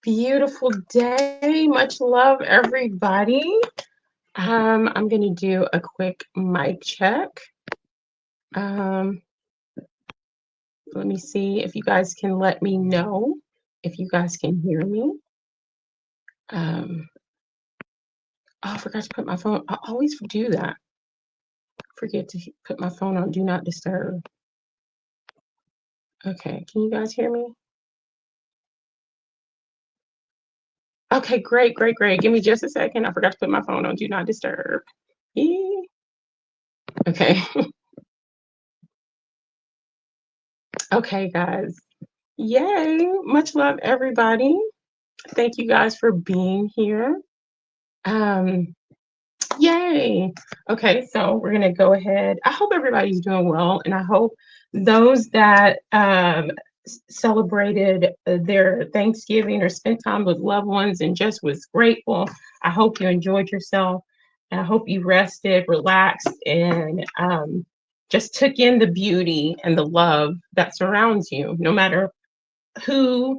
Beautiful day. Much love, everybody. I'm going to do a quick mic check. Um, let me see if you guys can let me know if you guys can hear me. Um, oh, I forgot to put my phone. I always do that. Forget to put my phone on Do Not Disturb. Okay, can you guys hear me? Okay, great, great, great. Give me just a second. I forgot to put my phone on Do Not Disturb. Okay. Okay, guys. Yay. Much love, everybody. Thank you guys for being here. Um, Yay. Okay, so we're going to go ahead. I hope everybody's doing well, and I hope those that celebrated their Thanksgiving or spent time with loved ones and just was grateful. I hope you enjoyed yourself. And I hope you rested, relaxed, and just took in the beauty and the love that surrounds you, no matter who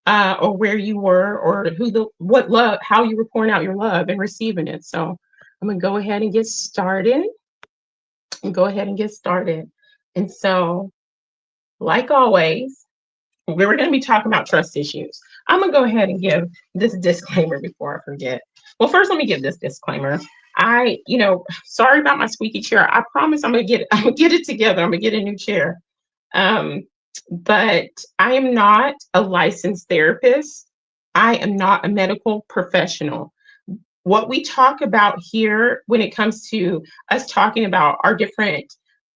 or where you were, or what love, how you were pouring out your love and receiving it. So I'm gonna go ahead and get started. And so, like always, we were going to be talking about trust issues. I'm gonna go ahead and give this disclaimer before I forget. Well, first, let me give this disclaimer. Sorry about my squeaky chair. I promise I'm gonna get it together. I'm gonna get a new chair. Um, but I am not a licensed therapist. I am not a medical professional. What we talk about here when it comes to us talking about our different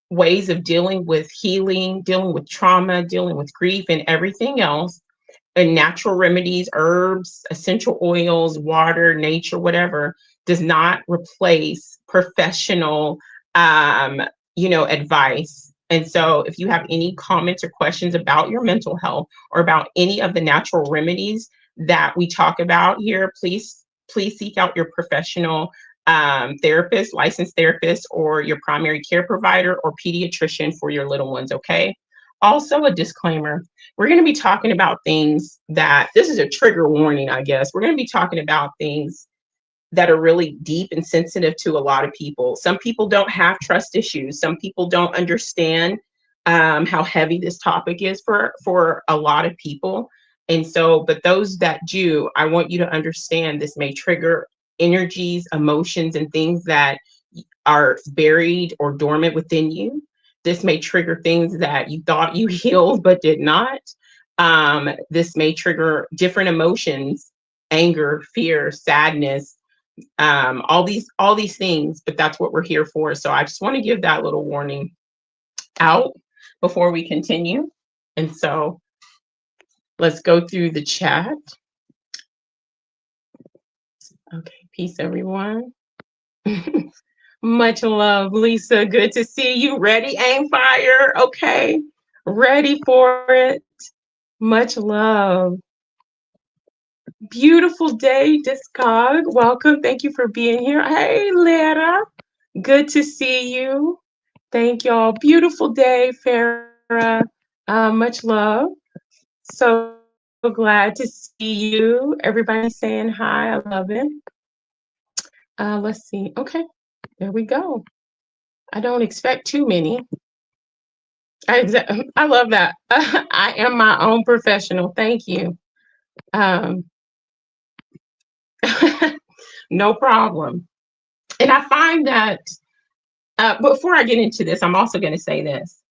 ways of dealing with healing, dealing with trauma, dealing with grief, and everything else, and natural remedies, herbs, essential oils, water, nature, whatever, does not replace professional, advice. And so, if you have any comments or questions about your mental health or about any of the natural remedies that we talk about here, please seek out your professional therapist, licensed therapist, or your primary care provider or pediatrician for your little ones. Okay. Also, a disclaimer, we're going to be talking about things that, this is a trigger warning, I guess. We're going to be talking about things that are really deep and sensitive to a lot of people. Some people don't have trust issues. Some people don't understand how heavy this topic is for a lot of people. And so, but those that do, I want you to understand this may trigger energies, emotions, and things that are buried or dormant within you. This may trigger things that you thought you healed but did not. This may trigger different emotions, anger, fear, sadness, all these things, but that's what we're here for. So I just want to give that little warning out before we continue. And so let's go through the chat. Okay, peace, everyone. Much love, Lisa. Good to see you. Ready, aim, fire. Okay, ready for it. Much love. Beautiful day, Discog. Welcome. Thank you for being here. Hey, Lara. Good to see you. Thank y'all. Beautiful day, Farah. Much love. So glad to see you. Everybody saying hi. I love it. Let's see. Okay, there we go. I don't expect too many. I love that. I am my own professional. Thank you. Um, no problem. And I find that before I get into this, I'm also going to say this.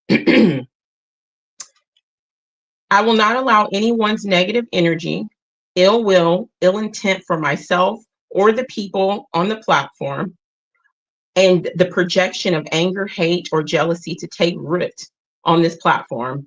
I will not allow anyone's negative energy, ill will, ill intent for myself or the people on the platform, and the projection of anger, hate, or jealousy to take root on this platform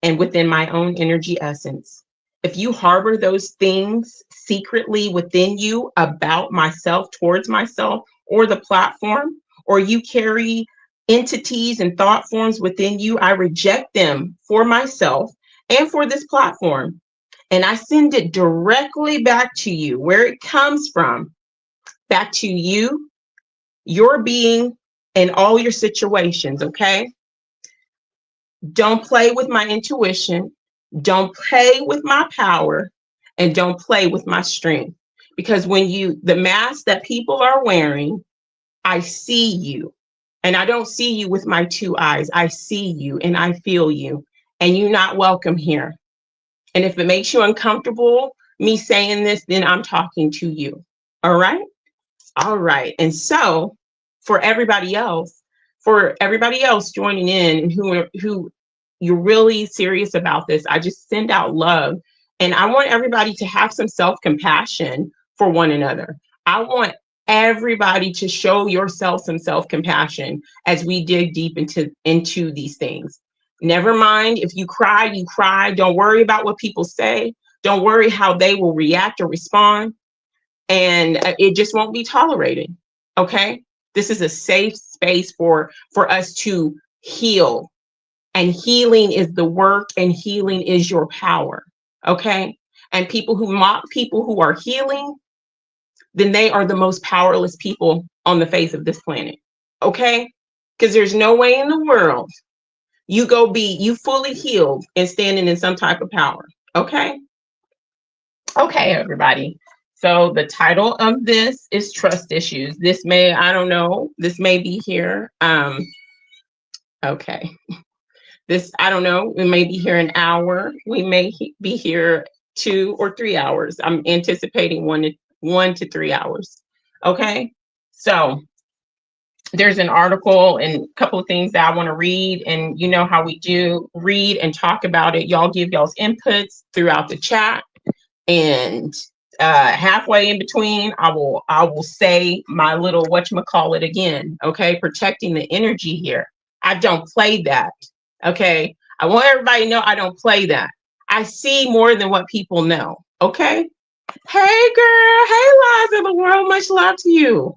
and within my own energy essence. If you harbor those things secretly within you about myself, towards myself, or the platform, or you carry entities and thought forms within you, I reject them for myself and for this platform. And I send it directly back to you, where it comes from, back to you, your being, and all your situations, okay? Don't play with my intuition. Don't play with my power. and don't play with my strength. Because the mask that people are wearing, I see you. And I don't see you with my two eyes. I see you and I feel you. And you're not welcome here. And if it makes you uncomfortable, me saying this, then I'm talking to you. All right? All right. And so for everybody else joining in and who you're really serious about this, I just send out love. And I want everybody to have some self-compassion for one another. I want everybody to show yourself some self-compassion as we dig deep into these things. Never mind if you cry, you cry. Don't worry about what people say. Don't worry how they will react or respond. And it just won't be tolerated. Okay? This is a safe space for us to heal. And healing is the work, and healing is your power. Okay? And people who mock people who are healing, then they are the most powerless people on the face of this planet. Okay? Because there's no way in the world you fully healed and standing in some type of power. Okay? Okay, everybody. So the title of this is Trust Issues. This may be here. Okay. I don't know. We may be here an hour. We may be here 2 or 3 hours. I'm anticipating 1 to 3 hours. Okay. So there's an article and a couple of things that I want to read, and you know how we do, read and talk about it. Y'all give y'all's inputs throughout the chat, and halfway in between, I will say my little whatchamacallit again. Okay, protecting the energy here. I don't play that. Okay, I want everybody to know I don't play that. I see more than what people know. Okay. Hey girl, hey Liza of the world, much love to you.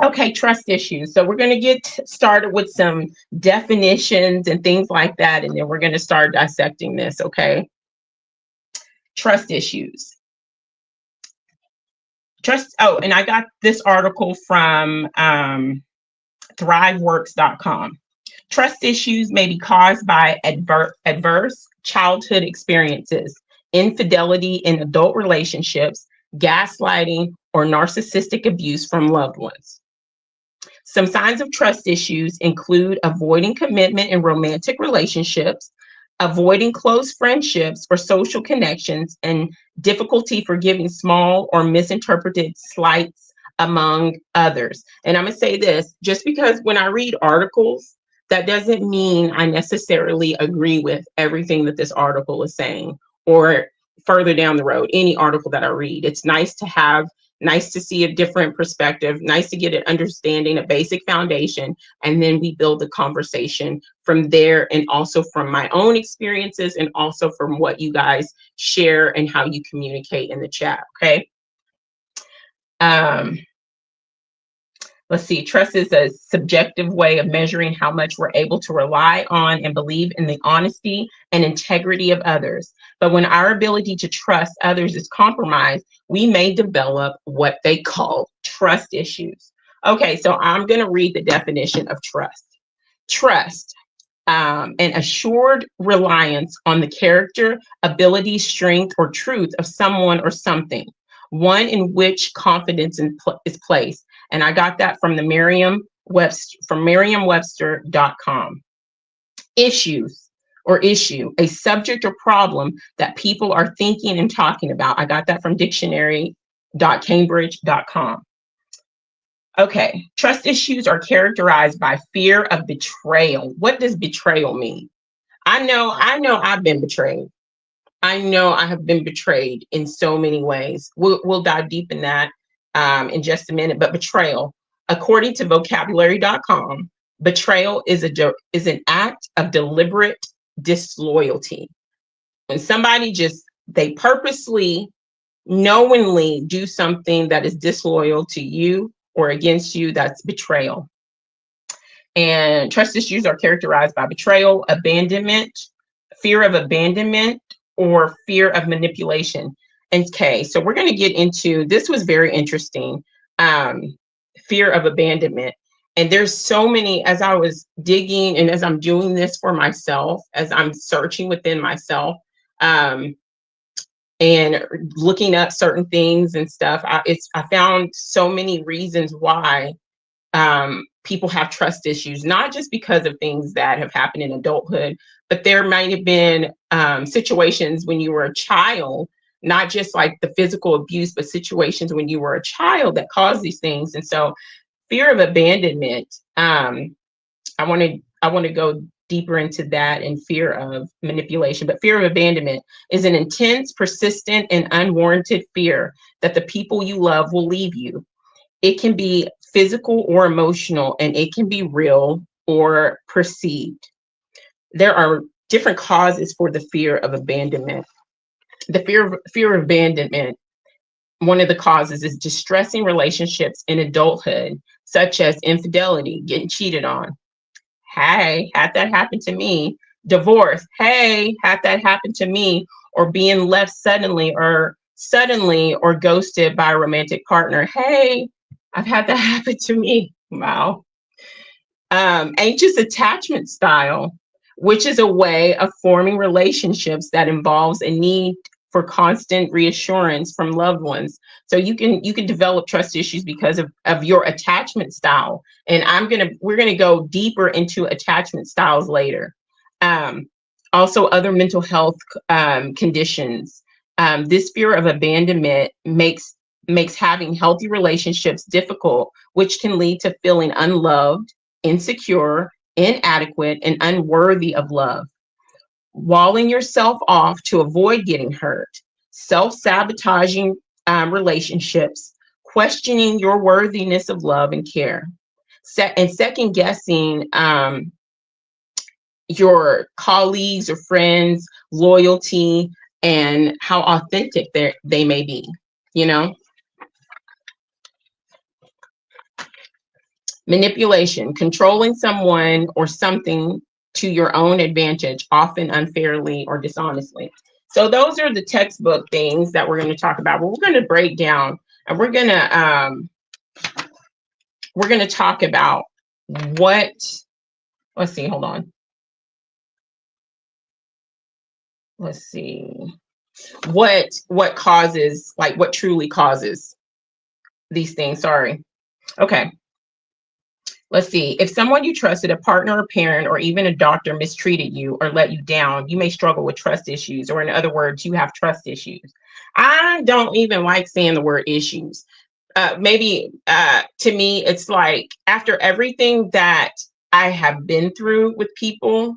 Okay, trust issues. So we're going to get started with some definitions and things like that, and then we're going to start dissecting this. Okay. Trust issues. And I got this article from thriveworks.com. Trust issues may be caused by adverse childhood experiences, infidelity in adult relationships, gaslighting, or narcissistic abuse from loved ones. Some signs of trust issues include avoiding commitment in romantic relationships, avoiding close friendships or social connections, and difficulty forgiving small or misinterpreted slights among others. And I'm going to say this, just because when I read articles, that doesn't mean I necessarily agree with everything that this article is saying, or further down the road, any article that I read. It's nice to see a different perspective, nice to get an understanding, a basic foundation, and then we build the conversation from there, and also from my own experiences, and also from what you guys share and how you communicate in the chat, okay? Let's see, trust is a subjective way of measuring how much we're able to rely on and believe in the honesty and integrity of others. But when our ability to trust others is compromised, we may develop what they call trust issues. Okay, so I'm going to read the definition of trust. Trust, an assured reliance on the character, ability, strength, or truth of someone or something, one in which confidence is placed. And I got that from the Merriam-Webster.com. Issues or issue, a subject or problem that people are thinking and talking about. I got that from dictionary.cambridge.com. Okay, trust issues are characterized by fear of betrayal. What does betrayal mean? I know I've been betrayed. I know I have been betrayed in so many ways. We'll dive deep in that in just a minute. But betrayal, according to vocabulary.com, betrayal is an act of deliberate disloyalty. When somebody they purposely, knowingly do something that is disloyal to you or against you, that's betrayal. And trust issues are characterized by betrayal, abandonment, fear of abandonment, or fear of manipulation. Okay, so we're going to get into, this was very interesting, fear of abandonment. And there's so many, as I was digging and as I'm doing this for myself, as I'm searching within myself, and looking up certain things and stuff, I found so many reasons why people have trust issues, not just because of things that have happened in adulthood, but there might have been situations when you were a child, not just like the physical abuse, but situations when you were a child that caused these things. And so fear of abandonment, I want to go deeper into that, and fear of manipulation. But fear of abandonment is an intense, persistent, and unwarranted fear that the people you love will leave you. It can be physical or emotional, and it can be real or perceived. There are different causes for the fear of abandonment. The fear of abandonment, one of the causes is distressing relationships in adulthood, such as infidelity, getting cheated on. Hey, had that happen to me. Divorce. Hey, had that happen to me. Or being left suddenly or ghosted by a romantic partner. Hey, I've had that happen to me. Wow. Anxious attachment style, which is a way of forming relationships that involves a need for constant reassurance from loved ones. So you can develop trust issues because of your attachment style. And we're gonna go deeper into attachment styles later. Um, Also, other mental health conditions. This fear of abandonment makes having healthy relationships difficult, which can lead to feeling unloved, insecure, inadequate, and unworthy of love. Walling yourself off to avoid getting hurt, self-sabotaging relationships, questioning your worthiness of love and care, and second guessing your colleagues or friends' loyalty and how authentic they may be, you know. Manipulation, controlling someone or something to your own advantage, often unfairly or dishonestly. So those are the textbook things that we're going to talk about. But we're going to break down, and we're going to talk about what. Let's see. Hold on. Let's see what causes, like what truly causes these things. Sorry. Okay. Let's see. If someone you trusted, a partner, a parent, or even a doctor mistreated you or let you down, you may struggle with trust issues, or in other words, you have trust issues. I don't even like saying the word issues. Maybe to me, it's like after everything that I have been through with people,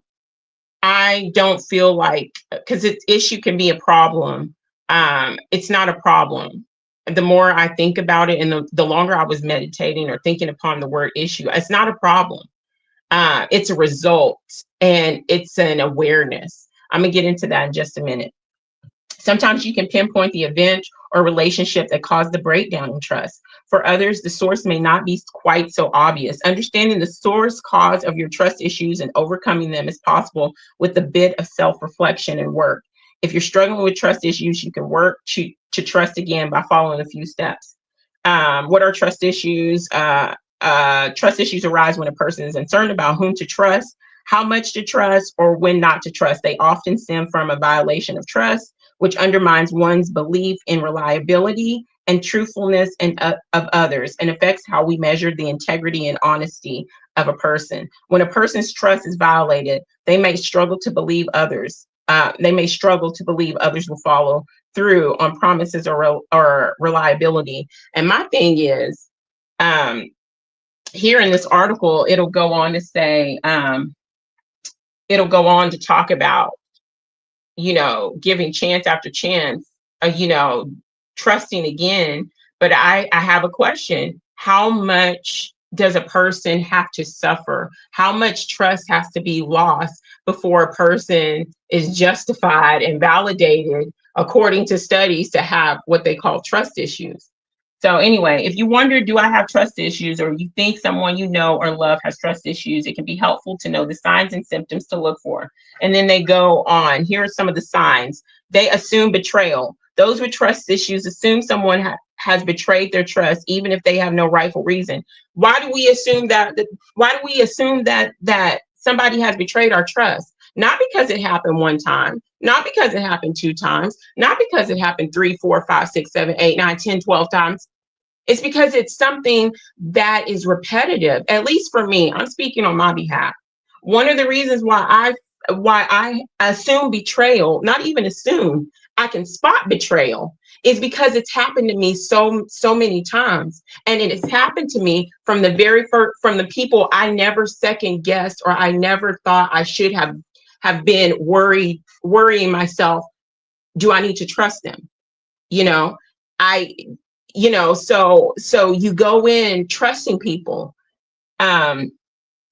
I don't feel like, because issue can be a problem. It's not a problem. The more I think about it, and the longer I was meditating or thinking upon the word issue, it's not a problem. It's a result, and it's an awareness. I'm gonna get into that in just a minute. Sometimes you can pinpoint the event or relationship that caused the breakdown in trust. For others, the source may not be quite so obvious. Understanding the source cause of your trust issues and overcoming them is possible with a bit of self-reflection and work. If you're struggling with trust issues, you can work to trust again by following a few steps. What are trust issues? Trust issues arise when a person is uncertain about whom to trust, how much to trust, or when not to trust. They often stem from a violation of trust, which undermines one's belief in reliability and truthfulness of others, and affects how we measure the integrity and honesty of a person. When a person's trust is violated, they may struggle to believe others. They may struggle to believe others will follow through on promises or reliability. And my thing is, here in this article, it'll go on to say, it'll go on to talk about, giving chance after chance, trusting again. But I have a question. How much does a person have to suffer? How much trust has to be lost before a person is justified and validated, according to studies, to have what they call trust issues? So anyway, if you wonder, do I have trust issues, or you think someone you know or love has trust issues, it can be helpful to know the signs and symptoms to look for. And then they go on. Here are some of the signs. They assume betrayal. Those with trust issues assume someone has betrayed their trust, even if they have no rightful reason. Why do we assume that? Why do we assume that somebody has betrayed our trust? Not because it happened one time, not because it happened 2 times, not because it happened 3, 4, 5, 6, 7, 8, 9, 10, 12 times. It's because it's something that is repetitive. At least for me, I'm speaking on my behalf. One of the reasons why I assume betrayal, not even assume, I can spot betrayal, is because it's happened to me so many times. And it has happened to me from the very first, from the people I never second guessed, or I never thought I should have been worrying myself, do I need to trust them? You know, I so you go in trusting people. um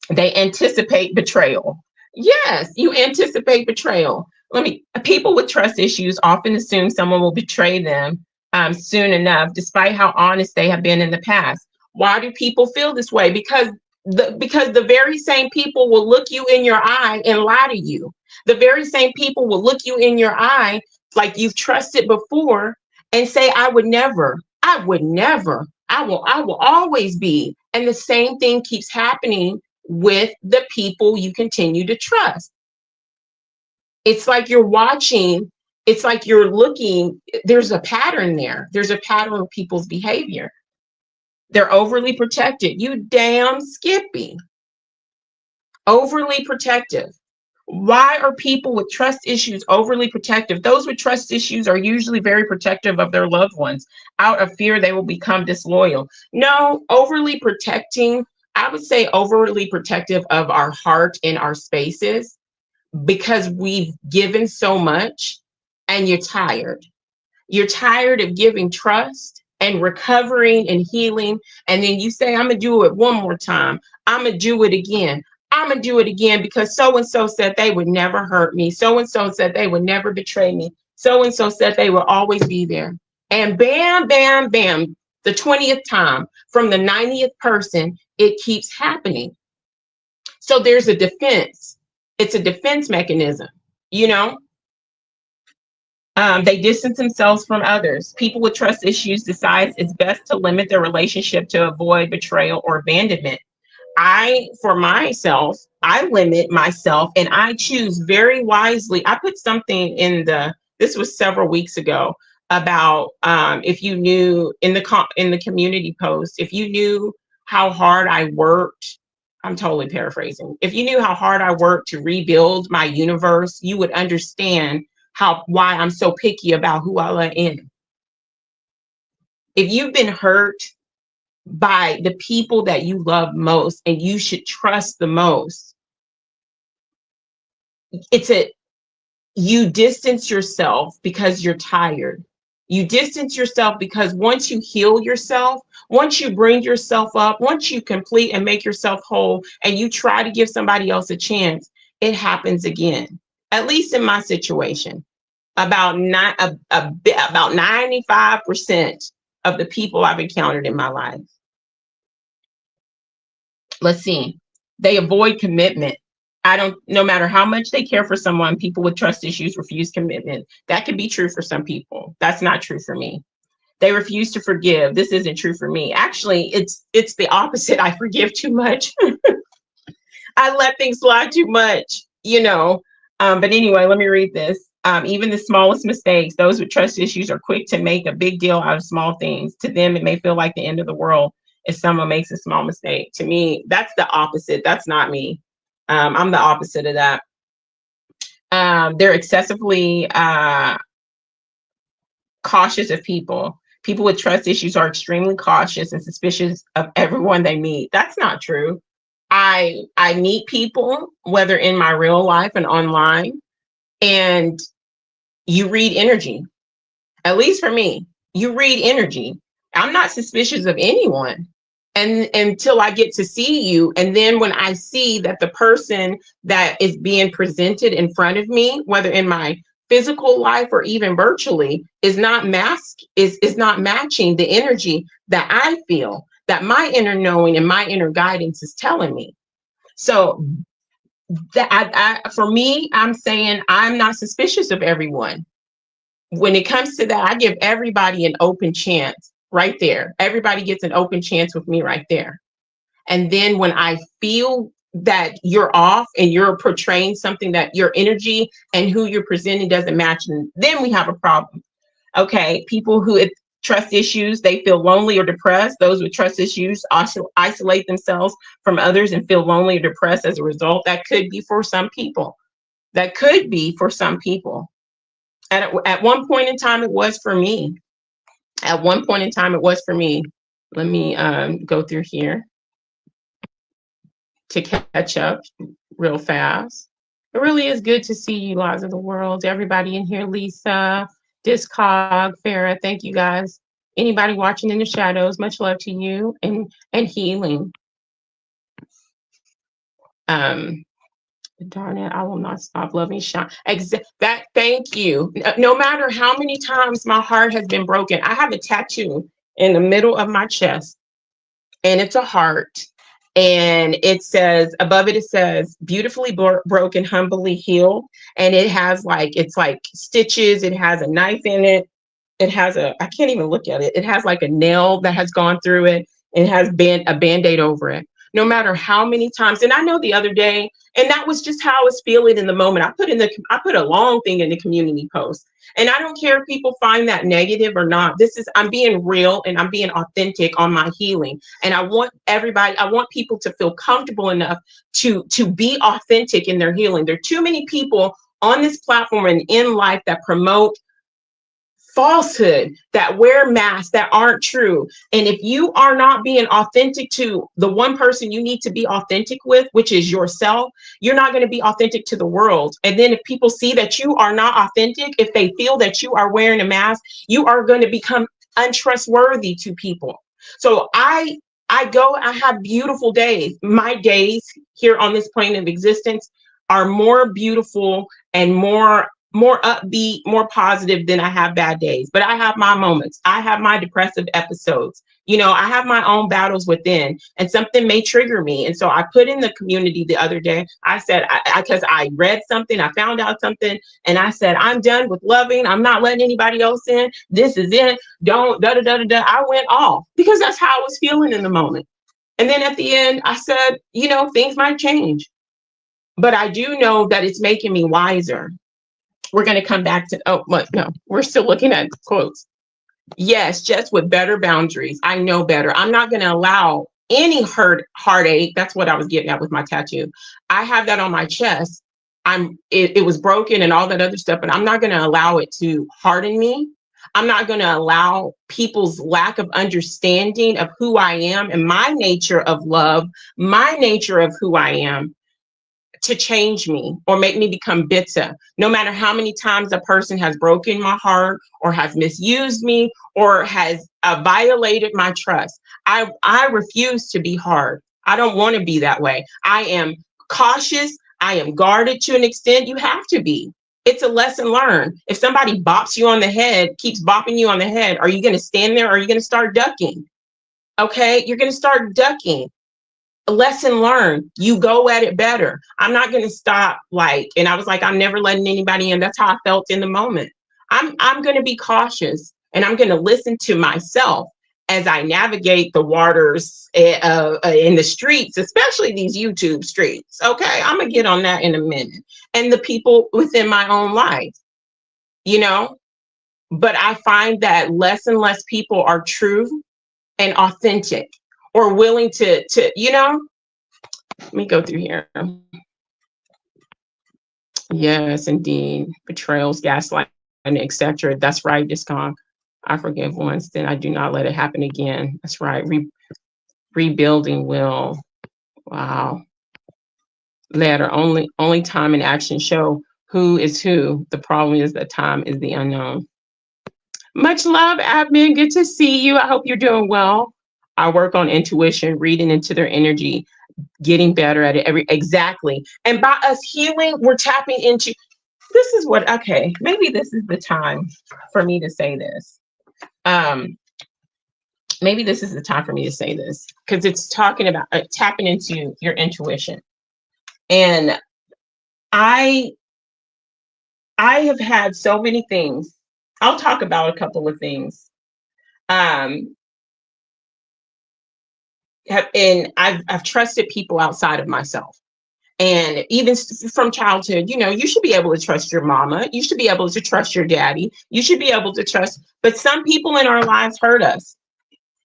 they anticipate betrayal. Yes, you anticipate betrayal. People with trust issues often assume someone will betray them soon enough, despite how honest they have been in the past. Why do people feel this way? Because the very same people will look you in your eye and lie to you. The very same people will look you in your eye like you've trusted before and say, I would never, I will always be. And the same thing keeps happening with the people you continue to trust. It's like you're watching, it's like you're looking, there's a pattern there. There's a pattern of people's behavior. They're overly protected. You damn Skippy. Overly protective. Why are people with trust issues overly protective? Those with trust issues are usually very protective of their loved ones out of fear they will become disloyal. No, overly protecting, I would say overly protective of our heart and our spaces, because we've given so much and you're tired. You're tired of giving trust and recovering and healing. And then you say, I'm going to do it one more time. I'm going to do it again. I'm going to do it again because so and so said they would never hurt me. So and so said they would never betray me. So and so said they would always be there. And bam, bam, bam, the 20th time from the 90th person, it keeps happening. So there's a defense. It's a defense mechanism, you know? They distance themselves from others. People with trust issues decide it's best to limit their relationship to avoid betrayal or abandonment. For myself, I limit myself and I choose very wisely. I put something this was several weeks ago, about if you knew in the community post, if you knew how hard I worked, I'm totally paraphrasing. If you knew how hard I worked to rebuild my universe, you would understand why I'm so picky about who I let in. If you've been hurt by the people that you love most and you should trust the most, you distance yourself because you're tired. You distance yourself because once you heal yourself, once you bring yourself up, once you complete and make yourself whole, and you try to give somebody else a chance, it happens again. At least in my situation, about 95% of the people I've encountered in my life. Let's see. They avoid commitment. No matter how much they care for someone, people with trust issues refuse commitment. That could be true for some people. That's not true for me. They refuse to forgive. This isn't true for me. Actually, it's the opposite. I forgive too much. I let things slide too much, But anyway, let me read this. Even the smallest mistakes, those with trust issues are quick to make a big deal out of small things. To them, it may feel like the end of the world if someone makes a small mistake. To me, that's the opposite. That's not me. I'm the opposite of that. They're excessively cautious of people. People with trust issues are extremely cautious and suspicious of everyone they meet. That's not true. I meet people, whether in my real life and online, and you read energy. At least for me, you read energy. I'm not suspicious of anyone and until I get to see you. And then when I see that the person that is being presented in front of me, whether in my physical life or even virtually, is not matching the energy that I feel, that my inner knowing and my inner guidance is telling me. So for me, I'm saying I'm not suspicious of everyone. When it comes to that, I give everybody an open chance right there. Everybody gets an open chance with me right there. And then when I feel that you're off and you're portraying something that your energy and who you're presenting doesn't match, and then we have a problem. Okay, people who have trust issues, they feel lonely or depressed. Those with trust issues also isolate themselves from others and feel lonely or depressed as a result. That could be for some people. That could be for some people. At one point in time, it was for me. At one point in time, it was for me. Let me go through here to catch up real fast. It really is good to see you, Laws of the World. Everybody in here, Lisa, Discog, Farah, thank you guys. Anybody watching in the shadows, much love to you, and healing. Darn it, I will not stop loving Sean. That, thank you. No matter how many times my heart has been broken, I have a tattoo in the middle of my chest, and it's a heart. And it says, above it, it says, beautifully broken, humbly healed. And it has like, it's like stitches. It has a knife in it. It has a, I can't even look at it. It has like a nail that has gone through it. It has a Band-Aid over it. No matter how many times. And I know the other day, and that was just how I was feeling in the moment. I put a long thing in the community post. And I don't care if people find that negative or not. I'm being real and I'm being authentic on my healing. And I want people to feel comfortable enough to be authentic in their healing. There are too many people on this platform and in life that promote falsehood, that wear masks that aren't true. And if you are not being authentic to the one person you need to be authentic with, which is yourself, you're not going to be authentic to the world. And then if people see that you are not authentic, if they feel that you are wearing a mask, you are going to become untrustworthy to people. So I have beautiful days. My days here on this plane of existence are more beautiful and more upbeat, more positive than I have bad days. But I have my moments. I have my depressive episodes. You know, I have my own battles within, and something may trigger me. And so I put in the community the other day, I said, because I read something, I found out something, and I said, I'm done with loving. I'm not letting anybody else in. This is it. Don't, da, da, da, da, da. I went off because that's how I was feeling in the moment. And then at the end, I said, you know, things might change, but I do know that it's making me wiser. We're going to come back to, oh, what? No, we're still looking at quotes. Yes, just with better boundaries. I know better. I'm not going to allow any heartache. That's what I was getting at with my tattoo. I have that on my chest. It was broken and all that other stuff, but I'm not going to allow it to harden me. I'm not going to allow people's lack of understanding of who I am and my nature of love, my nature of who I am, to change me or make me become bitter. No matter how many times a person has broken my heart or has misused me or has violated my trust, I refuse to be hard. I don't want to be that way. I am cautious. I am guarded to an extent. You have to be. It's a lesson learned. If somebody bops you on the head, keeps bopping you on the head, are you going to stand there or are you going to start ducking? Okay, you're going to start ducking. Lesson learned. You go at it better. I'm not going to stop and I was like, I'm never letting anybody in. That's how I felt in the moment. I'm going to be cautious and I'm going to listen to myself as I navigate the waters in the streets, especially these YouTube streets. Okay, I'm going to get on that in a minute. And the people within my own life, you know, but I find that less and less people are true and authentic or willing to, you know, let me go through here. Yes, indeed. Betrayals, gaslighting, etc. That's right, Discon. I forgive once, then I do not let it happen again. That's right. Rebuilding will. Wow. Later, only time and action show who is who. The problem is that time is the unknown. Much love, admin. Good to see you. I hope you're doing well. I work on intuition, reading into their energy, getting better at it exactly. And by us healing, we're tapping into, this is what, okay, maybe this is the time for me to say this. Maybe this is the time for me to say this because it's talking about tapping into your intuition. And I have had so many things. I'll talk about a couple of things. And I've trusted people outside of myself. And even from childhood, you know, you should be able to trust your mama. You should be able to trust your daddy. You should be able to trust, but some people in our lives hurt us.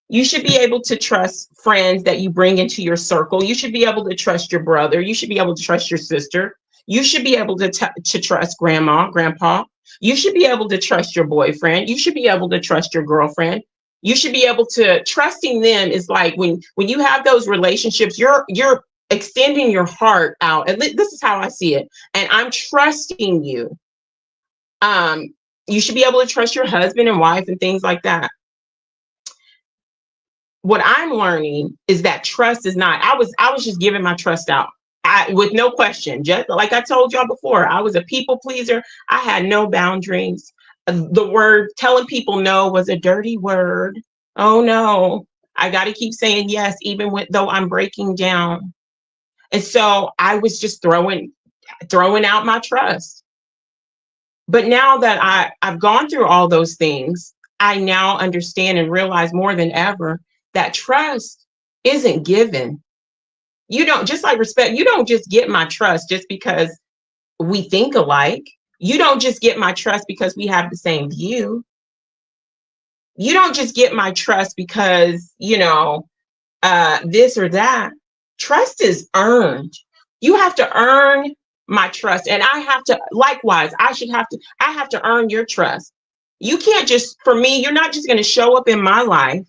You should be able to trust friends that you bring into your circle. You should be able to trust your brother. You should be able to trust your sister. You should be able to trust grandma, grandpa. You should be able to trust your boyfriend. You should be able to trust your girlfriend. You should be able to trusting them is like when you have those relationships, you're extending your heart out. And this is how I see it. And I'm trusting you. You should be able to trust your husband and wife and things like that. What I'm learning is that trust is not, I was just giving my trust out. With no question, just like I told y'all before, I was a people pleaser. I had no boundaries. The word telling people no was a dirty word. Oh no, I got to keep saying yes, even though I'm breaking down. And so I was just throwing out my trust. But now that I've gone through all those things, I now understand and realize more than ever that trust isn't given. You don't, just like respect, you don't just get my trust just because we think alike. You don't just get my trust because we have the same view. You don't just get my trust because, you know, this or that. Trust is earned. You have to earn my trust. And I have to, likewise, I have to earn your trust. You can't just, for me, you're not just going to show up in my life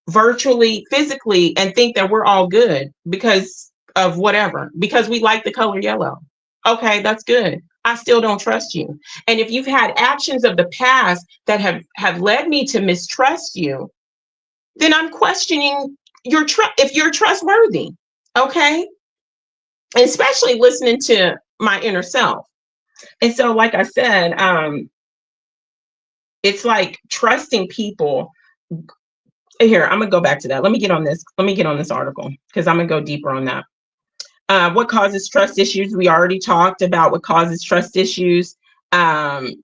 virtually, physically, and think that we're all good because of whatever, because we like the color yellow. Okay, that's good. I still don't trust you. And if you've had actions of the past that have led me to mistrust you, then I'm questioning your trust, if you're trustworthy. Okay, and especially listening to my inner self. And so, like I said, it's like trusting people. Here, I'm gonna go back to that. Let me get on this article because I'm gonna go deeper on that. What causes trust issues? We already talked about what causes trust issues. We're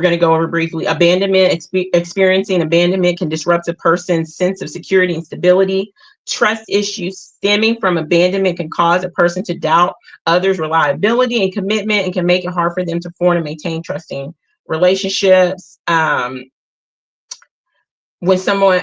going to go over briefly. Abandonment, experiencing abandonment can disrupt a person's sense of security and stability. Trust issues stemming from abandonment can cause a person to doubt others' reliability and commitment and can make it hard for them to form and maintain trusting relationships. When someone's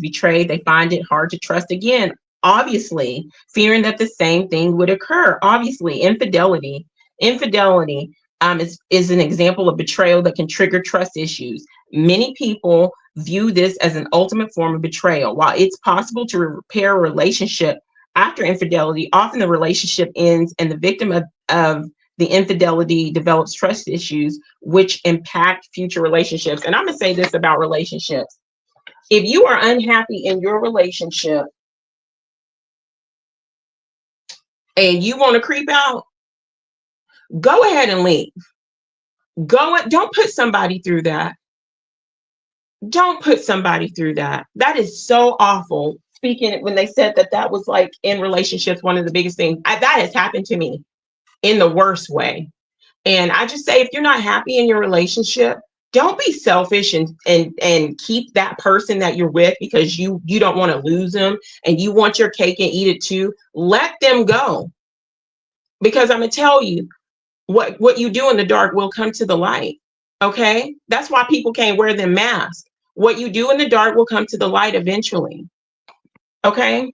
betrayed, they find it hard to trust again. Obviously, fearing that the same thing would occur. Obviously, infidelity is an example of betrayal that can trigger trust issues. Many people view this as an ultimate form of betrayal. While it's possible to repair a relationship after infidelity, often the relationship ends and the victim of the infidelity develops trust issues, which impact future relationships. And I'm going to say this about relationships. If you are unhappy in your relationship and you want to creep out, go ahead and leave. Don't put somebody through that. Don't put somebody through that. That is so awful. Speaking when they said that was like in relationships, one of the biggest things that has happened to me in the worst way. And I just say, if you're not happy in your relationship, don't be selfish and keep that person that you're with because you don't want to lose them and you want your cake and eat it too. Let them go. Because I'm going to tell you, what you do in the dark will come to the light. Okay? That's why people can't wear them masks. What you do in the dark will come to the light eventually. Okay?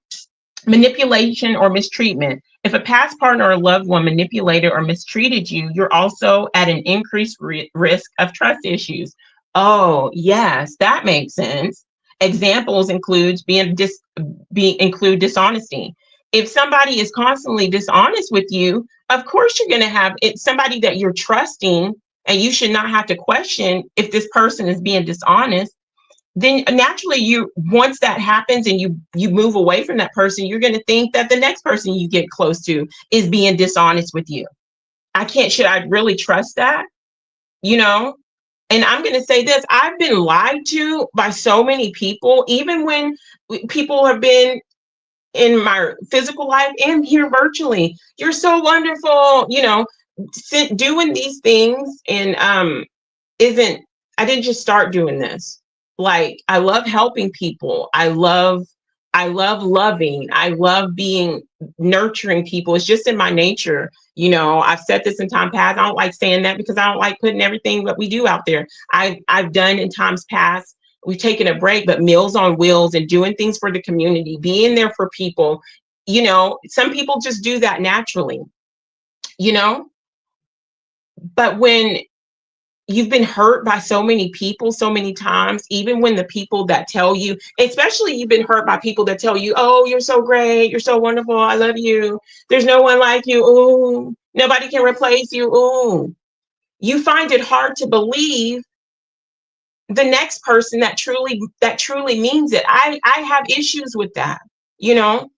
Manipulation or mistreatment. If a past partner or loved one manipulated or mistreated you, you're also at an increased risk of trust issues. Oh, yes, that makes sense. Examples include include dishonesty. If somebody is constantly dishonest with you, of course you're going to have somebody that you're trusting, and you should not have to question if this person is being dishonest. Then naturally, once that happens and you move away from that person, you're going to think that the next person you get close to is being dishonest with you. Should I really trust that? You know? And I'm going to say this, I've been lied to by so many people, even when people have been in my physical life and here virtually. You're so wonderful, you know, doing these things. And I didn't just start doing this. Like, I love helping people. I love I love loving. I love being nurturing people. It's just in my nature. You know, I've said this in time past. I don't like saying that because I don't like putting everything that we do out there. I've done in times past. We've taken a break, but Meals on Wheels and doing things for the community, being there for people. You know, some people just do that naturally, you know, but when you've been hurt by so many people so many times, even when the people that tell you, especially you've been hurt by people that tell you, oh, you're so great, you're so wonderful, I love you, there's no one like you, ooh, nobody can replace you, ooh, you find it hard to believe the next person that truly means it. I have issues with that, you know.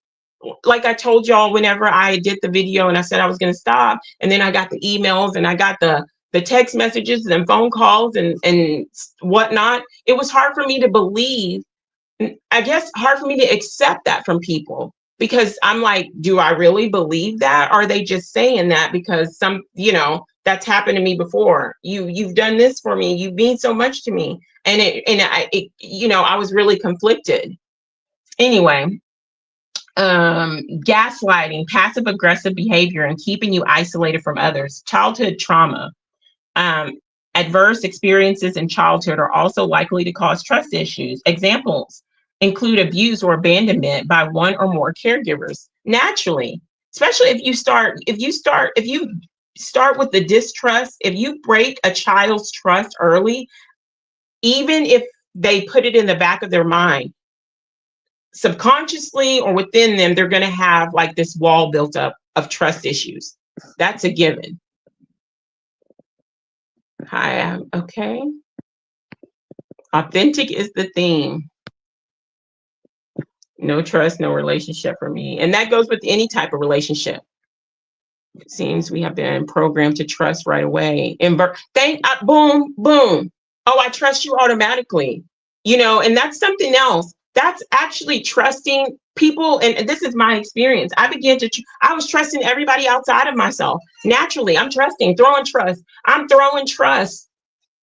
Like I told y'all, whenever I did the video and I said I was going to stop, and then I got the emails and I got the text messages and phone calls and whatnot, it was hard for me to believe. I guess hard for me to accept that from people, because I'm like, do I really believe that? Are they just saying that because some, you know, that's happened to me before? You've done this for me. You mean so much to me, and you know, I was really conflicted. Anyway, gaslighting, passive aggressive behavior, and keeping you isolated from others, childhood trauma. Adverse experiences in childhood are also likely to cause trust issues. Examples include abuse or abandonment by one or more caregivers. Naturally, especially if you start with the distrust, if you break a child's trust early, even if they put it in the back of their mind, subconsciously or within them, they're going to have like this wall built up of trust issues. That's a given. Hi, okay. Authentic is the theme. No trust, no relationship for me. And that goes with any type of relationship. It seems we have been programmed to trust right away. And boom, boom. Oh, I trust you automatically. You know, and that's something else. That's actually trusting people. And this is my experience. I was trusting everybody outside of myself. Naturally, I'm throwing trust. I'm throwing trust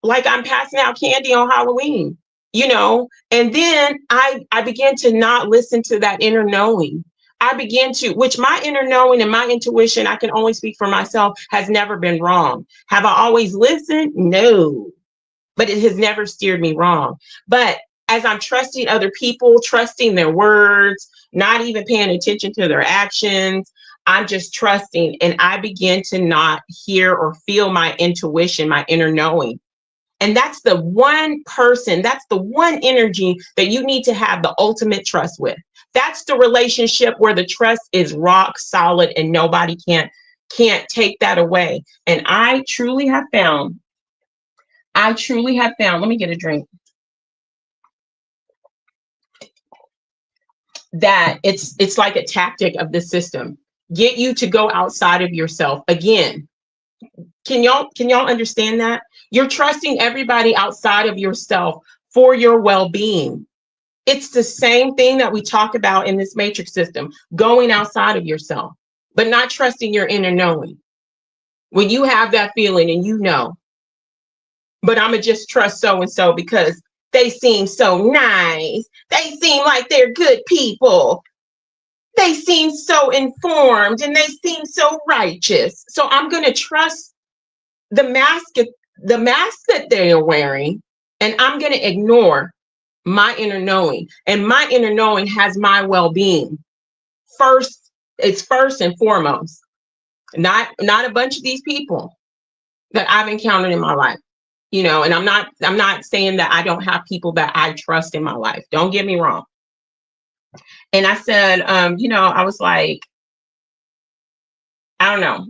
like I'm passing out candy on Halloween, you know? And then I began to not listen to that inner knowing. Which my inner knowing and my intuition, I can only speak for myself, has never been wrong. Have I always listened? No, but it has never steered me wrong. But as I'm trusting other people, trusting their words, not even paying attention to their actions, I'm just trusting, and I begin to not hear or feel my intuition, my inner knowing. And that's the one person, that's the one energy that you need to have the ultimate trust with. That's the relationship where the trust is rock solid and nobody can't take that away. And I truly have found, let me get a drink, that it's like a tactic of the system. Get you to go outside of yourself. Again, can y'all understand that? You're trusting everybody outside of yourself for your well-being. It's the same thing that we talk about in this matrix system, going outside of yourself, but not trusting your inner knowing. When you have that feeling and you know, but I'm gonna just trust so-and-so because they seem so nice. They seem like they're good people. They seem so informed and they seem so righteous. So I'm going to trust the mask that they are wearing, and I'm going to ignore my inner knowing. And my inner knowing has my well-being first. It's first and foremost, not a bunch of these people that I've encountered in my life. You know, and I'm not saying that I don't have people that I trust in my life. Don't get me wrong. And I said, you know, I was like, I don't know.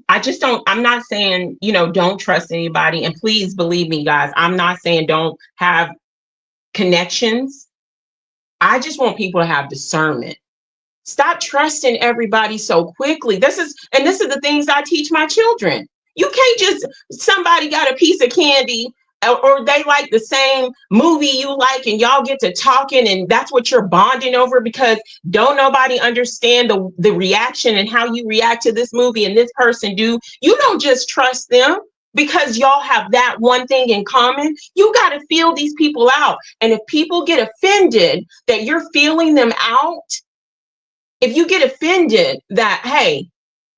I'm not saying, you know, don't trust anybody. And please believe me, guys, I'm not saying don't have connections. I just want people to have discernment. Stop trusting everybody so quickly. This is the things I teach my children. You can't just, somebody got a piece of candy or they like the same movie you like and y'all get to talking and that's what you're bonding over because don't nobody understand the reaction and how you react to this movie and this person do. You don't just trust them because y'all have that one thing in common. You got to feel these people out. And if people get offended that you're feeling them out, If you get offended that, hey,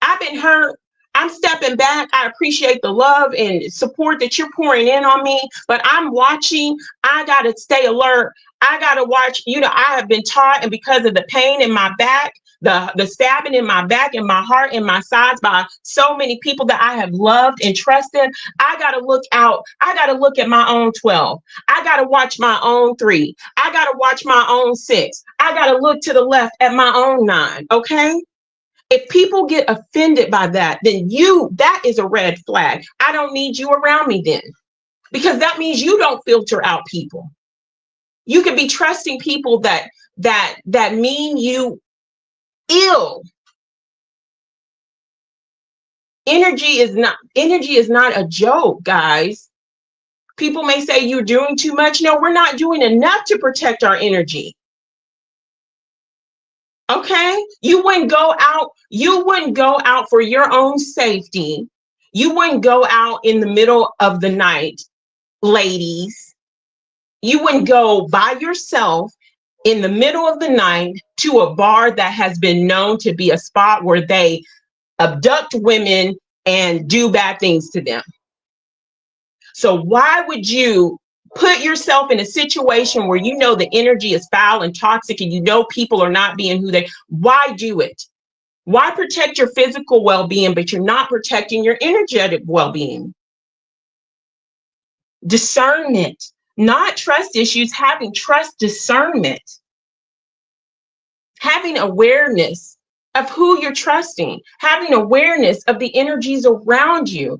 I've been hurt, I'm stepping back. I appreciate the love and support that you're pouring in on me, but I'm watching. I got to stay alert. I got to watch. I have been taught, and because of the pain in my back, the stabbing in my back and my heart and my sides by so many people that I have loved and trusted, I got to look out. I got to look at my own 12. I got to watch my own 3. I got to watch my own 6. I got to look to the left at my own 9. Okay. If people get offended by that, then that is a red flag. I don't need you around me then, because that means you don't filter out people. You can be trusting people that mean you ill. Energy is not a joke, guys. People may say you're doing too much. No, we're not doing enough to protect our energy. Okay, you wouldn't go out for your own safety. You wouldn't go out in the middle of the night, ladies. You wouldn't go by yourself in the middle of the night to a bar that has been known to be a spot where they abduct women and do bad things to them. So why would you put yourself in a situation where you know the energy is foul and toxic and you know people are not being why do it? Why protect your physical well-being, but you're not protecting your energetic well-being? Discernment, not trust issues, having trust discernment, having awareness of who you're trusting, having awareness of the energies around you.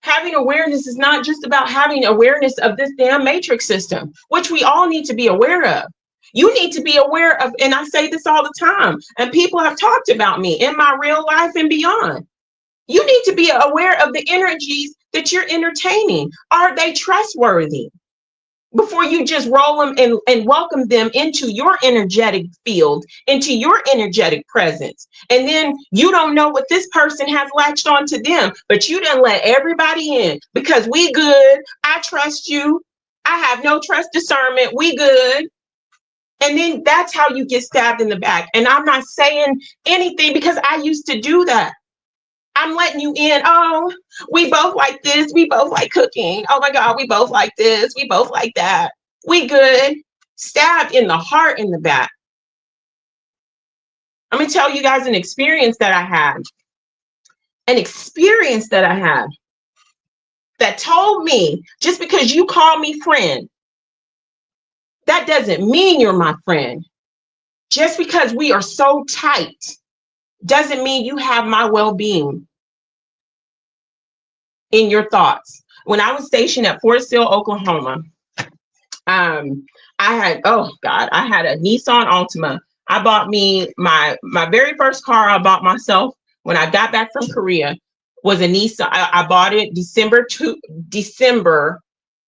Having awareness is not just about having awareness of this damn matrix system, which we all need to be aware of. You need to be aware of, and I say this all the time, and people have talked about me in my real life and beyond. You need to be aware of the energies that you're entertaining. Are they trustworthy? Before you just roll them and welcome them into your energetic field, into your energetic presence. And then you don't know what this person has latched onto them, but you done let everybody in because we good. I trust you. I have no trust discernment. We good. And then that's how you get stabbed in the back. And I'm not saying anything because I used to do that. I'm letting you in. Oh, we both like this. We both like cooking. Oh my God, we both like this. We both like that. We good. Stabbed in the heart in the back. I'm going to tell you guys an experience that I had. An experience that I had that told me just because you call me friend, that doesn't mean you're my friend. Just because we are so tight doesn't mean you have my well-being in your thoughts. When I was stationed at Fort Sill, Oklahoma, I had a Nissan Altima. I bought me my very first car I bought myself when I got back from Korea was a Nissan. I bought it December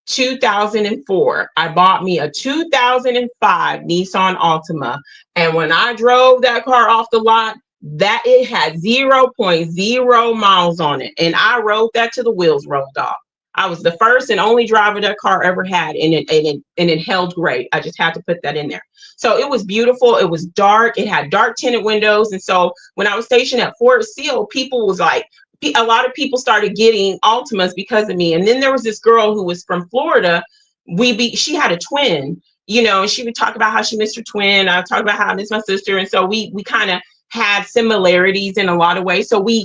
2004. I bought me a 2005 Nissan Altima. And when I drove that car off the lot, that it had 0.0 miles on it. And I rode that till the wheels rolled off. I was the first and only driver that car ever had, and it held great. I just had to put that in there. So it was beautiful. It was dark. It had dark tinted windows. And so when I was stationed at Fort Sill, people was like, a lot of people started getting Altimas because of me. And then there was this girl who was from Florida. She had a twin, and she would talk about how she missed her twin. I would talk about how I missed my sister. And so we kind of had similarities in a lot of ways. So we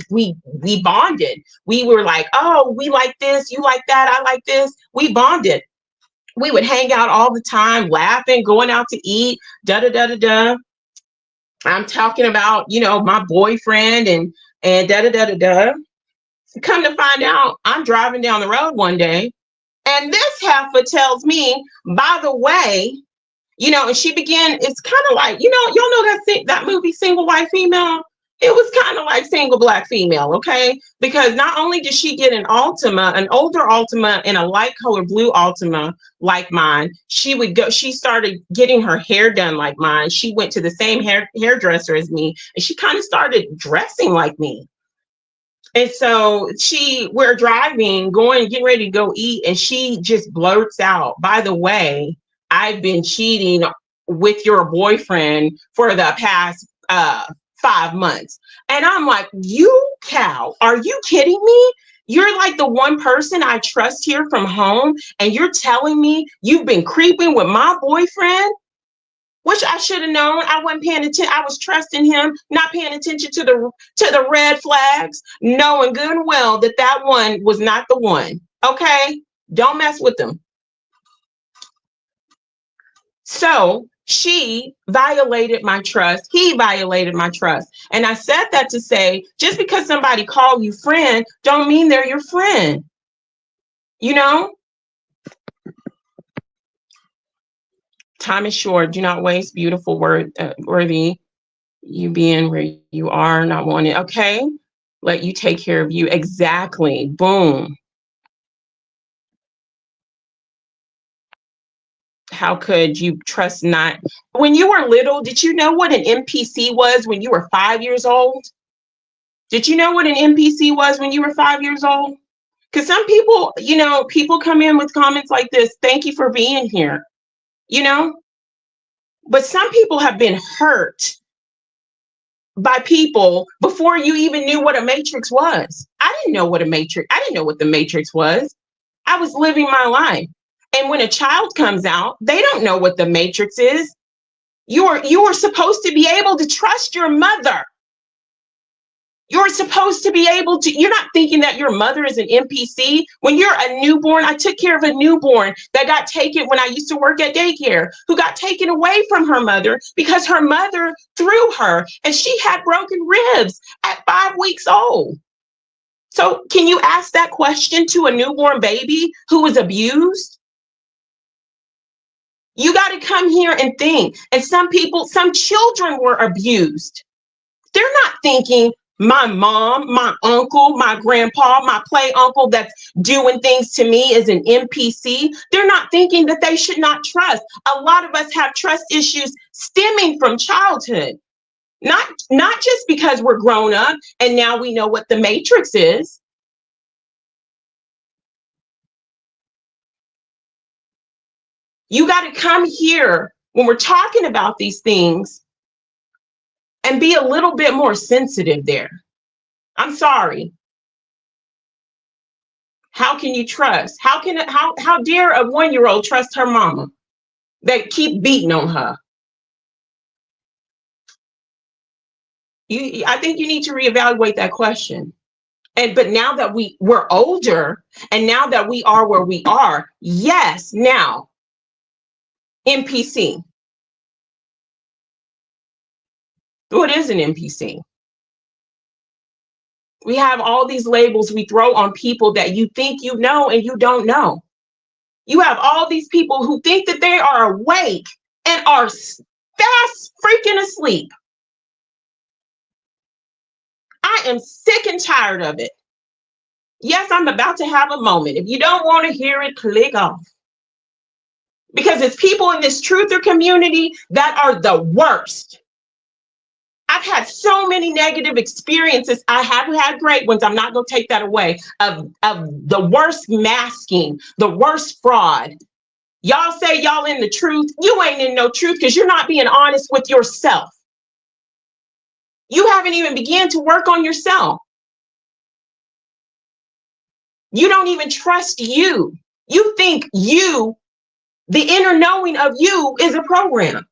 bonded. We were like, oh, we like this, you like that, I like this. We bonded. We would hang out all the time, laughing, going out to eat, da-da-da-da-da. I'm talking about, my boyfriend and da-da-da-da-da. Come to find out, I'm driving down the road one day, and this heifer tells me, by the way, and she began, it's kind of like, y'all know that movie, Single White Female? It was kind of like Single Black Female, okay? Because not only did she get an Altima, an older Altima and a light color blue Altima like mine, she started getting her hair done like mine. She went to the same hairdresser as me, and she kind of started dressing like me. And so we're driving, getting ready to go eat, and she just blurts out, by the way, I've been cheating with your boyfriend for the past 5 months. And I'm like, you cow, are you kidding me? You're like the one person I trust here from home, and you're telling me you've been creeping with my boyfriend? Which I should have known. I wasn't paying attention. I was trusting him, not paying attention to the red flags, knowing good and well that that one was not the one. Okay, don't mess with them. So she violated my trust. He violated my trust. And I said that to say, just because somebody called you friend, don't mean they're your friend. You know? Time is short. Do not waste beautiful worthy. You being where you are, not wanting. Okay? Let you take care of you. Exactly. Boom. How could you trust not? When you were little, did you know what an NPC was when you were 5 years old? Did you know what an NPC was when you were 5 years old? Because some people, you know, people come in with comments like this, thank you for being here, you know? But some people have been hurt by people before you even knew what a matrix was. I didn't know what the matrix was. I was living my life. And when a child comes out, they don't know what the matrix is. You are supposed to be able to trust your mother. You're supposed to be able to, you're not thinking that your mother is an NPC. When you're a newborn, I took care of a newborn that got taken when I used to work at daycare, who got taken away from her mother because her mother threw her and she had broken ribs at 5 weeks old. So can you ask that question to a newborn baby who was abused? You got to come here and think. And some children were abused. They're not thinking my mom, my uncle, my grandpa, my play uncle that's doing things to me is an NPC. They're not thinking that they should not trust. A lot of us have trust issues stemming from childhood. Not just because we're grown up and now we know what the matrix is. You got to come here when we're talking about these things and be a little bit more sensitive there. I'm sorry. How can you trust? How dare a 1-year-old trust her mama that keep beating on her? I think you need to reevaluate that question. But now that we're older and now that we are where we are, yes, now NPC. What is an NPC? We have all these labels we throw on people that you think you know and you don't know. You have all these people who think that they are awake and are fast freaking asleep. I am sick and tired of it. Yes, I'm about to have a moment. If you don't want to hear it, click off. Because it's people in this truther community that are the worst. I've had so many negative experiences. I have had great ones. I'm not going to take that away. Of the worst masking, the worst fraud. Y'all say y'all in the truth. You ain't in no truth because you're not being honest with yourself. You haven't even begun to work on yourself. You don't even trust you. You think you, the inner knowing of you, is a program.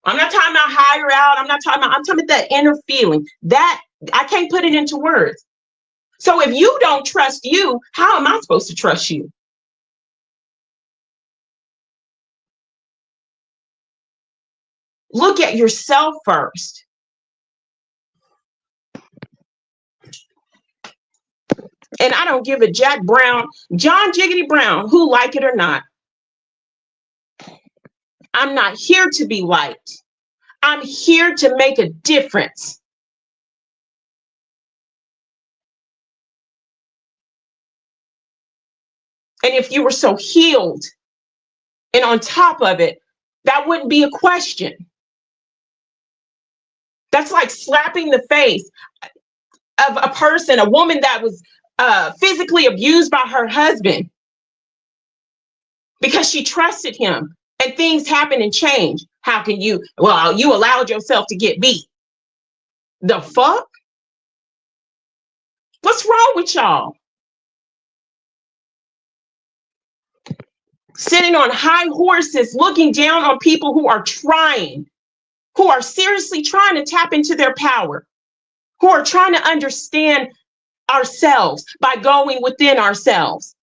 I'm not talking about higher out. I'm talking about that inner feeling. That I can't put it into words. So if you don't trust you, how am I supposed to trust you? Look at yourself first. And I don't give a Jack Brown, John Jiggity Brown, who like it or not. I'm not here to be liked. I'm here to make a difference. And if you were so healed and on top of it, that wouldn't be a question. That's like slapping the face of a person, a woman that was physically abused by her husband because she trusted him and things happen and change. How can you, well, you allowed yourself to get beat. The fuck? What's wrong with y'all? Sitting on high horses, looking down on people who are trying, who are seriously trying to tap into their power, who are trying to understand ourselves by going within ourselves.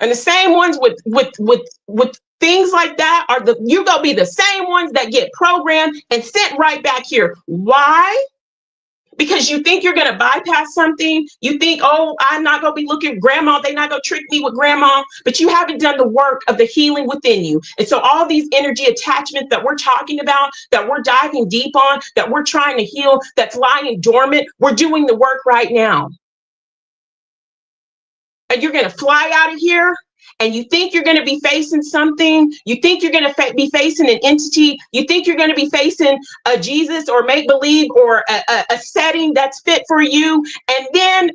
And the same ones with things like that are you're gonna be the same ones that get programmed and sent right back here. Why? Because you think you're gonna bypass something. You think, oh, I'm not gonna be looking at grandma. They're not gonna trick me with grandma. But you haven't done the work of the healing within you. And so all these energy attachments that we're talking about, that we're diving deep on, that we're trying to heal, that's lying dormant, we're doing the work right now. And you're gonna fly out of here and you think you're going to be facing something, you think you're going to be facing an entity, you think you're going to be facing a Jesus or make-believe or a setting that's fit for you, and then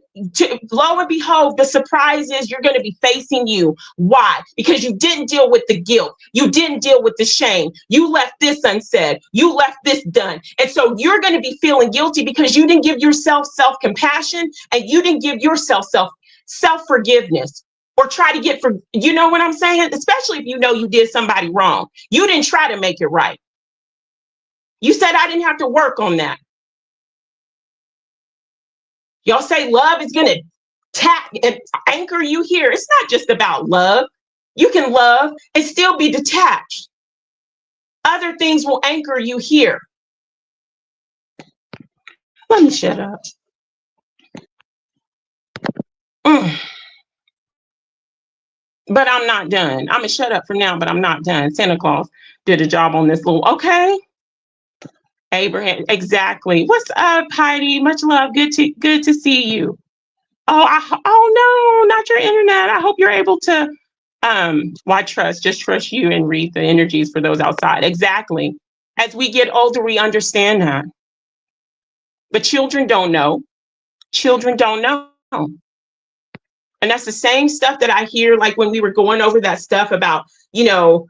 lo and behold, the surprise is you're going to be facing you. Why? Because you didn't deal with the guilt, you didn't deal with the shame, you left this unsaid, you left this done, and so you're going to be feeling guilty because you didn't give yourself self-compassion and you didn't give yourself self-forgiveness. Or try to get you know what I'm saying? Especially if you know you did somebody wrong. You didn't try to make it right. You said I didn't have to work on that. Y'all say love is gonna tap and anchor you here. It's not just about love. You can love and still be detached. Other things will anchor you here. Let me shut up. But I'm not done. I'm gonna shut up for now, but I'm not done. Santa Claus did a job on this little, okay. Abraham, exactly. What's up, Heidi? Much love. Good to see you. Oh no, not your internet. I hope you're able to why trust? Just trust you and read the energies for those outside. Exactly. As we get older, we understand that. But children don't know. Children don't know. And that's the same stuff that I hear, like when we were going over that stuff about, you know,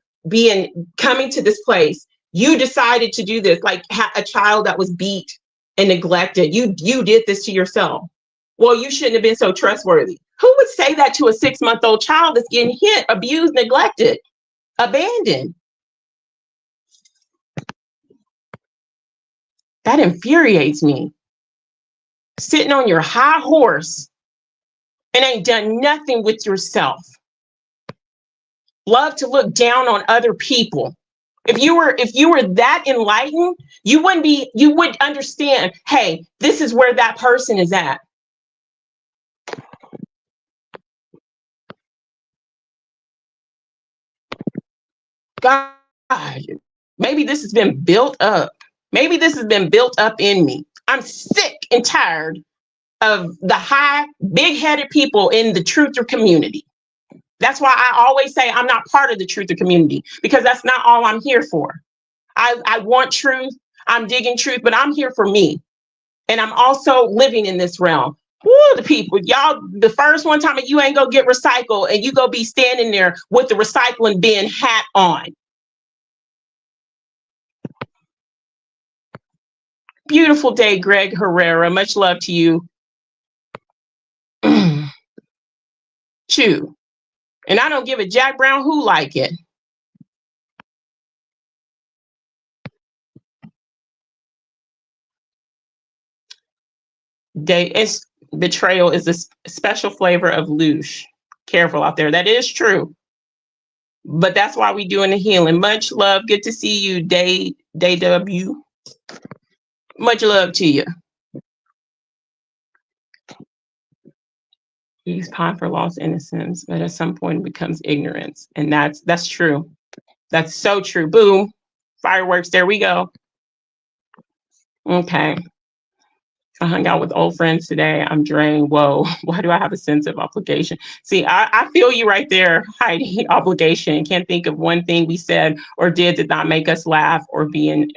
coming to this place. You decided to do this, like a child that was beat and neglected. You did this to yourself. Well, you shouldn't have been so trustworthy. Who would say that to a 6-month-old child that's getting hit, abused, neglected, abandoned? That infuriates me. Sitting on your high horse and ain't done nothing with yourself. Love to look down on other people. If you were that enlightened, you would understand, hey, this is where that person is at. God, maybe this has been built up. Maybe this has been built up in me. I'm sick and tired of the high, big-headed people in the truther community. That's why I always say I'm not part of the truther community, because that's not all I'm here for. I want truth. I'm digging truth, but I'm here for me. And I'm also living in this realm. Woo, the people, y'all, the first one time you ain't gonna get recycled and you go be standing there with the recycling bin hat on. Beautiful day, Greg Herrera. Much love to you. Chew. And I don't give a Jack Brown who like it. Betrayal is a special flavor of louche. Careful out there. That is true. But that's why we doing the healing. Much love. Good to see you, Day W. Much love to you. Use time for lost innocence, but at some point it becomes ignorance. And that's true. That's so true. Boom. Fireworks. There we go. Okay. I hung out with old friends today. I'm drained. Whoa. Why do I have a sense of obligation? See, I feel you right there, Heidi. Obligation. Can't think of one thing we said or did that not make us laugh or be in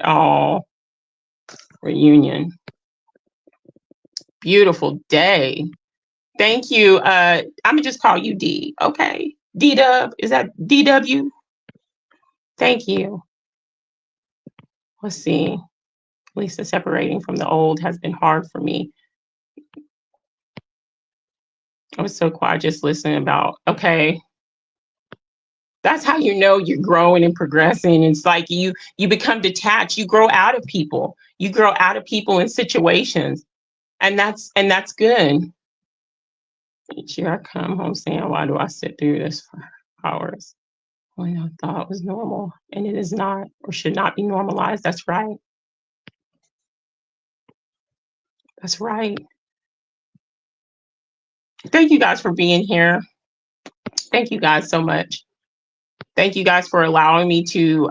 reunion. Beautiful day. Thank you. I'm gonna just call you D. Okay. D-Dub. Is that DW? Thank you. Let's see. Lisa, separating from the old has been hard for me. I was so quiet just listening about, okay, that's how you know you're growing and progressing. It's like you become detached. You grow out of people. You grow out of people in situations. And that's good. Each year I come home saying, why do I sit through this for hours when I thought it was normal? And it is not, or should not be normalized. That's right. That's right. Thank you guys for being here. Thank you guys so much. Thank you guys for allowing me to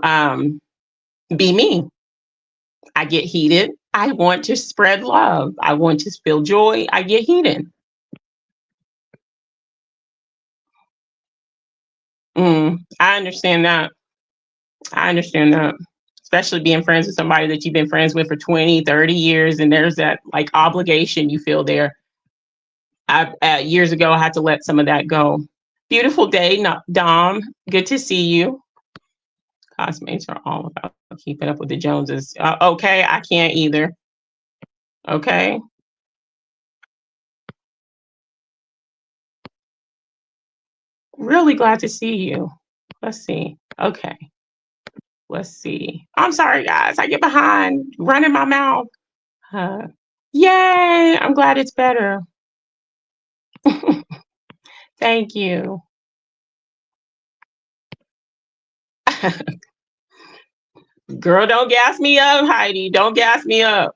be me. I get heated. I want to spread love. I want to spill joy. I get heated. I understand that. I understand that. Especially being friends with somebody that you've been friends with for 20, 30 years, and there's that like obligation you feel there. Years ago, I had to let some of that go. Beautiful day, Dom. Good to see you. Classmates are all about keeping up with the Joneses. Okay, I can't either. Okay. Really glad to see you. Let's see. Okay. Let's see. I'm sorry, guys. I get behind, running my mouth. Yay! I'm glad it's better. Thank you. Girl, don't gas me up, Heidi. Don't gas me up.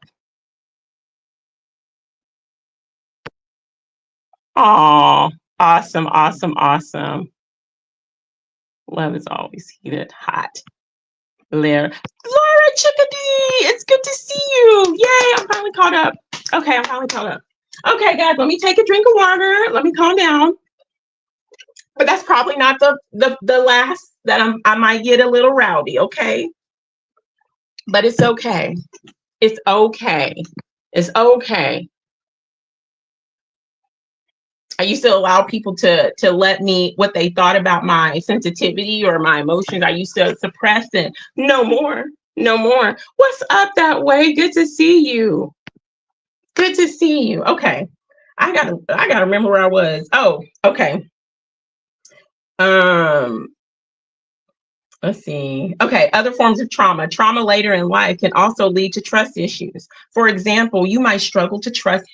Oh, awesome, awesome, awesome. Love is always heated, hot. Laura Chickadee, it's good to see you. Yay, I'm finally caught up. Okay, I'm finally caught up. Okay, guys, let me take a drink of water. Let me calm down. But that's probably not the last that I might get a little rowdy, okay? But it's okay. It's okay. It's okay. I used to allow people to let me what they thought about my sensitivity or my emotions. I used to suppress it. No more. No more. What's up that way? Good to see you. Good to see you. Okay. I gotta remember where I was. Oh, okay. Let's see. Okay, other forms of trauma. Trauma later in life can also lead to trust issues. For example, you might struggle to trust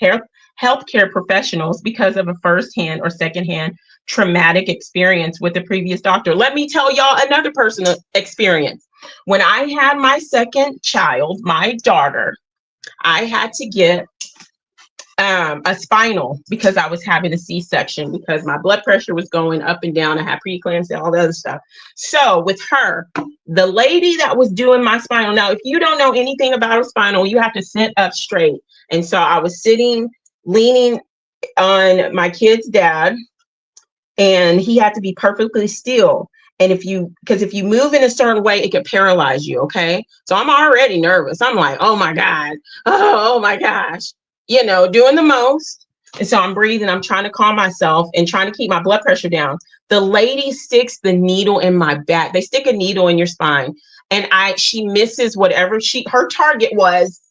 healthcare professionals because of a firsthand or secondhand traumatic experience with a previous doctor. Let me tell y'all another personal experience. When I had my second child, my daughter, I had to get a spinal because I was having a C-section because my blood pressure was going up and down. I had preeclampsia, all the other stuff. So with her, the lady that was doing my spinal, now if you don't know anything about a spinal, you have to sit up straight. And so I was sitting, leaning on my kid's dad, and he had to be perfectly still. And if you move in a certain way, it could paralyze you. Okay. So I'm already nervous. I'm like, oh my God. Oh my gosh. You know, doing the most. And so I'm breathing. I'm trying to calm myself and trying to keep my blood pressure down. The lady sticks the needle in my back. They stick a needle in your spine. And she misses whatever her target was.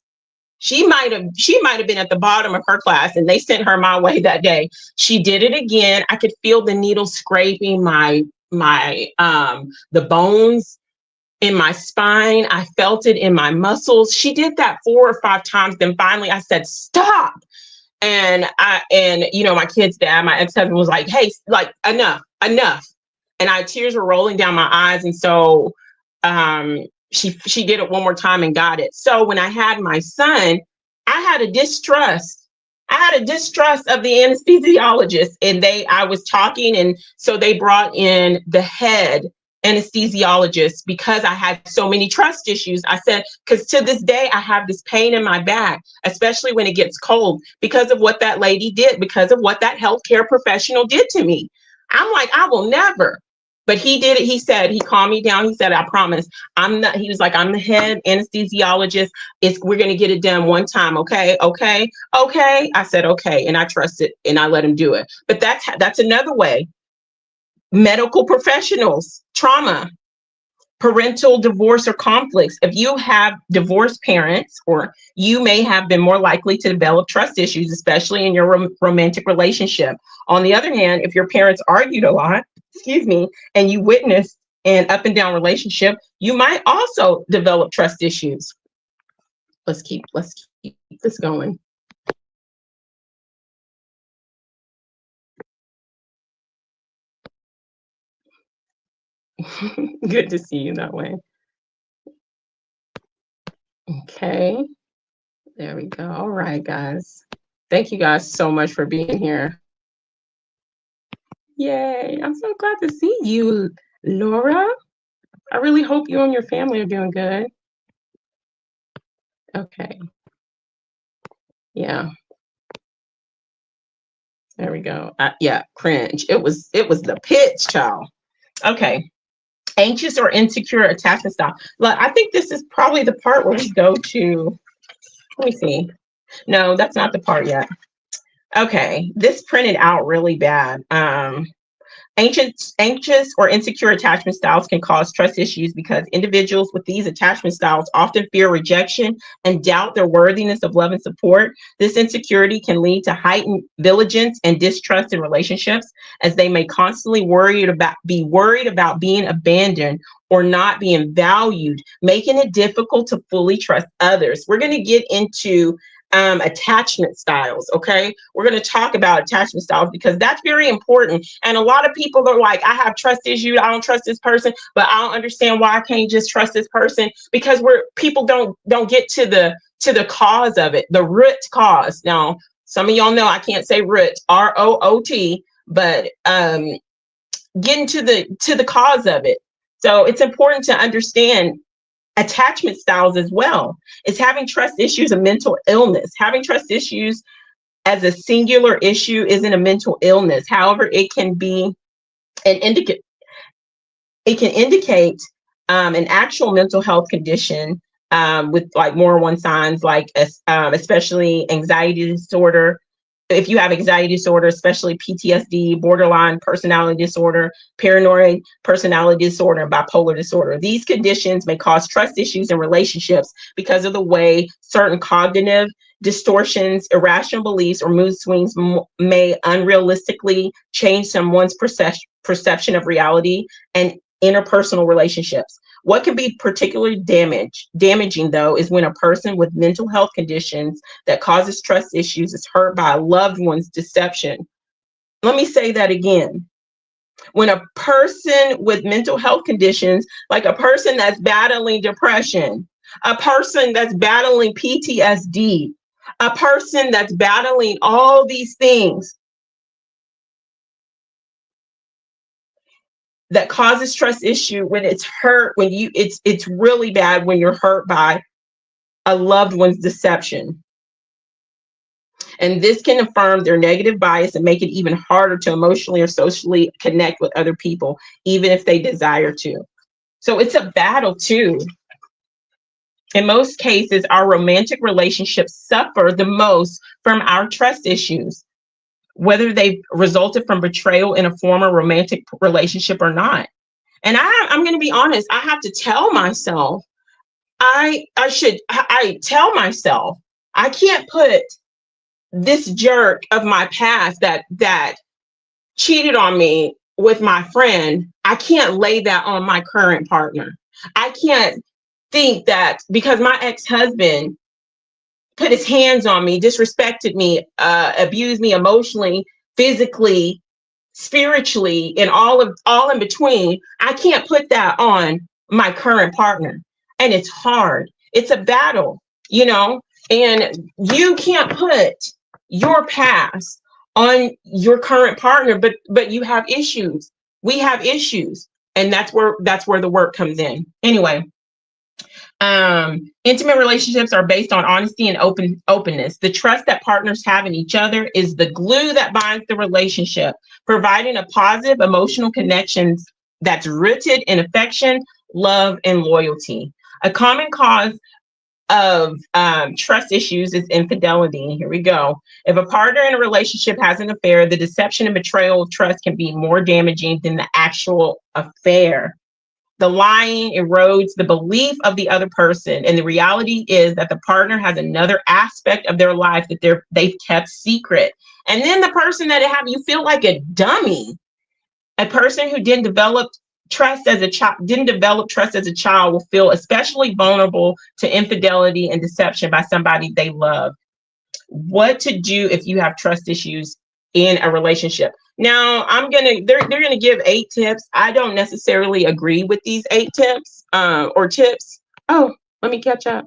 She might have been at the bottom of her class and they sent her my way that day. She did it again. I could feel the needle scraping the bones in my spine. I felt it in my muscles. She did that 4 or 5 times. Then finally I said, stop. And you know, my kid's dad, my ex-husband was like, hey, like enough. And tears were rolling down my eyes. And so she did it one more time and got it. So when I had my son, I had a distrust of the anesthesiologist, and I was talking, and so they brought in the head anesthesiologist because I had so many trust issues. I said, because to this day, I have this pain in my back, especially when it gets cold, because of what that lady did, because of what that healthcare professional did to me. I'm like, I will never. But he did it. He said, he calmed me down. He said, I promise. He was like, I'm the head anesthesiologist. We're going to get it done one time. Okay. I said, okay. And I trusted and I let him do it. But that's another way. Medical professionals, trauma. Parental divorce or conflicts. If you have divorced parents, or you may have been more likely to develop trust issues, especially in your romantic relationship. On the other hand, if your parents argued a lot, excuse me, and you witnessed an up and down relationship, you might also develop trust issues. Let's keep this going. Good to see you that way. Okay, there we go. All right, guys. Thank you guys so much for being here. Yay, I'm so glad to see you, Laura. I really hope you and your family are doing good. Okay. Yeah. There we go. Yeah, cringe. It was the pits, child. Okay. Anxious or insecure attachment style. Look, I think this is probably the part where we go to, let me see. No, that's not the part yet. Okay, this printed out really bad. Anxious or insecure attachment styles can cause trust issues because individuals with these attachment styles often fear rejection and doubt their worthiness of love and support. This insecurity can lead to heightened vigilance and distrust in relationships, as they may constantly be worried about being abandoned or not being valued, making it difficult to fully trust others. We're going to get into attachment styles. Okay, we're going to talk about attachment styles because that's very important. And a lot of people are like, I have trust issues, I don't trust this person, but I don't understand why I can't just trust this person, because people don't get to the cause of it, the root cause. Now, some of y'all know I can't say root, ROOT, but getting to the cause of it. So it's important to understand attachment styles as well. It's having trust issues, a mental illness. Having trust issues as a singular issue isn't a mental illness. However, it can be indicate an actual mental health condition with like more one signs, like especially anxiety disorder. If you have anxiety disorder, especially PTSD, borderline personality disorder, paranoid personality disorder, and bipolar disorder. These conditions may cause trust issues in relationships because of the way certain cognitive distortions, irrational beliefs, or mood swings may unrealistically change someone's perception of reality and interpersonal relationships. What can be particularly damaging, though, is when a person with mental health conditions that causes trust issues is hurt by a loved one's deception. Let me say that again. When a person with mental health conditions, like a person that's battling depression, a person that's battling PTSD, a person that's battling all these things that causes trust issue, when it's hurt, it's really bad when you're hurt by a loved one's deception. And this can affirm their negative bias and make it even harder to emotionally or socially connect with other people, even if they desire to. So it's a battle too. In most cases, our romantic relationships suffer the most from our trust issues, whether they resulted from betrayal in a former romantic relationship or not. And I'm going to be honest, I have to tell myself, I tell myself, I can't put this jerk of my past that cheated on me with my friend, I can't lay that on my current partner. I can't think that because my ex-husband put his hands on me, disrespected me, abused me emotionally, physically, spiritually, and all in between, I can't put that on my current partner. And it's hard. It's a battle, and you can't put your past on your current partner, but you have issues. We have issues, and that's where the work comes in. Anyway, intimate relationships are based on honesty and openness. The trust that partners have in each other is the glue that binds the relationship, providing a positive emotional connection that's rooted in affection, love, and loyalty. A common cause of trust issues is infidelity. Here we go. If a partner in a relationship has an affair, the deception and betrayal of trust can be more damaging than the actual affair. The lying erodes the belief of the other person. And the reality is that the partner has another aspect of their life that they've kept secret. And then the person that have you feel like a dummy. A person who didn't develop trust as a child will feel especially vulnerable to infidelity and deception by somebody they love. What to do if you have trust issues in a relationship? Now, they're gonna give 8 tips. I don't necessarily agree with these 8 tips or tips. Oh, let me catch up.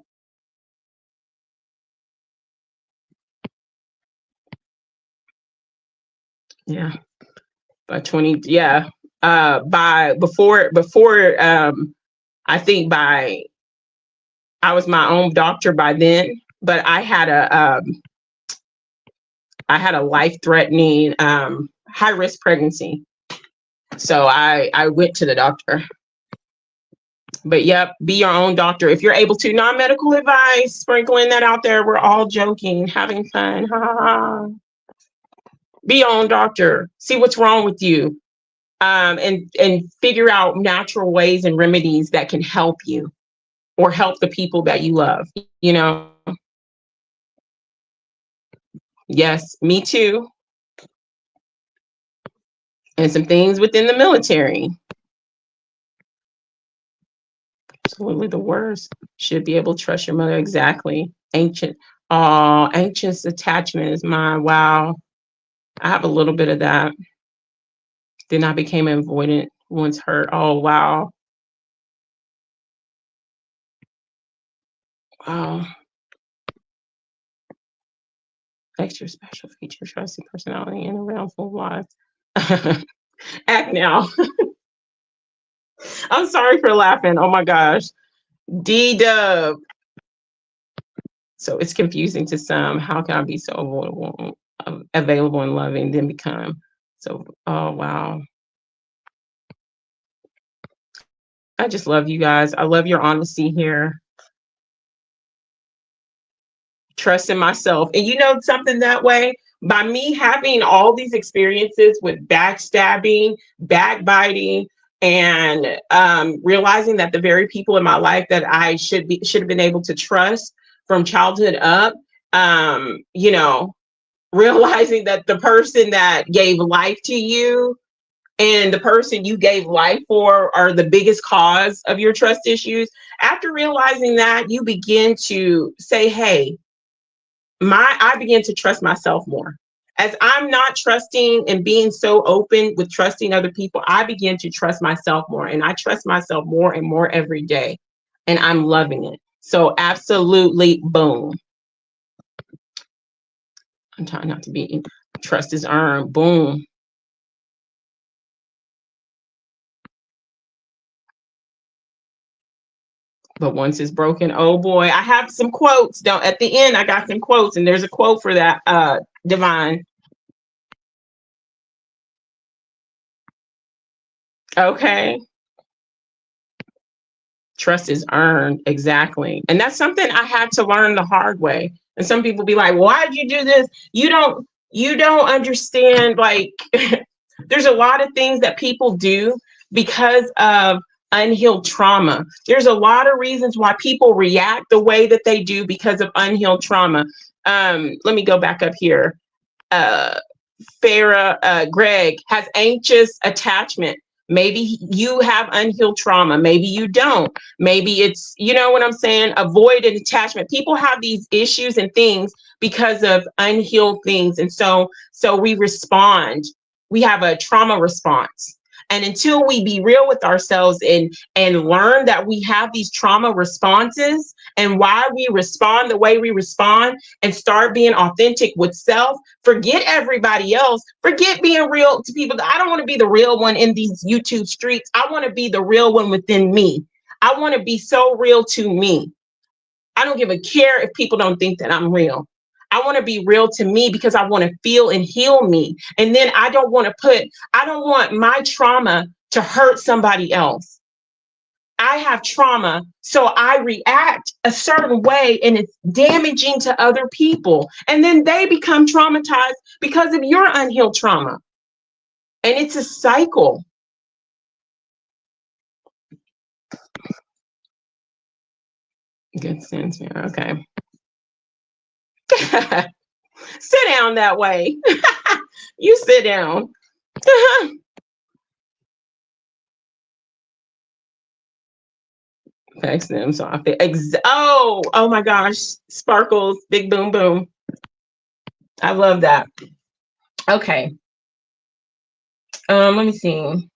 Yeah, by 20. Yeah, by before I think by I was my own doctor by then, but I had a life-threatening high-risk pregnancy. So I went to the doctor. But yep, be your own doctor if you're able to. Non-medical advice, sprinkling that out there. We're all joking, having fun. Ha ha ha. Be your own doctor. See what's wrong with you. And figure out natural ways and remedies that can help you or help the people that you love, you know. Yes, me too. And some things within the military. Absolutely the worst. Should be able to trust your mother. Exactly. Anxious attachment is mine. Wow. I have a little bit of that. Then I became avoidant once hurt. Oh, wow. Wow. Extra special feature, trusting personality in a realm full of lies. Act now. I'm sorry for laughing. Oh my gosh. D-Dub. So it's confusing to some. How can I be so avoidable, available and loving, then become so, oh wow. I just love you guys. I love your honesty here. Trust in myself. And you know something that way? By me having all these experiences with backstabbing, backbiting, and realizing that the very people in my life that I should have been able to trust from childhood up, you know, realizing that the person that gave life to you and the person you gave life for are the biggest cause of your trust issues. After realizing that, you begin to say, hey, I begin to trust myself more. As I'm not trusting and being so open with trusting other people, I begin to trust myself more, and I trust myself more and more every day, and I'm loving it. So absolutely, boom. I'm trying not to be, trust is earned, boom. But once it's broken, oh boy, I have some quotes. Don't at the end, I got some quotes, and there's a quote for that, Divine. Okay. Trust is earned, exactly. And that's something I had to learn the hard way. And some people be like, why did you do this? You don't understand, like there's a lot of things that people do because of unhealed trauma. There's a lot of reasons why people react the way that they do because of unhealed trauma. Let me go back up here. Farah, Greg has anxious attachment. Maybe you have unhealed trauma. Maybe you don't. Maybe it's, you know what I'm saying? Avoided attachment. People have these issues and things because of unhealed things. And so we respond. We have a trauma response. And until we be real with ourselves and learn that we have these trauma responses and why we respond the way we respond and start being authentic with self, forget everybody else, forget being real to people. I don't want to be the real one in these YouTube streets. I want to be the real one within me. I want to be so real to me. I don't give a care if people don't think that I'm real. I want to be real to me because I want to feel and heal me. And then I don't want my trauma to hurt somebody else. I have trauma, so I react a certain way and it's damaging to other people. And then they become traumatized because of your unhealed trauma. And it's a cycle. Good sense. Yeah. Okay. Sit down that way. You sit down. Text them. So I feel oh my gosh. Sparkles. Big boom boom. I love that. Okay. Let me see.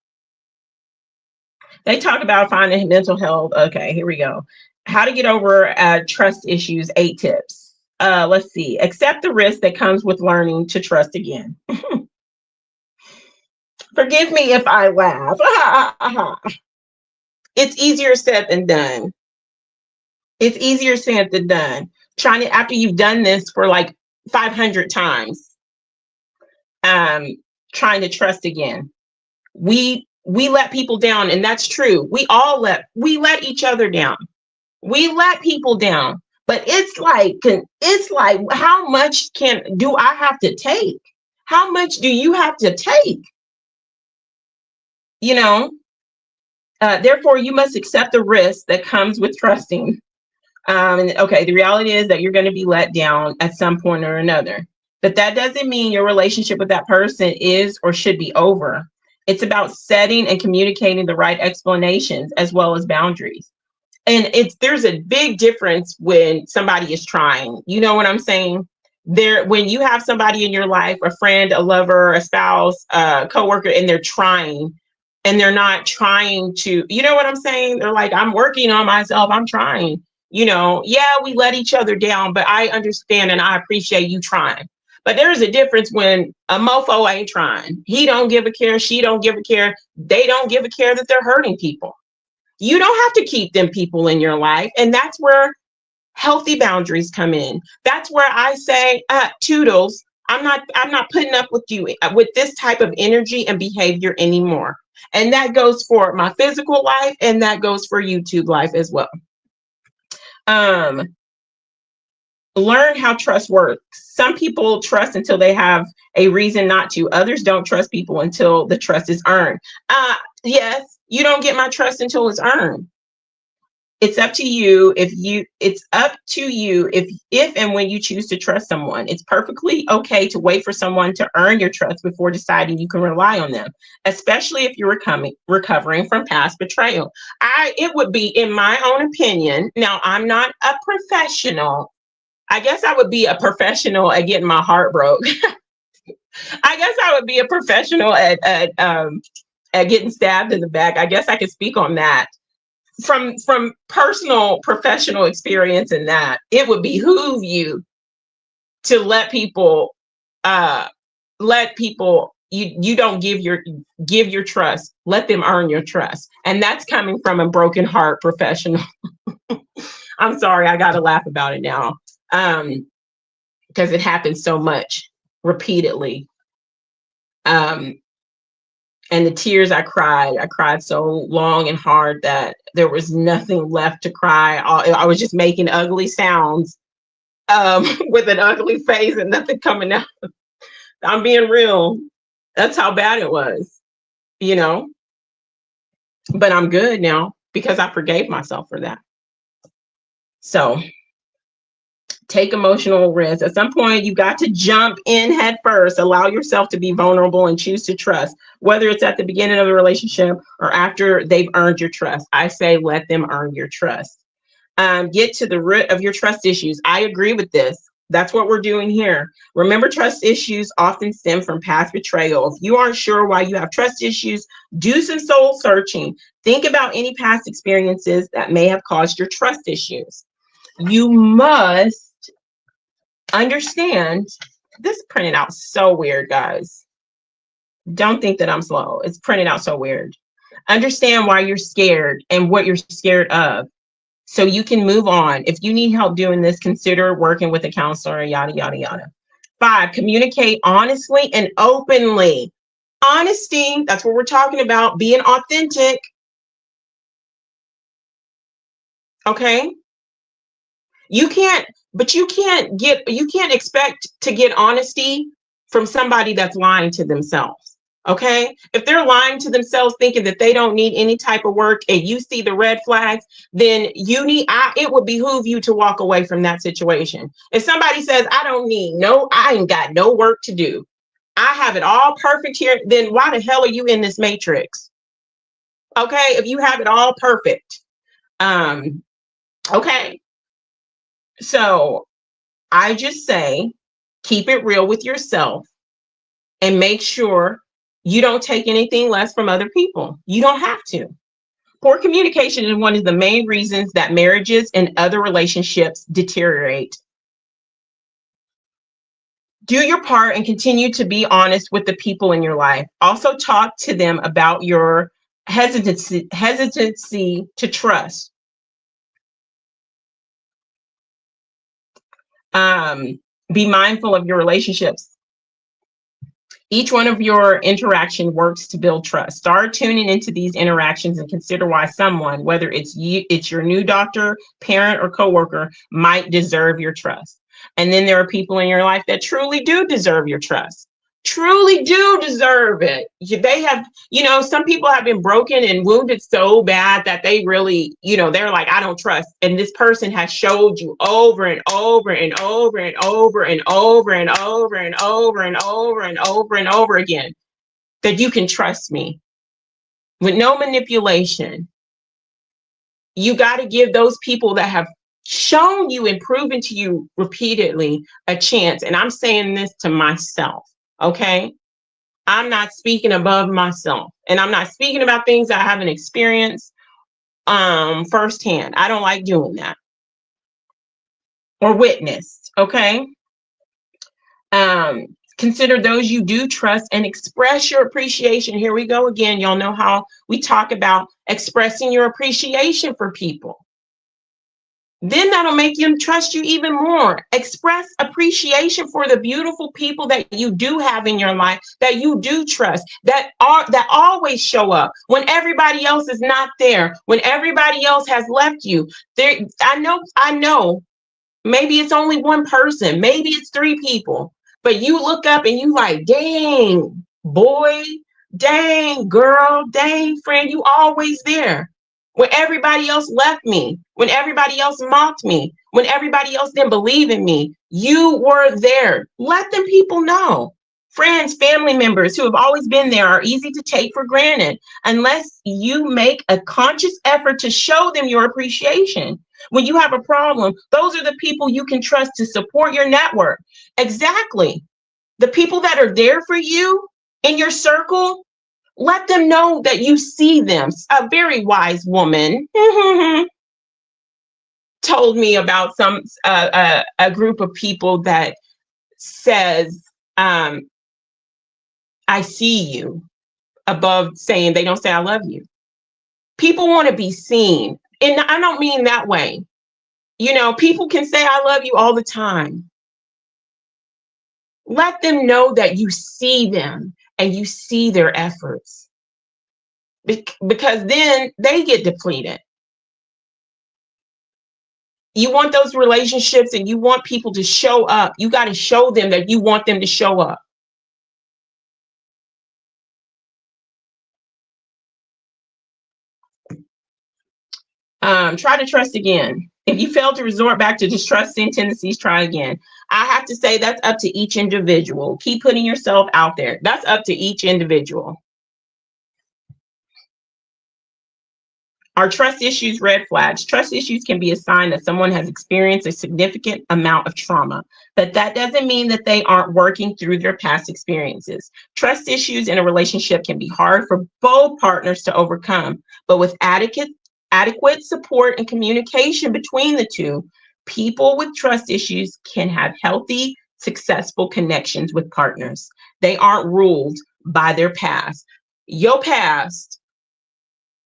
They talk about finding mental health. Okay, here we go. How to get over trust issues, 8 tips. Let's see. Accept the risk that comes with learning to trust again. Forgive me if I laugh. It's easier said than done. It's easier said than done. Trying to, after you've done this for like 500 times, trying to trust again. We let people down, and that's true. We let each other down. We let people down. But it's like how much do I have to take? How much do you have to take? You know, therefore you must accept the risk that comes with trusting. Okay, the reality is that you're going to be let down at some point or another. But that doesn't mean your relationship with that person is or should be over. It's about setting and communicating the right explanations as well as boundaries. And there's a big difference when somebody is trying. You know what I'm saying? When you have somebody in your life, a friend, a lover, a spouse, a coworker, and they're trying, and they're not trying to, you know what I'm saying? They're like, I'm working on myself. I'm trying. Yeah, we let each other down, but I understand and I appreciate you trying. But there's a difference when a mofo ain't trying. He don't give a care. She don't give a care. They don't give a care that they're hurting people. You don't have to keep them people in your life. And that's where healthy boundaries come in. That's where I say, Toodles, I'm not putting up with you with this type of energy and behavior anymore. And that goes for my physical life, and that goes for YouTube life as well. Learn how trust works. Some people trust until they have a reason not to. Others don't trust people until the trust is earned. Yes, you don't get my trust until it's earned. It's up to you if and when you choose to trust someone. It's perfectly okay to wait for someone to earn your trust before deciding you can rely on them, especially if you're recovering from past betrayal. It would be, in my own opinion, now I'm not a professional. I guess I would be a professional at getting my heart broke. I guess I would be a professional at getting stabbed in the back. I guess I could speak on that. From personal professional experience in that, it would behoove you to let people you don't give your trust, let them earn your trust. And that's coming from a broken heart professional. I'm sorry, I gotta laugh about it now. Because it happens so much repeatedly. And the tears I cried so long and hard that there was nothing left to cry. I was just making ugly sounds with an ugly face and nothing coming out. I'm being real. That's how bad it was, But I'm good now because I forgave myself for that. So take emotional risks. At some point, you got to jump in head first, allow yourself to be vulnerable and choose to trust, whether it's at the beginning of the relationship or after they've earned your trust. I say, let them earn your trust. Get to the root of your trust issues. I agree with this. That's what we're doing here. Remember, trust issues often stem from past betrayal. If you aren't sure why you have trust issues, do some soul searching. Think about any past experiences that may have caused your trust issues. You must understand, this printed out so weird, guys. Don't think that I'm slow. It's printed out so weird. Understand why you're scared and what you're scared of, so you can move on. If you need help doing this, consider working with a counselor, yada, yada, yada. 5, communicate honestly and openly. Honesty, that's what we're talking about, being authentic. Okay? You can't expect to get honesty from somebody that's lying to themselves. Okay, if they're lying to themselves thinking that they don't need any type of work and you see the red flags, then it would behoove you to walk away from that situation. If somebody says, I ain't got no work to do, I have it all perfect here, then why the hell are you in this matrix? Okay, if you have it all perfect. Okay, so I just say, keep it real with yourself and make sure you don't take anything less from other people. You don't have to. Poor communication is one of the main reasons that marriages and other relationships deteriorate. Do your part and continue to be honest with the people in your life. Also talk to them about your hesitancy to trust. Be mindful of your relationships. Each one of your interaction works to build trust. Start tuning into these interactions and consider why someone, whether it's your new doctor, parent, or coworker, might deserve your trust. And then there are people in your life that truly do deserve your trust. Truly do deserve it. They have, some people have been broken and wounded so bad that they really, they're like, I don't trust. And this person has showed you over and over and over and over and over and over and over and over and over and over again that you can trust me with no manipulation. You got to give those people that have shown you and proven to you repeatedly a chance. And I'm saying this to myself. Okay, I'm not speaking above myself, and I'm not speaking about things I haven't experienced firsthand. I don't like doing that or witnessed. Okay, consider those you do trust and express your appreciation. Here we go again. Y'all know how we talk about expressing your appreciation for people. Then that'll make them trust you even more. Express appreciation for the beautiful people that you do have in your life, that you do trust, that always show up when everybody else is not there, when everybody else has left you. I know, maybe it's only one person, maybe it's three people, but you look up and you like, dang, boy, dang, girl, dang, friend, you always there. When everybody else left me, when everybody else mocked me, when everybody else didn't believe in me, you were there. Let them people know. Friends, family members who have always been there are easy to take for granted unless you make a conscious effort to show them your appreciation. When you have a problem, those are the people you can trust to support your network. Exactly. The people that are there for you in your circle, let them know that you see them. A very wise woman told me about a group of people that says, I see you, above saying they don't say I love you. People want to be seen. And I don't mean that way. People can say I love you all the time. Let them know that you see them and you see their efforts. Because then they get depleted. You want those relationships and you want people to show up. You got to show them that you want them to show up. Try to trust again. If you fail to resort back to distrusting tendencies, try again. I have to say that's up to each individual. Keep putting yourself out there. That's up to each individual. Are trust issues red flags? Trust issues can be a sign that someone has experienced a significant amount of trauma, but that doesn't mean that they aren't working through their past experiences. Trust issues in a relationship can be hard for both partners to overcome, but with adequate support and communication between the two, people with trust issues can have healthy, successful connections with partners. They aren't ruled by their past. Your past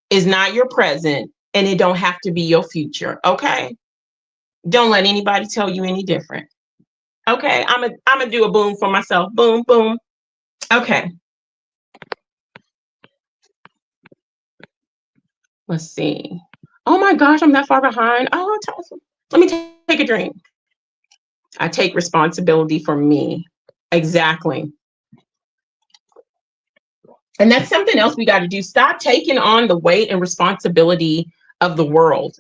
is not your present, and it don't have to be your future. Okay, don't let anybody tell you any different. Okay, I'm gonna do a boom for myself. Boom, boom. Okay, let's see. Oh my gosh, I'm that far behind. Oh, let me take a drink. I take responsibility for me. Exactly. And that's something else we got to do. Stop taking on the weight and responsibility of the world.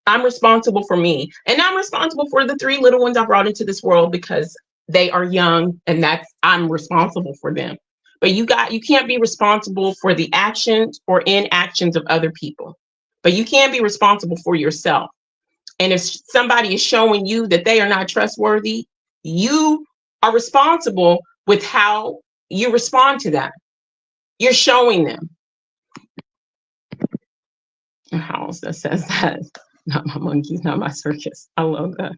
I'm responsible for me, and I'm responsible for the 3 little ones I brought into this world because they are young, and I'm responsible for them. But you can't be responsible for the actions or inactions of other people, but you can be responsible for yourself. And if somebody is showing you that they are not trustworthy, you are responsible with how you respond to that. You're showing them. A house that says that, not my monkeys, not my circus. I love that.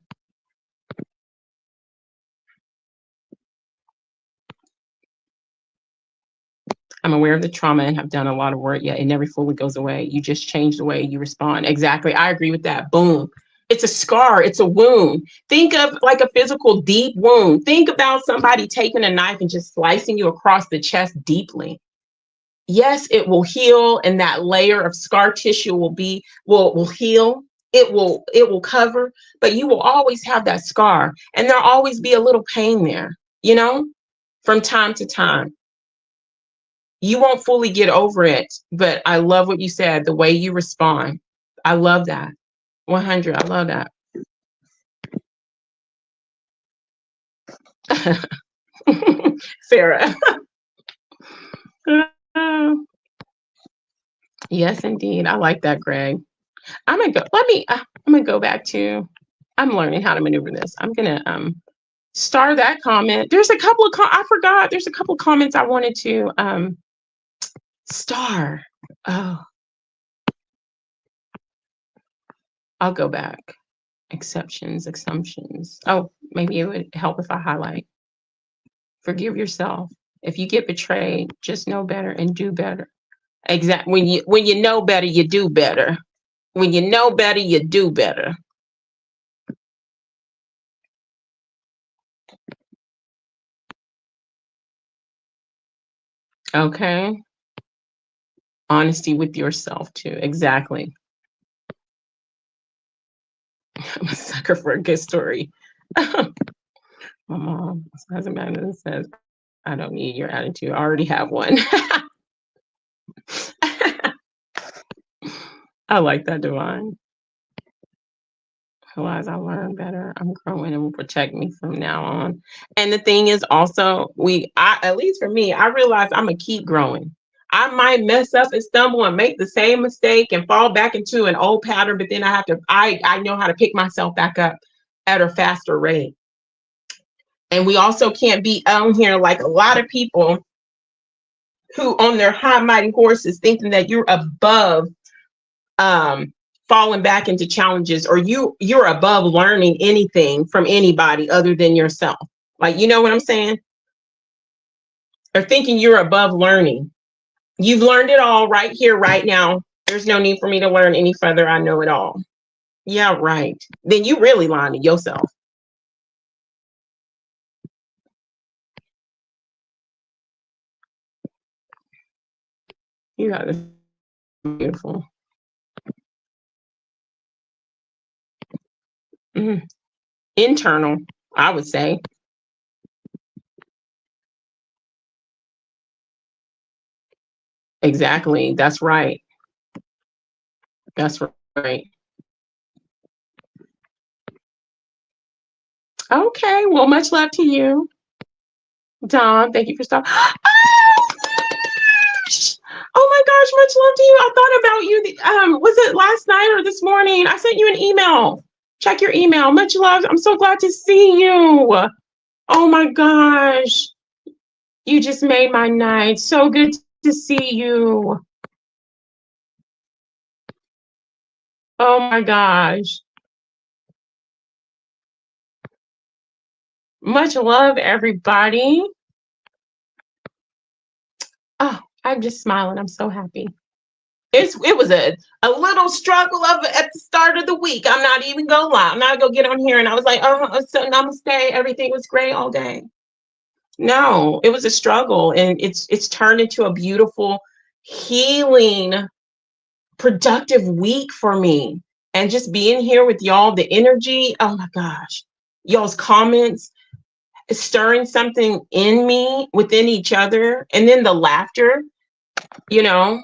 I'm aware of the trauma and have done a lot of work, yet it never fully goes away. You just change the way you respond. Exactly. I agree with that. Boom. It's a scar. It's a wound. Think of like a physical deep wound. Think about somebody taking a knife and just slicing you across the chest deeply. Yes, it will heal, and that layer of scar tissue will heal. It will cover, but you will always have that scar, and there'll always be a little pain there, from time to time. You won't fully get over it, but I love what you said, the way you respond. I love that. 100. I love that. Sarah. Yes, indeed. I like that, Greg. I'm gonna go back to, I'm learning how to maneuver this. I'm gonna star that comment. There's a couple of I forgot. There's a couple of comments I wanted to star. Oh, I'll go back. Exceptions, assumptions. Oh, maybe it would help if I highlight. Forgive yourself. If you get betrayed, just know better and do better. Exactly. When you know better, you do better. When you know better, you do better. Okay. Honesty with yourself too. Exactly. I'm a sucker for a good story. My mom has a man that says, I don't need your attitude. I already have one. I like that, Divine. As I learn better, I'm growing and will protect me from now on. And the thing is also, at least for me, I realize I'm gonna keep growing. I might mess up and stumble and make the same mistake and fall back into an old pattern, but then I know how to pick myself back up at a faster rate. And we also can't be on here like a lot of people who on their high mighty horses thinking that you're above falling back into challenges, or you're above learning anything from anybody other than yourself. Like, you know what I'm saying? Or thinking you're above learning. You've learned it all right here, right now. There's no need for me to learn any further. I know it all. Yeah, right. Then you really lying to yourself. You got this beautiful. Internal, I would say. Exactly. That's right. That's right. Okay. Well, much love to you, Don. Thank you for stopping. Oh my gosh, much love to you. I thought about you. Was it last night or this morning? I sent you an email. Check your email. Much love. I'm so glad to see you. Oh my gosh. You just made my night. So good to see you. Oh my gosh. Much love, everybody. Oh, I'm just smiling. I'm so happy. It was a little struggle at the start of the week. I'm not even gonna lie. I'm not gonna get on here and I was like, so namaste. Everything was great all day. No, it was a struggle, and it's turned into a beautiful, healing, productive week for me. And just being here with y'all, the energy, oh my gosh, y'all's comments stirring something in me within each other. And then the laughter, you know.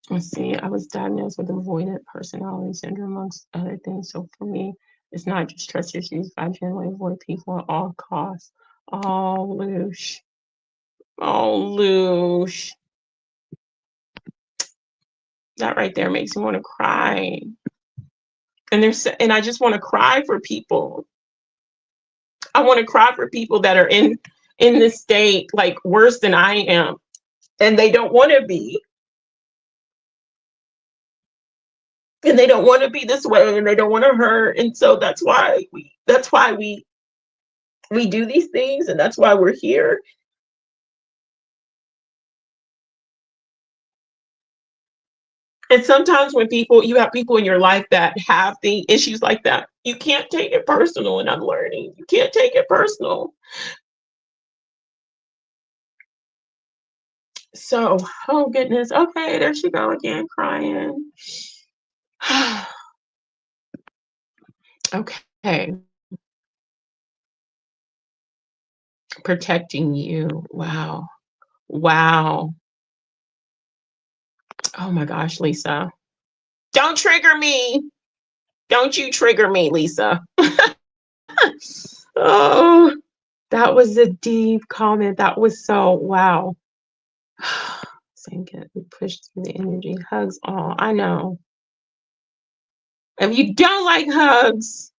Let's see, I was diagnosed with avoidant personality syndrome, amongst other things. So for me, it's not just trust issues. I generally avoid people at all costs. Oh, Loosh. Oh, Loosh. That right there makes me want to cry. And I just want to cry for people. I want to cry for people that are in this state, like worse than I am, and they don't want to be. And they don't want to be this way, and they don't want to hurt. And so that's why we do these things, and that's why we're here. And sometimes when you have people in your life that have the issues like that, you can't take it personal. And I'm learning, you can't take it personal. So, oh goodness. Okay, there she go again, crying. Okay. Protecting you. Wow. Wow. Oh my gosh, Lisa. Don't trigger me. Don't you trigger me, Lisa. Oh, that was a deep comment. That was so wow. Sink it. We pushed through the energy. Hugs all. I know. If you don't like hugs,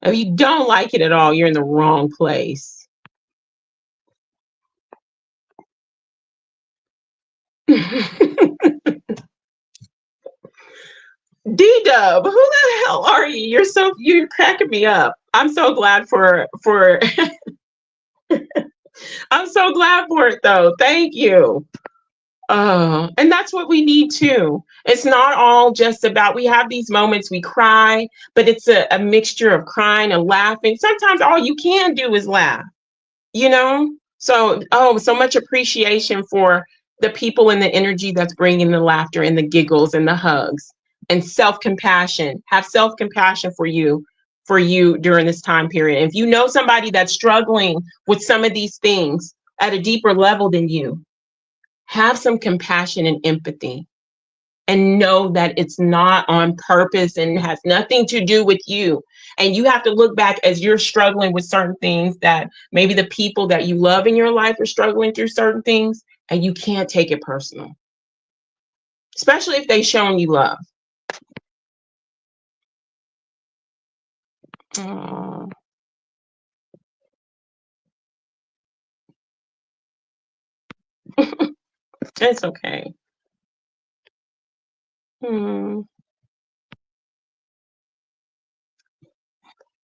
if you don't like it at all, you're in the wrong place. D-Dub, who the hell are you? You're cracking me up. I'm so glad for I'm so glad for it though. Thank you. And that's what we need too. It's not all just about, we have these moments we cry, but it's a mixture of crying and laughing. Sometimes all you can do is laugh, you know? So, so much appreciation for the people and the energy that's bringing the laughter and the giggles and the hugs and self-compassion. Have self-compassion for you during this time period. If you know somebody that's struggling with some of these things at a deeper level than you, have some compassion and empathy, and know that it's not on purpose and has nothing to do with you. And you have to look back as you're struggling with certain things, that maybe the people that you love in your life are struggling through certain things, and you can't take it personal, especially if they've shown you love. Oh. It's okay. Hmm.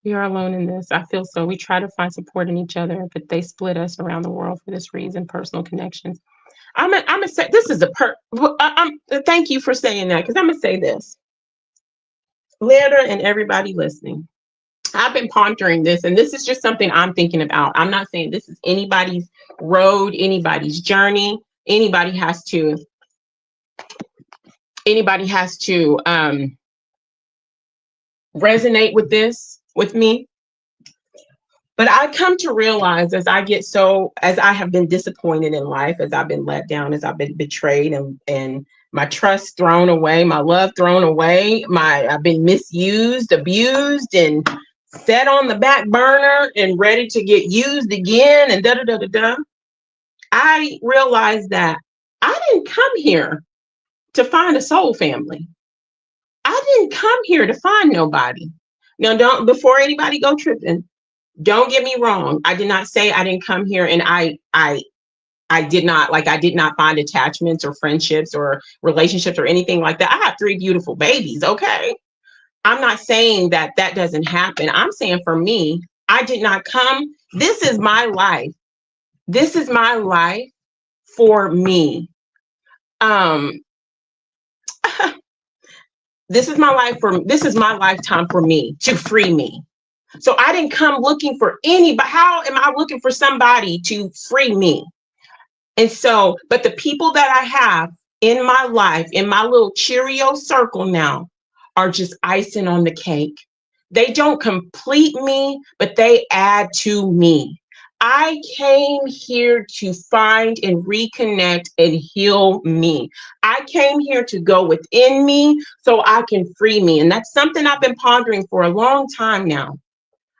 We are alone in this. I feel so. We try to find support in each other, but they split us around the world for this reason, personal connections. I'm gonna say this is thank you for saying that, because I'm gonna say this. Leda and everybody listening, I've been pondering this, and this is just something I'm thinking about. I'm not saying this is anybody's road, anybody's journey. Anybody has to resonate with this with me. But I come to realize, as I have been disappointed in life, as I've been let down, as I've been betrayed, and my trust thrown away, my love thrown away, I've been misused, abused, and set on the back burner and ready to get used again, and da da da da da. I realized that I didn't come here to find a soul family. I didn't come here to find nobody. Now, before anybody go tripping, don't get me wrong. I did not say I didn't come here, and I did not find attachments or friendships or relationships or anything like that. I have 3 beautiful babies. Okay. I'm not saying that doesn't happen. I'm saying for me, I did not come. This is my life. This is my life for me. This is my lifetime for me, to free me. So I didn't come looking for anybody. How am I looking for somebody to free me? And so, but the people that I have in my life, in my little Cheerio circle now, are just icing on the cake. They don't complete me, but they add to me. I came here to find and reconnect and heal me. I came here to go within me so I can free me. And that's something I've been pondering for a long time now.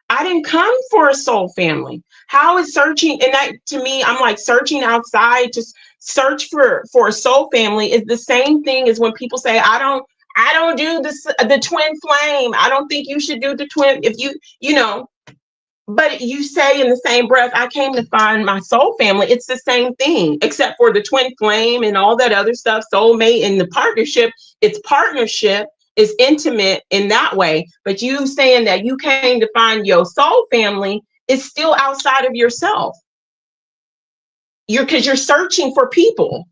I didn't come for a soul family. How is searching, and that to me, I'm like searching outside, just search for a soul family is the same thing as when people say, I don't do this, the twin flame. I don't think you should do the twin. If you know, but you say in the same breath, I came to find my soul family. It's the same thing, except for the twin flame and all that other stuff, soulmate and the partnership. It's partnership is intimate in that way. But you saying that you came to find your soul family is still outside of yourself. Because you're searching for people.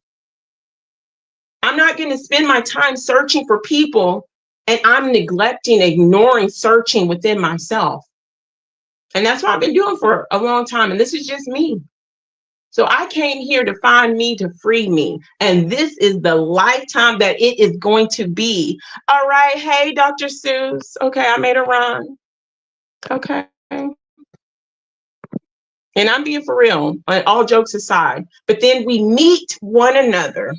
I'm not going to spend my time searching for people, and I'm neglecting, ignoring, searching within myself. And that's what I've been doing for a long time. And this is just me. So I came here to find me, to free me. And this is the lifetime that it is going to be. All right. Hey, Dr. Seuss. Okay, I made a run. Okay. And I'm being for real, all jokes aside. But then we meet one another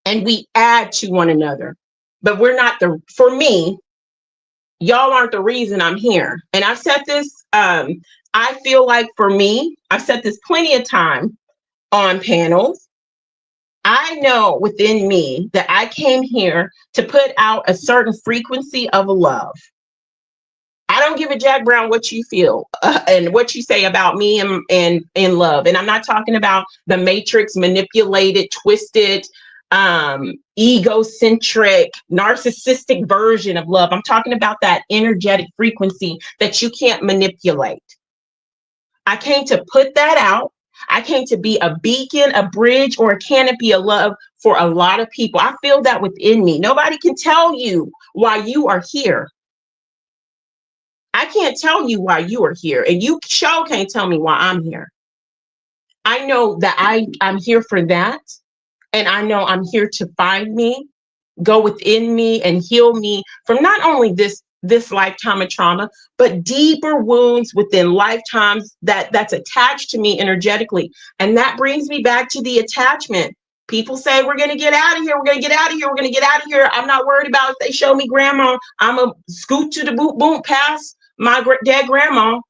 and we add to one another. But we're not for me, y'all aren't the reason I'm here. And I've said this, I feel like for me, I've said this plenty of time on panels. I know within me that I came here to put out a certain frequency of love. I don't give a jack brown what you feel and what you say about me and in love. And I'm not talking about the matrix manipulated, twisted, egocentric, narcissistic version of love. I'm talking about that energetic frequency that you can't manipulate. I came to put that out. I came to be a beacon, a bridge, or a canopy of love for a lot of people. I feel that within me. Nobody can tell you why you are here. I can't tell you why you are here, and you sure can't tell me why I'm here. I know that I'm here for that. And I know I'm here to find me, go within me, and heal me from not only this lifetime of trauma, but deeper wounds within lifetimes that's attached to me energetically. And that brings me back to the attachment. People say, we're going to get out of here. We're going to get out of here. We're going to get out of here. I'm not worried about if they show me grandma. I'm a scoot to the boom past my dead grandma.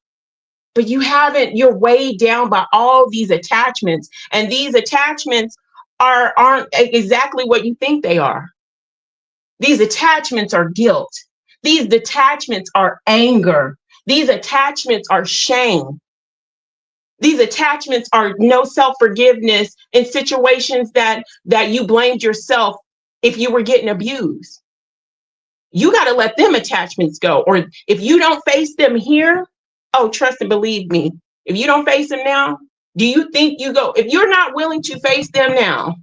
But you're weighed down by all these attachments. And these attachments aren't exactly what you think they are. These attachments are guilt. These attachments are anger. These attachments are shame. These attachments are no self-forgiveness in situations that you blamed yourself if you were getting abused. You got to let them attachments go. Or if you don't face them here, oh, trust and believe me, if you don't face them now, do you think if you're not willing to face them now,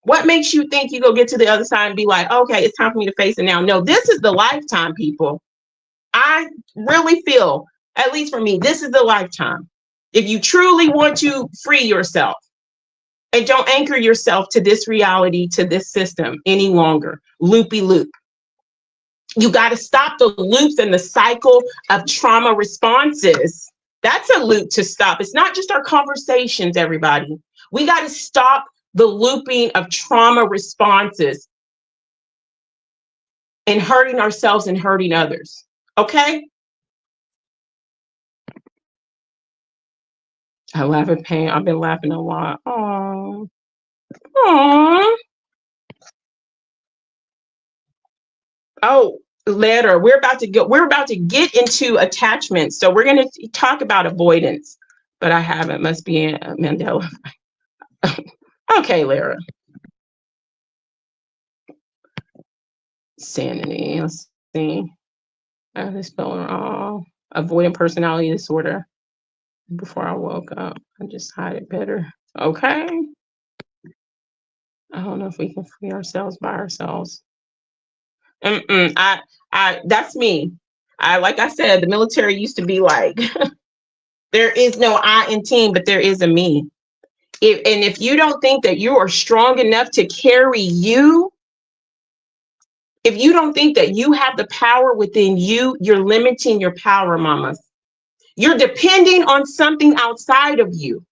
what makes you think you go get to the other side and be like, okay, it's time for me to face it now? No, this is the lifetime, people. I really feel, at least for me, this is the lifetime. If you truly want to free yourself and don't anchor yourself to this reality, to this system any longer, loopy loop. You got to stop the loops and the cycle of trauma responses. That's a loop to stop. It's not just our conversations, everybody. We got to stop the looping of trauma responses and hurting ourselves and hurting others. Okay? I laugh at pain. I've been laughing a lot. Aww. Aww. Oh, later. We're about to get into attachments. So we're going to talk about avoidance, but I haven't. Must be in Mandela. Okay, Lara. Sanity. Let's see. This spelling wrong. Avoidant personality disorder. Before I woke up, I just hide it better. Okay. I don't know if we can free ourselves by ourselves. That's me. Like I said, the military used to be like, there is no I in team, but there is a me. If you don't think that you are strong enough to carry you, If you don't think that you have the power within you, you're limiting your power, mamas. You're depending on something outside of you.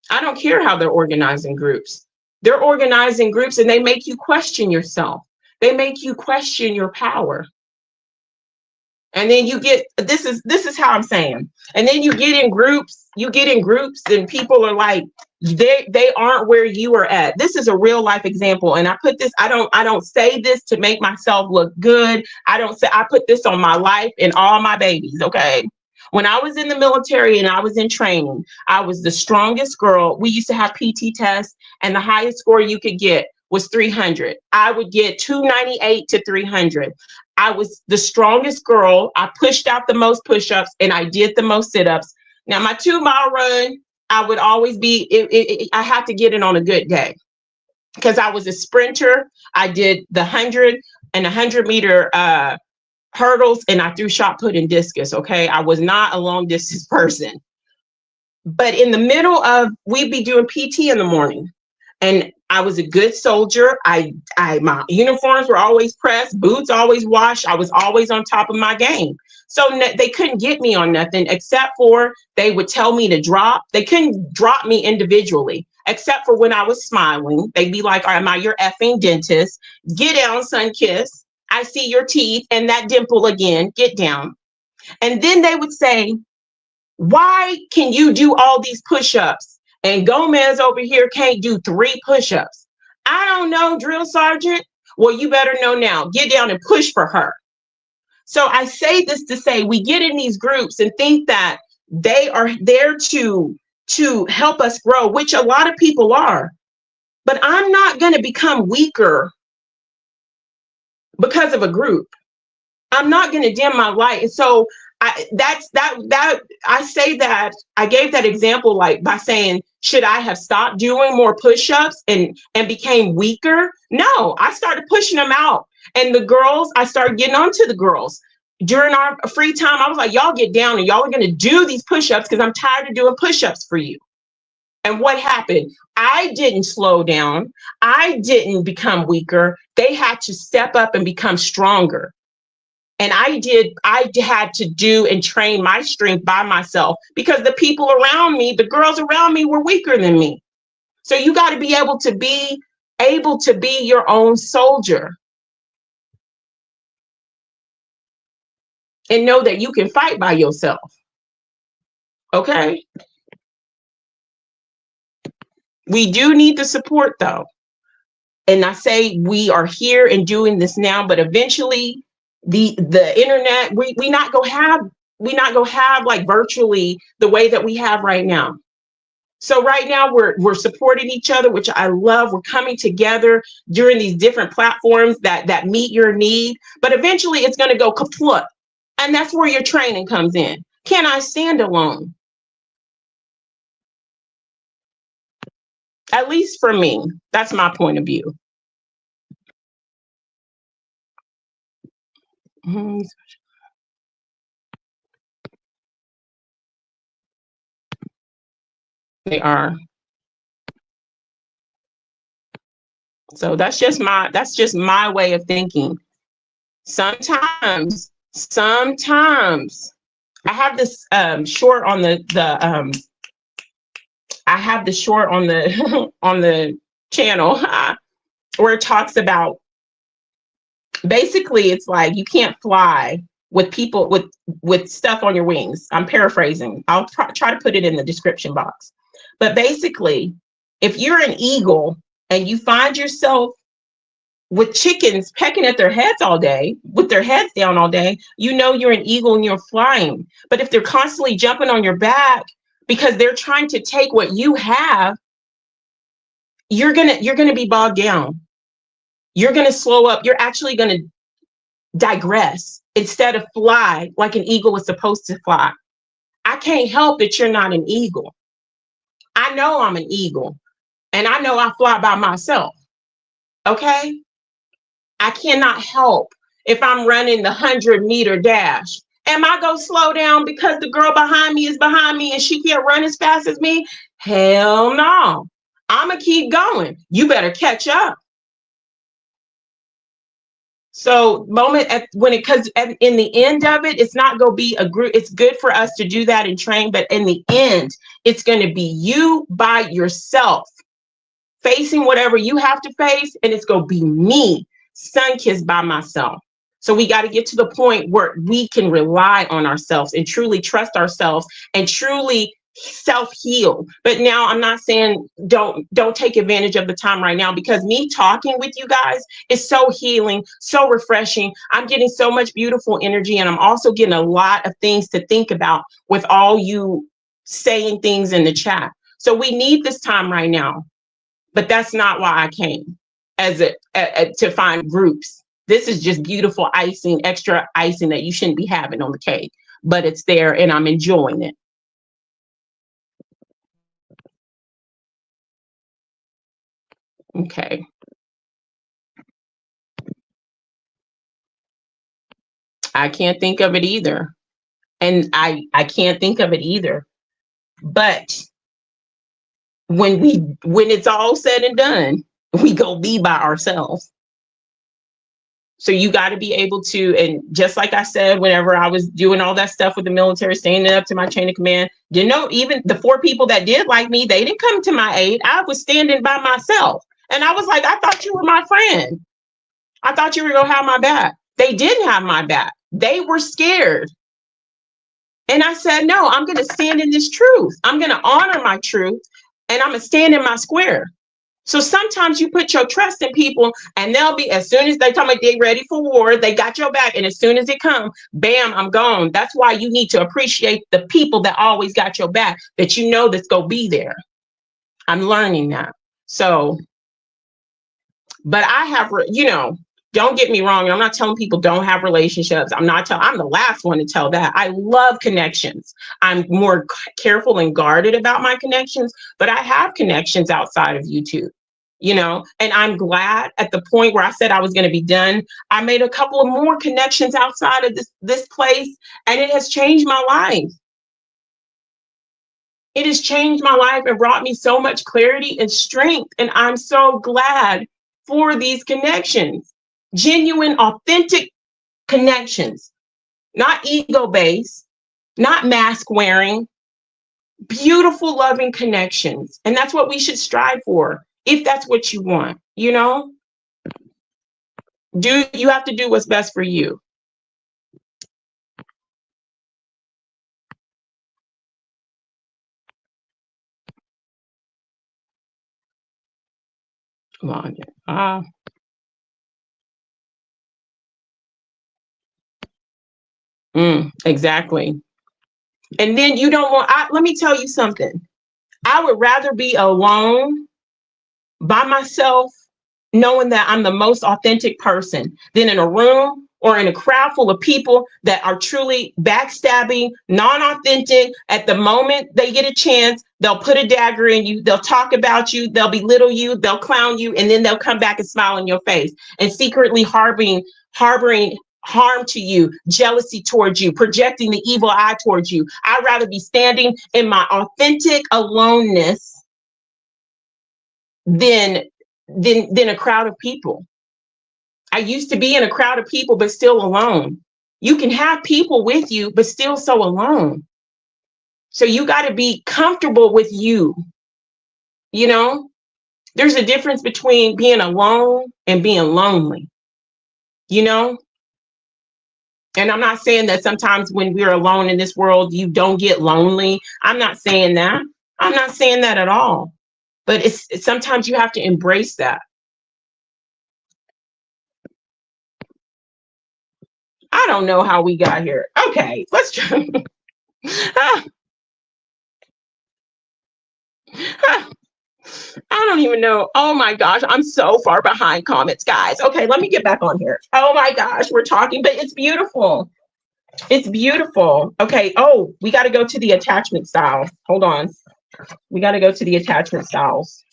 I don't care how they're organizing groups. They're organizing groups and they make you question yourself. They make you question your power. And then you get, this is how I'm saying. And then you get in groups and people are like, they aren't where you are at. This is a real life example. And I put this, I don't say this to make myself look good. I put this on my life and all my babies, okay? When I was in the military and I was in training, I was the strongest girl. We used to have PT tests, and the highest score you could get was 300. I would get 298 to 300. I was the strongest girl. I pushed out the most push-ups and I did the most sit-ups. Now, my 2-mile run, I would always be, I had to get it on a good day because I was a sprinter. I did the 100 and 100-meter hurdles, and I threw shot put and discus, okay? I was not a long distance person. But in the middle of, we'd be doing PT in the morning, and I was a good soldier. My uniforms were always pressed, boots always washed. I was always on top of my game. So they couldn't get me on nothing except for they would tell me to drop. They couldn't drop me individually, except for when I was smiling. They'd be like, am I your effing dentist? Get down, sun kiss. I see your teeth and that dimple again. Get down. And then they would say, why can you do all these push-ups? And Gomez over here can't do 3 push-ups. I don't know, drill sergeant. Well, you better know now. Get down and push for her. So I say this to say we get in these groups and think that they are there to help us grow, which a lot of people are. But I'm not going to become weaker because of a group. I'm not going to dim my light. And so I say that I gave that example, like by saying, should I have stopped doing more push-ups and became weaker? No, I started pushing them out. And the girls, I started getting onto the girls. During our free time, I was like, y'all get down and y'all are going to do these push-ups because I'm tired of doing push-ups for you. And what happened? I didn't slow down. I didn't become weaker. They had to step up and become stronger. And I had to do and train my strength by myself because the people around me, the girls around me, were weaker than me. So you got to be able to be your own soldier and know that you can fight by yourself. Okay? We do need the support though. And I say we are here and doing this now, but eventually the internet, we not go have like virtually the way that we have right now. So right now we're supporting each other, which I love. We're coming together during these different platforms that meet your need, but eventually it's going to go kaput. And that's where your training comes in. Can I stand alone? At least for me, that's my point of view. They are. So that's just my way of thinking. Sometimes I have this short on the I have the short on the on the channel where it talks about, basically it's like you can't fly with people with stuff on your wings. I'm paraphrasing. I'll try to put it in the description box. But basically, if you're an eagle and you find yourself with chickens pecking at their heads all day, with their heads down all day, you know you're an eagle and you're flying. But if they're constantly jumping on your back because they're trying to take what you have, you're gonna be bogged down. You're gonna slow up. You're actually gonna digress instead of fly like an eagle is supposed to fly. I can't help that you're not an eagle. I know I'm an eagle, and I know I fly by myself. Okay? I cannot help if I'm running the 100-meter dash. Am I gonna slow down because the girl behind me is behind me and she can't run as fast as me? Hell no. I'm going to keep going. You better catch up. So because in the end of it, it's not going to be a group. It's good for us to do that and train, but in the end, it's going to be you by yourself facing whatever you have to face. And it's going to be me, sun-kissed by myself. So we got to get to the point where we can rely on ourselves and truly trust ourselves and truly self-heal. But now I'm not saying don't take advantage of the time right now, because me talking with you guys is so healing, so refreshing. I'm getting so much beautiful energy, and I'm also getting a lot of things to think about with all you saying things in the chat. So we need this time right now. But that's not why I came to find groups. This is just beautiful icing, extra icing that you shouldn't be having on the cake, but it's there and I'm enjoying it. Okay. I can't think of it either. And I can't think of it either. But when it's all said and done, we go be by ourselves. So you got to be able to, and just like I said, whenever I was doing all that stuff with the military, standing up to my chain of command, didn't know even the 4 people that did like me, they didn't come to my aid. I was standing by myself. And I was like, I thought you were my friend. I thought you were going to have my back. They didn't have my back. They were scared. And I said, no, I'm going to stand in this truth. I'm going to honor my truth, and I'm going to stand in my square. So sometimes you put your trust in people, and they'll be, as soon as they tell me they're ready for war, they got your back. And as soon as it comes, bam, I'm gone. That's why you need to appreciate the people that always got your back, that you know that's going to be there. I'm learning that. So, but I have, don't get me wrong. I'm not telling people don't have relationships. I'm the last one to tell that. I love connections. I'm more careful and guarded about my connections, but I have connections outside of YouTube, and I'm glad at the point where I said I was going to be done, I made a couple of more connections outside of this place, and it has changed my life. It has changed my life and brought me so much clarity and strength. And I'm so glad for these connections. Genuine, authentic connections, not ego-based, not mask wearing, beautiful, loving connections. And that's what we should strive for, if that's what you want. You have to do what's best for you. Exactly. And then you don't want, let me tell you something. I would rather be alone by myself, knowing that I'm the most authentic person, than in a room or in a crowd full of people that are truly backstabbing, non-authentic. At the moment they get a chance, they'll put a dagger in you, they'll talk about you, they'll belittle you, they'll clown you, and then they'll come back and smile in your face, and secretly harboring harm to you, jealousy towards you, projecting the evil eye towards you. I'd rather be standing in my authentic aloneness than a crowd of people. I used to be in a crowd of people, but still alone. You can have people with you, but still so alone. So you got to be comfortable with you. There's a difference between being alone and being lonely, And I'm not saying that sometimes when we're alone in this world, you don't get lonely. I'm not saying that. I'm not saying that at all. But it's sometimes you have to embrace that. I don't know how we got here. Okay, let's try. I don't even know. Oh my gosh, I'm so far behind comments, guys. Okay, let me get back on here. Oh my gosh, we're talking, but it's beautiful. It's beautiful. Okay. Oh, we got to go to the attachment styles. Hold on. We got to go to the attachment styles.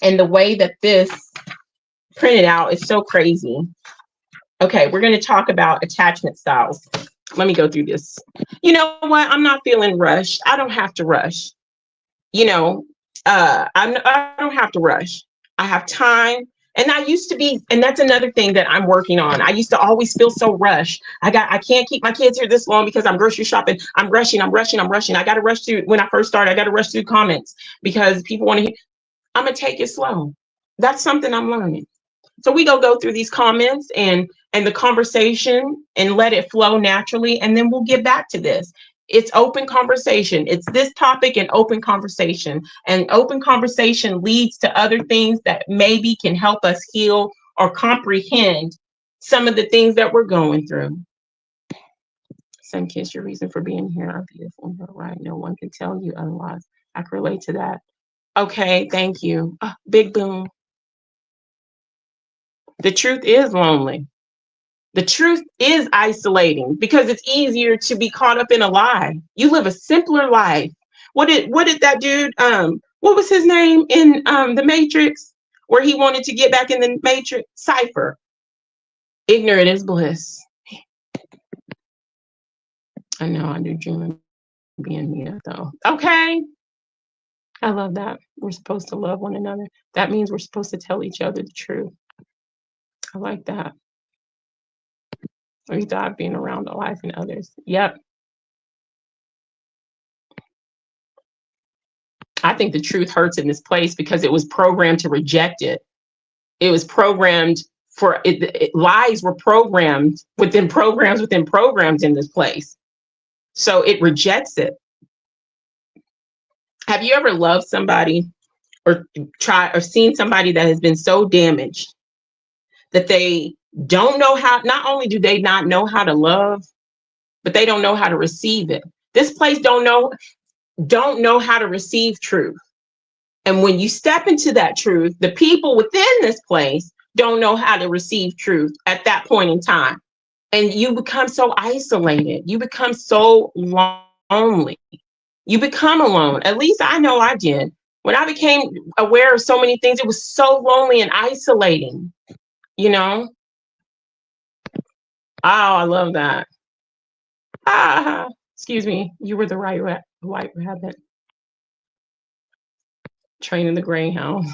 And the way that this printed out is so crazy. Okay, we're going to talk about attachment styles. Let me go through this. You know what? I'm not feeling rushed. I don't have to rush. you know, I don't have to rush. I have time. And I used to be, and that's another thing that I'm working on. I used to always feel so rushed. I can't keep my kids here this long because I'm grocery shopping. I'm rushing. I got to rush through when I first started. I got to rush through comments because people want to hear. I'm going to take it slow. That's something I'm learning. So we go through these comments and the conversation and let it flow naturally. And then we'll get back to this. It's open conversation. It's this topic and open conversation. And open conversation leads to other things that maybe can help us heal or comprehend some of the things that we're going through. Sunkiss, your reason for being here are beautiful. You're right. No one can tell you otherwise. I can relate to that. Okay, thank you. Oh, big boom. The truth is lonely. The truth is isolating because it's easier to be caught up in a lie. You live a simpler life. What did that dude what was his name in the Matrix where he wanted to get back in the Matrix? Cypher. Ignorant is bliss. I know I do dream of being me though. Okay. I love that. We're supposed to love one another. That means we're supposed to tell each other the truth. I like that. We thought being around the life and others. Yep. I think the truth hurts in this place because it was programmed to reject it. It was programmed for it. Lies were programmed within programs in this place. So it rejects it. Have you ever loved somebody or seen somebody that has been so damaged that they don't know how, not only do they not know how to love, but they don't know how to receive it. This place don't know how to receive truth. And when you step into that truth, the people within this place don't know how to receive truth at that point in time. And you become so isolated. You become so lonely. You become alone. At least I know I did. When I became aware of so many things, it was so lonely and isolating, you know? Oh, I love that. Ah, excuse me. You were the white rabbit. Training the greyhound.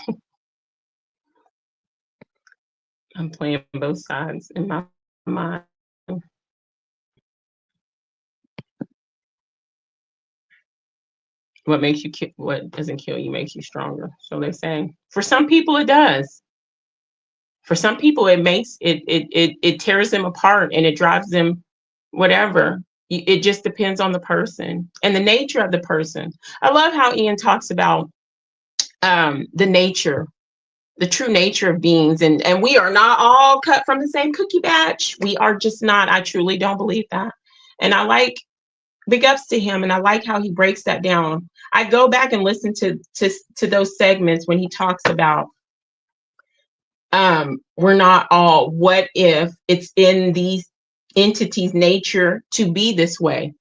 I'm playing both sides in my mind. What doesn't kill you makes you stronger. So they say. For some people, it does. For some people, it tears them apart and it drives them whatever. It just depends on the person and the nature of the person. I love how Ian talks about the nature, the true nature of beings. And we are not all cut from the same cookie batch. We are just not. I truly don't believe that. And I like big ups to him. And I like how he breaks that down. I go back and listen to those segments when he talks about we're not all, what if it's in these entities' nature to be this way?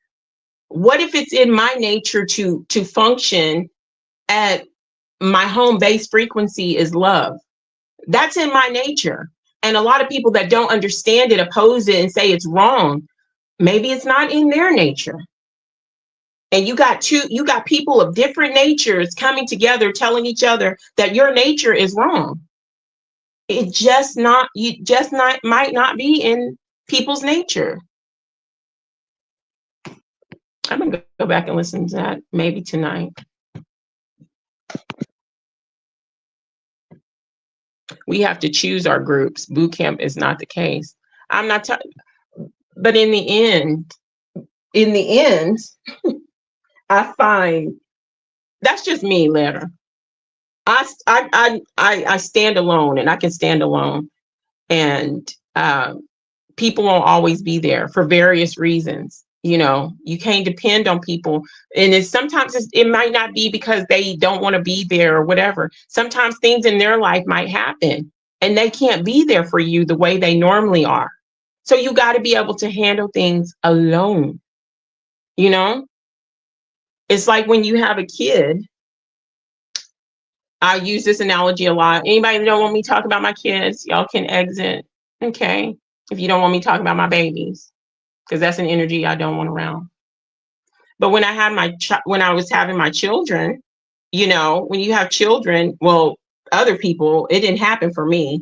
What if it's in my nature to function at my home base frequency is love? That's in my nature. And a lot of people that don't understand it oppose it and say it's wrong. Maybe it's not in their nature. And you got people of different natures coming together telling each other that your nature is wrong. It might not be in people's nature. I'm gonna go back and listen to that maybe tonight. We have to choose our groups. Boot camp is not the case. I'm not but in the end, I find that's just me, Letter. I stand alone, and I can stand alone, and people won't always be there for various reasons. You know, you can't depend on people, and sometimes it might not be because they don't want to be there or whatever. Sometimes things in their life might happen, and they can't be there for you the way they normally are. So you got to be able to handle things alone. You know, it's like when you have a kid. I use this analogy a lot. Anybody that don't want me to talk about my kids, y'all can exit. Okay. If you don't want me talking about my babies, because that's an energy I don't want around. But when I had when I was having my children, You know, when you have children, well, other people, it didn't happen for me.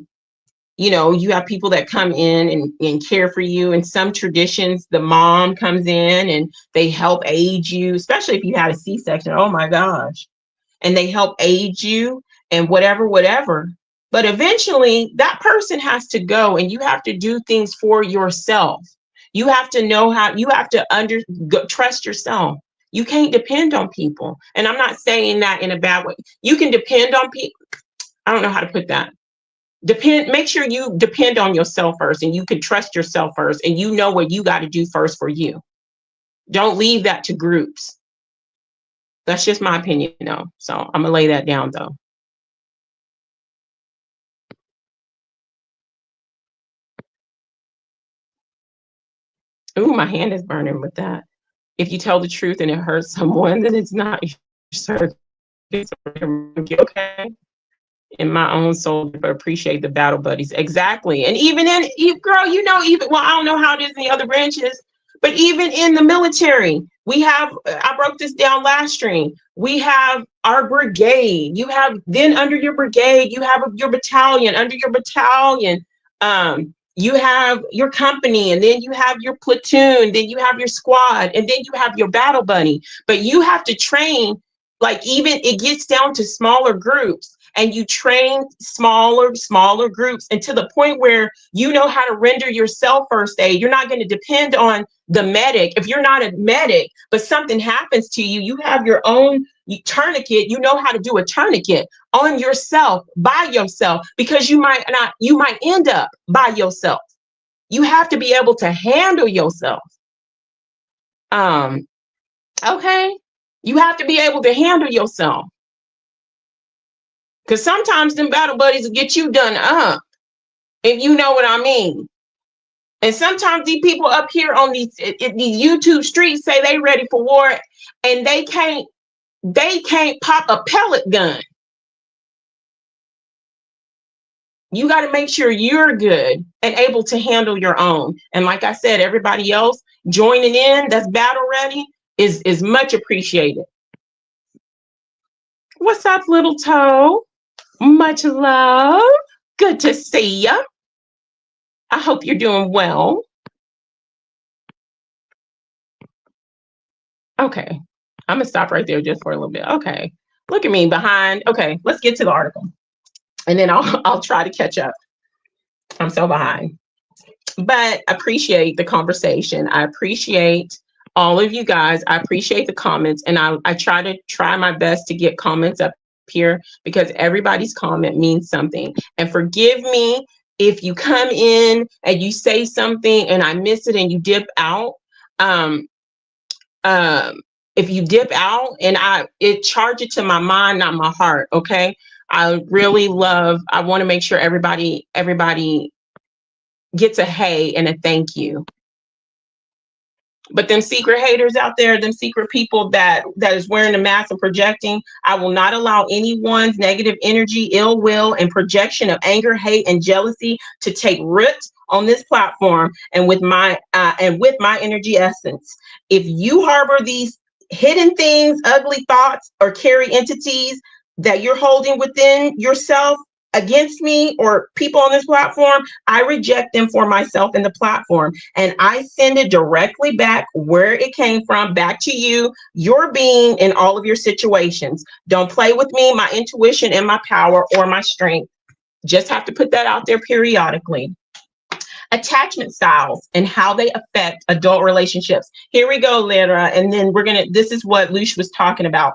You know, you have people that come in and care for you. In some traditions, the mom comes in and they help aid you, especially if you had a C-section. Oh my gosh. And they help aid you and whatever. But eventually that person has to go and you have to do things for yourself. You have to know how, you have to trust yourself. You can't depend on people. And I'm not saying that in a bad way. You can depend on people. I don't know how to put that. Make sure you depend on yourself first and you can trust yourself first and you know what you got to do first for you. Don't leave that to groups. That's just my opinion, though. So I'm gonna lay that down, though. Ooh, my hand is burning with that. If you tell the truth and it hurts someone, then it's not your circuit. Okay. In my own soul, but appreciate the battle buddies. Exactly. And even girl, you know, even, well, I don't know how it is in the other branches, but even in the military, we have, I broke this down last stream. We have our brigade. You have, then under your brigade, you have your battalion. Under your battalion, you have your company, and then you have your platoon, then you have your squad, and then you have your battle buddy. But you have to train, like, even it gets down to smaller groups. And you train smaller groups, and to the point where you know how to render yourself first aid. You're not going to depend on the medic. If you're not a medic, but something happens to you, you have your own tourniquet. You know how to do a tourniquet on yourself, by yourself, because you might end up by yourself. You have to be able to handle yourself. Okay. You have to be able to handle yourself. Because sometimes them battle buddies will get you done up, if you know what I mean. And sometimes these people up here on these YouTube streets say they ready for war, and they can't pop a pellet gun. You got to make sure you're good and able to handle your own. And like I said, everybody else joining in that's battle ready is much appreciated. What's up, little toe? Much love. Good to see ya. I hope you're doing well. Okay. I'm gonna stop right there just for a little bit. Okay. Look at me behind. Okay, let's get to the article. And then I'll try to catch up. I'm so behind. But I appreciate the conversation. I appreciate all of you guys. I appreciate the comments. And I try my best to get comments up here because everybody's comment means something. And forgive me if you come in and you say something and I miss it and you dip out. If you dip out and it charge it to my mind, not my heart. Okay. I want to make sure everybody gets a hey and a thank you. But them secret haters out there, them secret people that is wearing the mask and projecting, I will not allow anyone's negative energy, ill will, and projection of anger, hate, and jealousy to take root on this platform and with my energy essence. If you harbor these hidden things, ugly thoughts, or carry entities that you're holding within yourself against me or people on this platform, I reject them for myself and the platform. And I send it directly back where it came from, back to you, your being in all of your situations. Don't play with me, my intuition, and my power or my strength. Just have to put that out there periodically. Attachment styles and how they affect adult relationships. Here we go, Lyra. And then this is what Lush was talking about.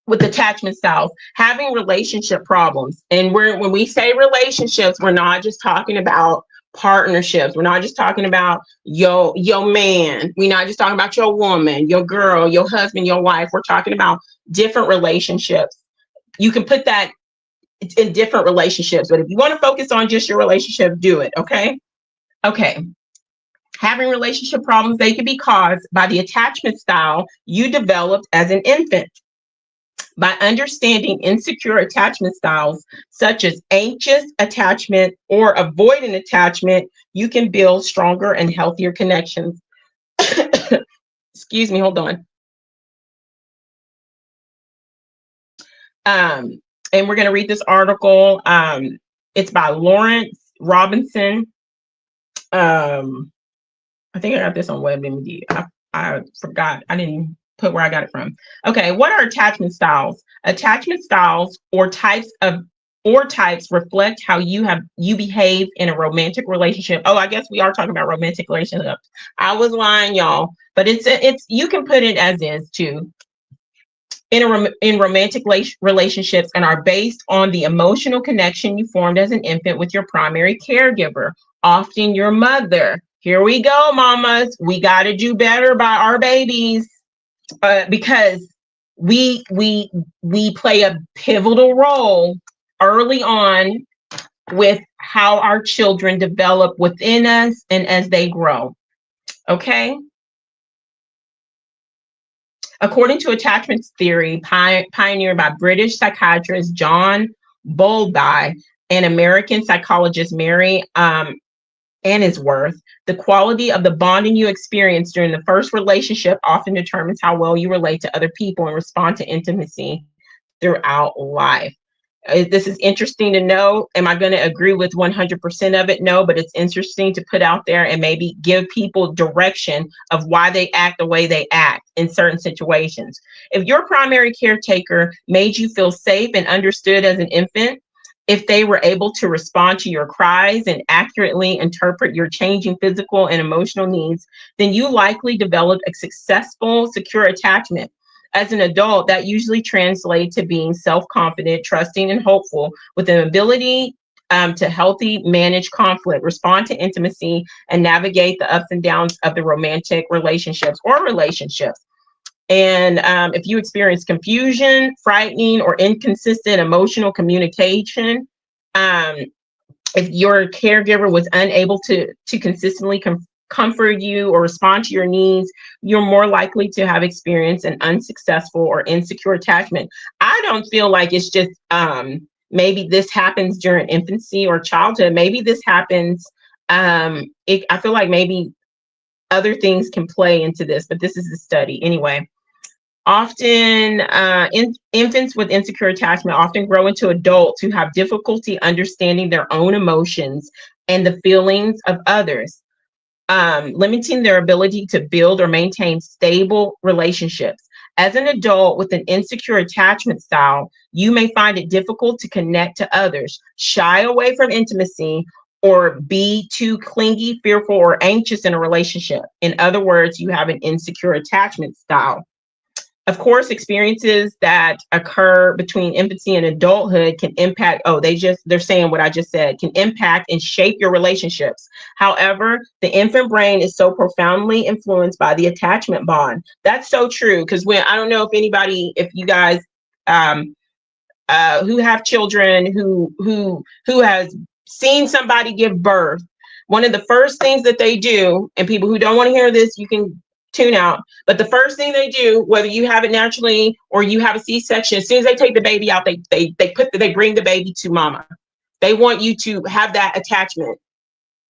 With attachment styles, having relationship problems. And when we say relationships, we're not just talking about partnerships. We're not just talking about your man. We're not just talking about your woman, your girl, your husband, your wife. We're talking about different relationships. You can put that in different relationships, but if you want to focus on just your relationship, do it. Okay. Having relationship problems, they can be caused by the attachment style you developed as an infant. By understanding insecure attachment styles, such as anxious attachment or avoidant attachment, you can build stronger and healthier connections. Excuse me, hold on. And we're going to read this article. It's by Lawrence Robinson. I think I got this on WebMD. I forgot. I didn't put where I got it from. Okay, what are attachment styles? Attachment styles or types reflect how you behave in a romantic relationship. Oh, I guess we are talking about romantic relationships. I was lying, y'all, but it's you can put it as is too. In romantic relationships, and are based on the emotional connection you formed as an infant with your primary caregiver, often your mother. Here we go, mamas. We got to do better by our babies, because we play a pivotal role early on with how our children develop within us and as they grow. Okay. According to attachment theory, pioneered by British psychiatrist John Bowlby and American psychologist Mary Ainsworth, the quality of the bonding you experience during the first relationship often determines how well you relate to other people and respond to intimacy throughout life. This is interesting to know. Am I going to agree with 100% of it? No, but it's interesting to put out there and maybe give people direction of why they act the way they act in certain situations. If your primary caretaker made you feel safe and understood as an infant, if they were able to respond to your cries and accurately interpret your changing physical and emotional needs, then you likely developed a successful, secure attachment. As an adult, that usually translates to being self-confident, trusting, and hopeful, with an ability to healthy manage conflict, respond to intimacy, and navigate the ups and downs of the romantic relationships or relationships. And if you experience confusion, frightening, or inconsistent emotional communication, if your caregiver was unable to consistently comfort you or respond to your needs, you're more likely to have experienced an unsuccessful or insecure attachment. I don't feel like it's just maybe this happens during infancy or childhood. Maybe this happens. I feel like maybe other things can play into this, but this is the study anyway. Often, infants with insecure attachment often grow into adults who have difficulty understanding their own emotions and the feelings of others, limiting their ability to build or maintain stable relationships. As an adult with an insecure attachment style, you may find it difficult to connect to others, shy away from intimacy, or be too clingy, fearful, or anxious in a relationship. In other words, you have an insecure attachment style. Of course, experiences that occur between infancy and adulthood can impact, they're saying what I just said, can impact and shape your relationships. However, the infant brain is so profoundly influenced by the attachment bond. That's so true, because I don't know if you guys who have children who has seen somebody give birth, one of the first things that they do, and people who don't want to hear this, you can tune out. But the first thing they do, whether you have it naturally or you have a C-section, as soon as they take the baby out, they bring the baby to mama. They want you to have that attachment.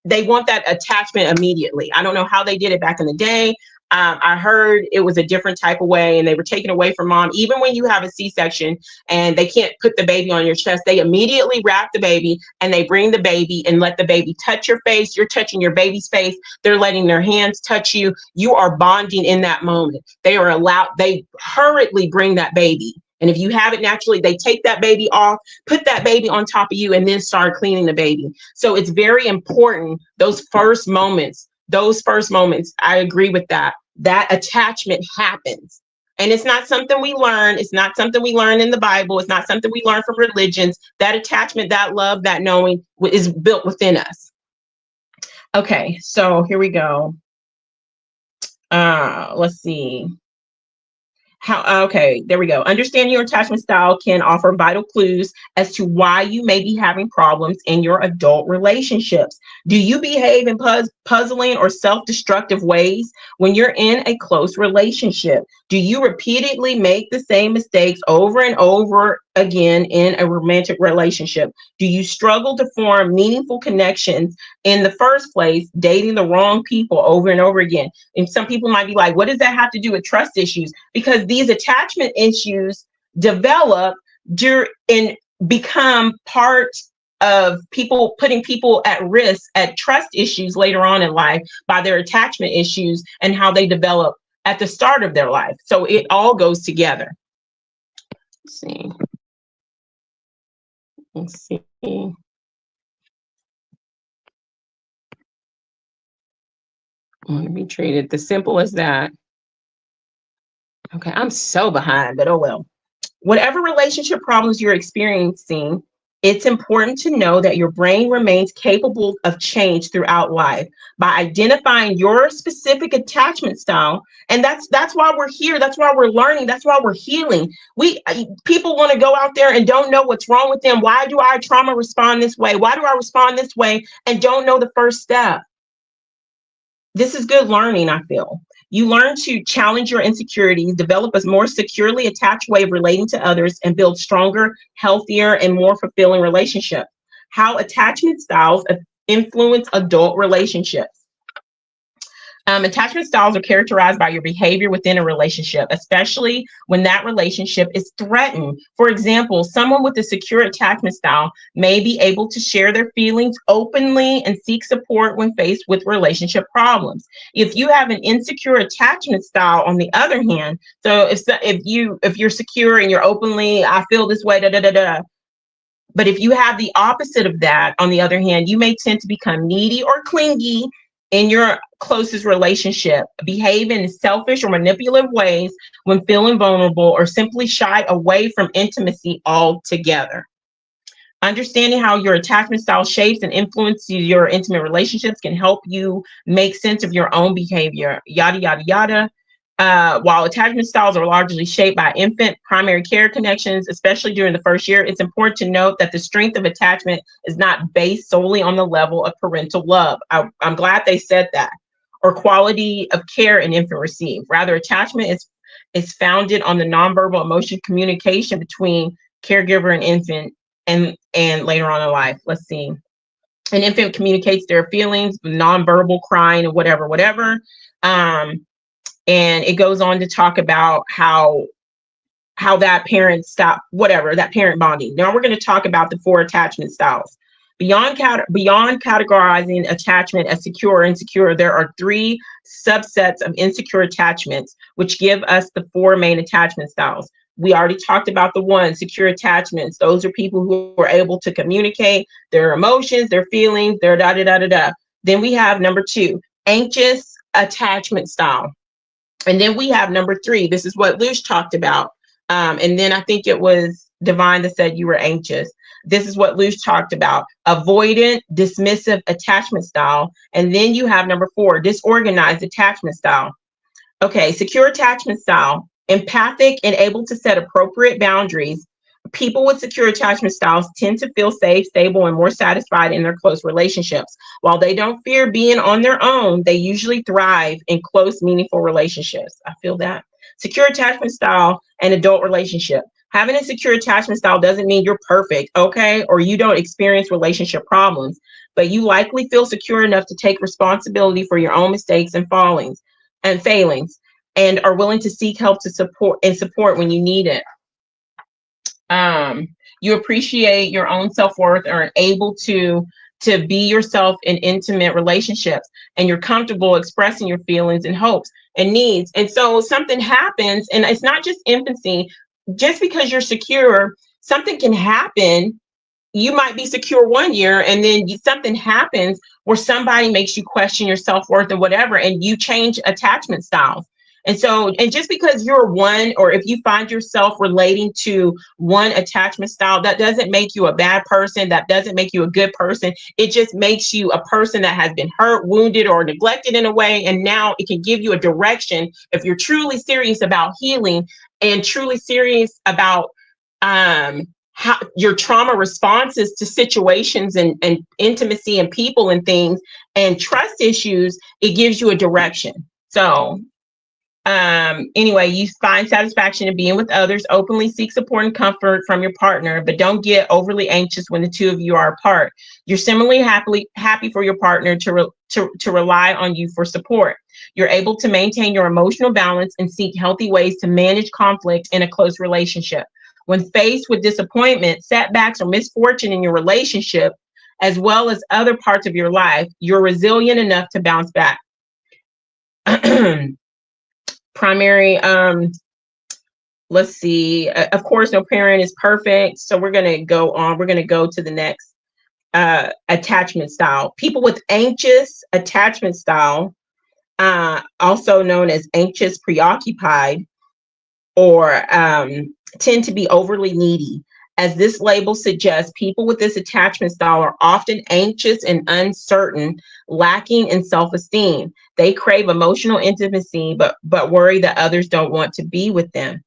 They want that attachment immediately. I don't know how they did it back in the day. I heard it was a different type of way, and they were taken away from mom. Even when you have a C-section and they can't put the baby on your chest, they immediately wrap the baby and they bring the baby and let the baby touch your face. You're touching your baby's face. They're letting their hands touch you. You are bonding in that moment. They hurriedly bring that baby. And if you have it naturally, they take that baby off, put that baby on top of you, and then start cleaning the baby. So it's very important, those first moments, I agree with that. That attachment happens. And it's not something we learn. It's not something we learn in the Bible. It's not something we learn from religions. That attachment, that love, that knowing is built within us. Okay, so here we go. Let's see. Okay, there we go. Understanding your attachment style can offer vital clues as to why you may be having problems in your adult relationships. Do you behave in puzzling or self-destructive ways when you're in a close relationship? Do you repeatedly make the same mistakes over and over again in a romantic relationship? Do you struggle to form meaningful connections in the first place, dating the wrong people over and over again? And some people might be like, what does that have to do with trust issues? Because these attachment issues develop and become part of people, putting people at risk at trust issues later on in life by their attachment issues and how they develop at the start of their life. So it all goes together. Let's see. Let's see. I want to be treated the simple as that. Okay, I'm so behind, but oh well. Whatever relationship problems you're experiencing, it's important to know that your brain remains capable of change throughout life by identifying your specific attachment style. And that's why we're here. That's why we're learning. That's why we're healing. People want to go out there and don't know what's wrong with them. Why do I trauma respond this way? Why do I respond this way? And don't know the first step. This is good learning, I feel. You learn to challenge your insecurities, develop a more securely attached way of relating to others, and build stronger, healthier, and more fulfilling relationships. How attachment styles influence adult relationships. Attachment styles are characterized by your behavior within a relationship, especially when that relationship is threatened. For example, someone with a secure attachment style may be able to share their feelings openly and seek support when faced with relationship problems. If you have an insecure attachment style, on the other hand, so if you're secure and you're openly, I feel this way, da da da da. But if you have the opposite of that, on the other hand, you may tend to become needy or clingy in your closest relationship, behave in selfish or manipulative ways when feeling vulnerable, or simply shy away from intimacy altogether. Understanding how your attachment style shapes and influences your intimate relationships can help you make sense of your own behavior, yada, yada, yada. While attachment styles are largely shaped by infant primary care connections, especially during the first year, it's important to note that the strength of attachment is not based solely on the level of parental love. I'm glad they said that. Or quality of care an infant receives. Rather, attachment is founded on the nonverbal emotion communication between caregiver and infant, and later on in life. Let's see. An infant communicates their feelings, nonverbal crying, and whatever. And it goes on to talk about how that parent that parent bonding. Now we're going to talk about the 4 attachment styles. Beyond categorizing attachment as secure or insecure, there are 3 subsets of insecure attachments, which give us the 4 main attachment styles. We already talked about the 1, secure attachments. Those are people who are able to communicate their emotions, their feelings, their da da da da da. Then we have number 2, anxious attachment style. And then we have number 3. This is what Luce talked about. And then I think it was Divine that said you were anxious. This is what Luce talked about. Avoidant, dismissive attachment style. And then you have number 4, disorganized attachment style. Okay, secure attachment style. Empathic and able to set appropriate boundaries. People with secure attachment styles tend to feel safe, stable, and more satisfied in their close relationships. While they don't fear being on their own, they usually thrive in close, meaningful relationships. I feel that. Secure attachment style and adult relationship. Having a secure attachment style doesn't mean you're perfect, okay? Or you don't experience relationship problems, but you likely feel secure enough to take responsibility for your own mistakes and failings, and are willing to seek help to support when you need it. You appreciate your own self-worth, and are able to be yourself in intimate relationships, and you're comfortable expressing your feelings and hopes and needs. And so something happens, and it's not just infancy. Just because you're secure, something can happen. You might be secure 1 year, and then something happens where somebody makes you question your self-worth and whatever, and you change attachment styles. And so, and just because you're one, or if you find yourself relating to one attachment style, that doesn't make you a bad person. That doesn't make you a good person. It just makes you a person that has been hurt, wounded, or neglected in a way. And now it can give you a direction if you're truly serious about healing and truly serious about how your trauma responses to situations and intimacy and people and things and trust issues. It gives you a direction. So anyway, you find satisfaction in being with others, openly seek support and comfort from your partner, but don't get overly anxious when the 2 of you are apart. You're similarly happy for your partner to rely on you for support. You're able to maintain your emotional balance and seek healthy ways to manage conflict in a close relationship. When faced with disappointment, setbacks, or misfortune in your relationship, as well as other parts of your life, you're resilient enough to bounce back. Primary, let's see. Of course, no parent is perfect. So we're going to go on. We're going to go to the next attachment style. People with anxious attachment style, also known as anxious preoccupied, or tend to be overly needy. As this label suggests, people with this attachment style are often anxious and uncertain, lacking in self-esteem. They crave emotional intimacy, but worry that others don't want to be with them.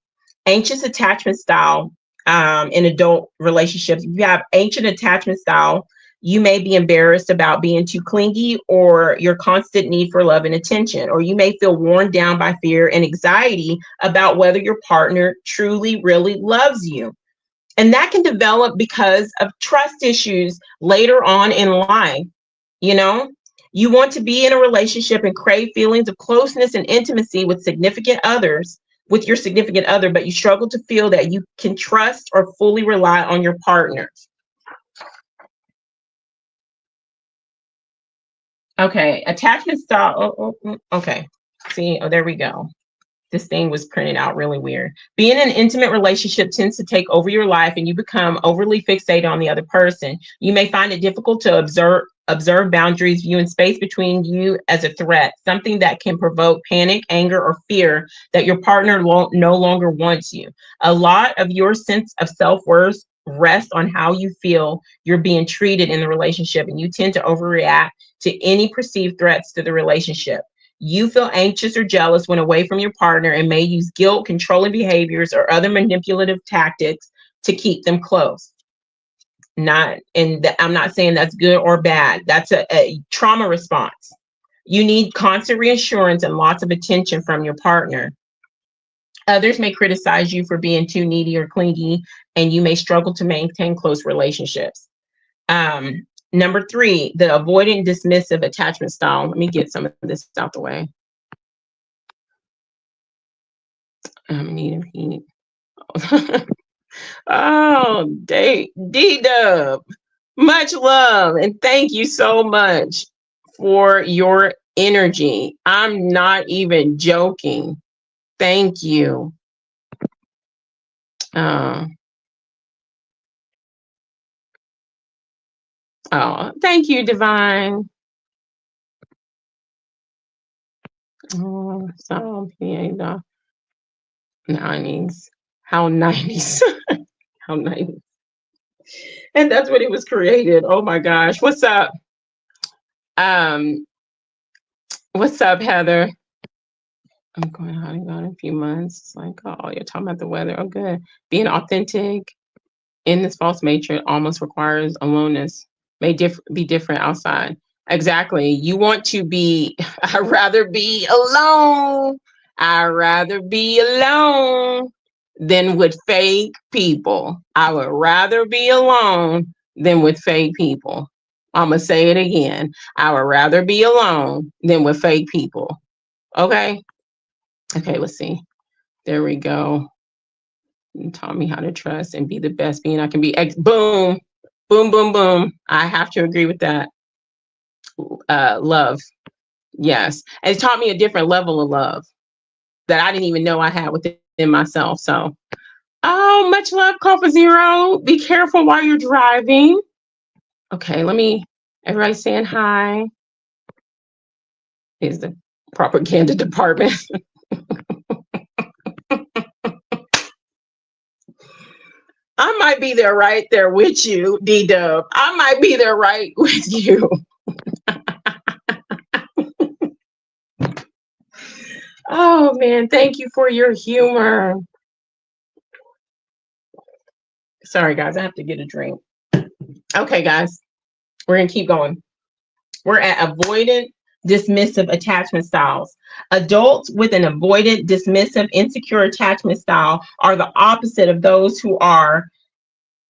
Anxious attachment style in adult relationships. If you have anxious attachment style, you may be embarrassed about being too clingy or your constant need for love and attention, or you may feel worn down by fear and anxiety about whether your partner truly, really loves you. And that can develop because of trust issues later on in life. You know, you want to be in a relationship and crave feelings of closeness and intimacy with your significant other, but you struggle to feel that you can trust or fully rely on your partner. Okay, attachment style. Okay. See, there we go. This thing was printed out really weird. Being in an intimate relationship tends to take over your life and you become overly fixated on the other person. You may find it difficult to observe boundaries, viewing space between you as a threat, something that can provoke panic, anger, or fear that your partner no longer wants you. A lot of your sense of self-worth rests on how you feel you're being treated in the relationship, and you tend to overreact to any perceived threats to the relationship. You feel anxious or jealous when away from your partner and may use guilt, controlling behaviors, or other manipulative tactics to keep them close. I'm not saying that's good or bad. That's a trauma response. You need constant reassurance and lots of attention from your partner. Others may criticize you for being too needy or clingy, and you may struggle to maintain close relationships. Number 3, the avoidant dismissive attachment style. Let me get some of this out the way. Need heat. Oh, D-Dub. Much love and thank you so much for your energy. I'm not even joking. Thank you. Oh, thank you, Divine. Oh, so yeah, 90s. How 90s? How 90s? And that's when it was created. Oh my gosh. What's up? What's up, Heather? I'm going out in a few months. It's like, oh, you're talking about the weather. Oh, good. Being authentic in this false matrix almost requires aloneness. May be different outside. Exactly. You want to be, I'd rather be alone. I'd rather be alone than with fake people. I would rather be alone than with fake people. I'm going to say it again. I would rather be alone than with fake people. Okay. Okay, let's see. There we go. You taught me how to trust and be the best being I can be. Boom, boom, boom, boom. I have to agree with that. Love. Yes. And it taught me a different level of love that I didn't even know I had within myself. So, oh, much love, Copa Zero. Be careful while you're driving. Okay, everybody saying hi. Is the propaganda department. I might be there right there with you, D-Dub. I might be there right with you. Oh, man, thank you for your humor. Sorry, guys, I have to get a drink. Okay, guys, we're going to keep going. We're at avoidant, dismissive attachment styles. Adults with an avoidant, dismissive, insecure attachment style are the opposite of those who are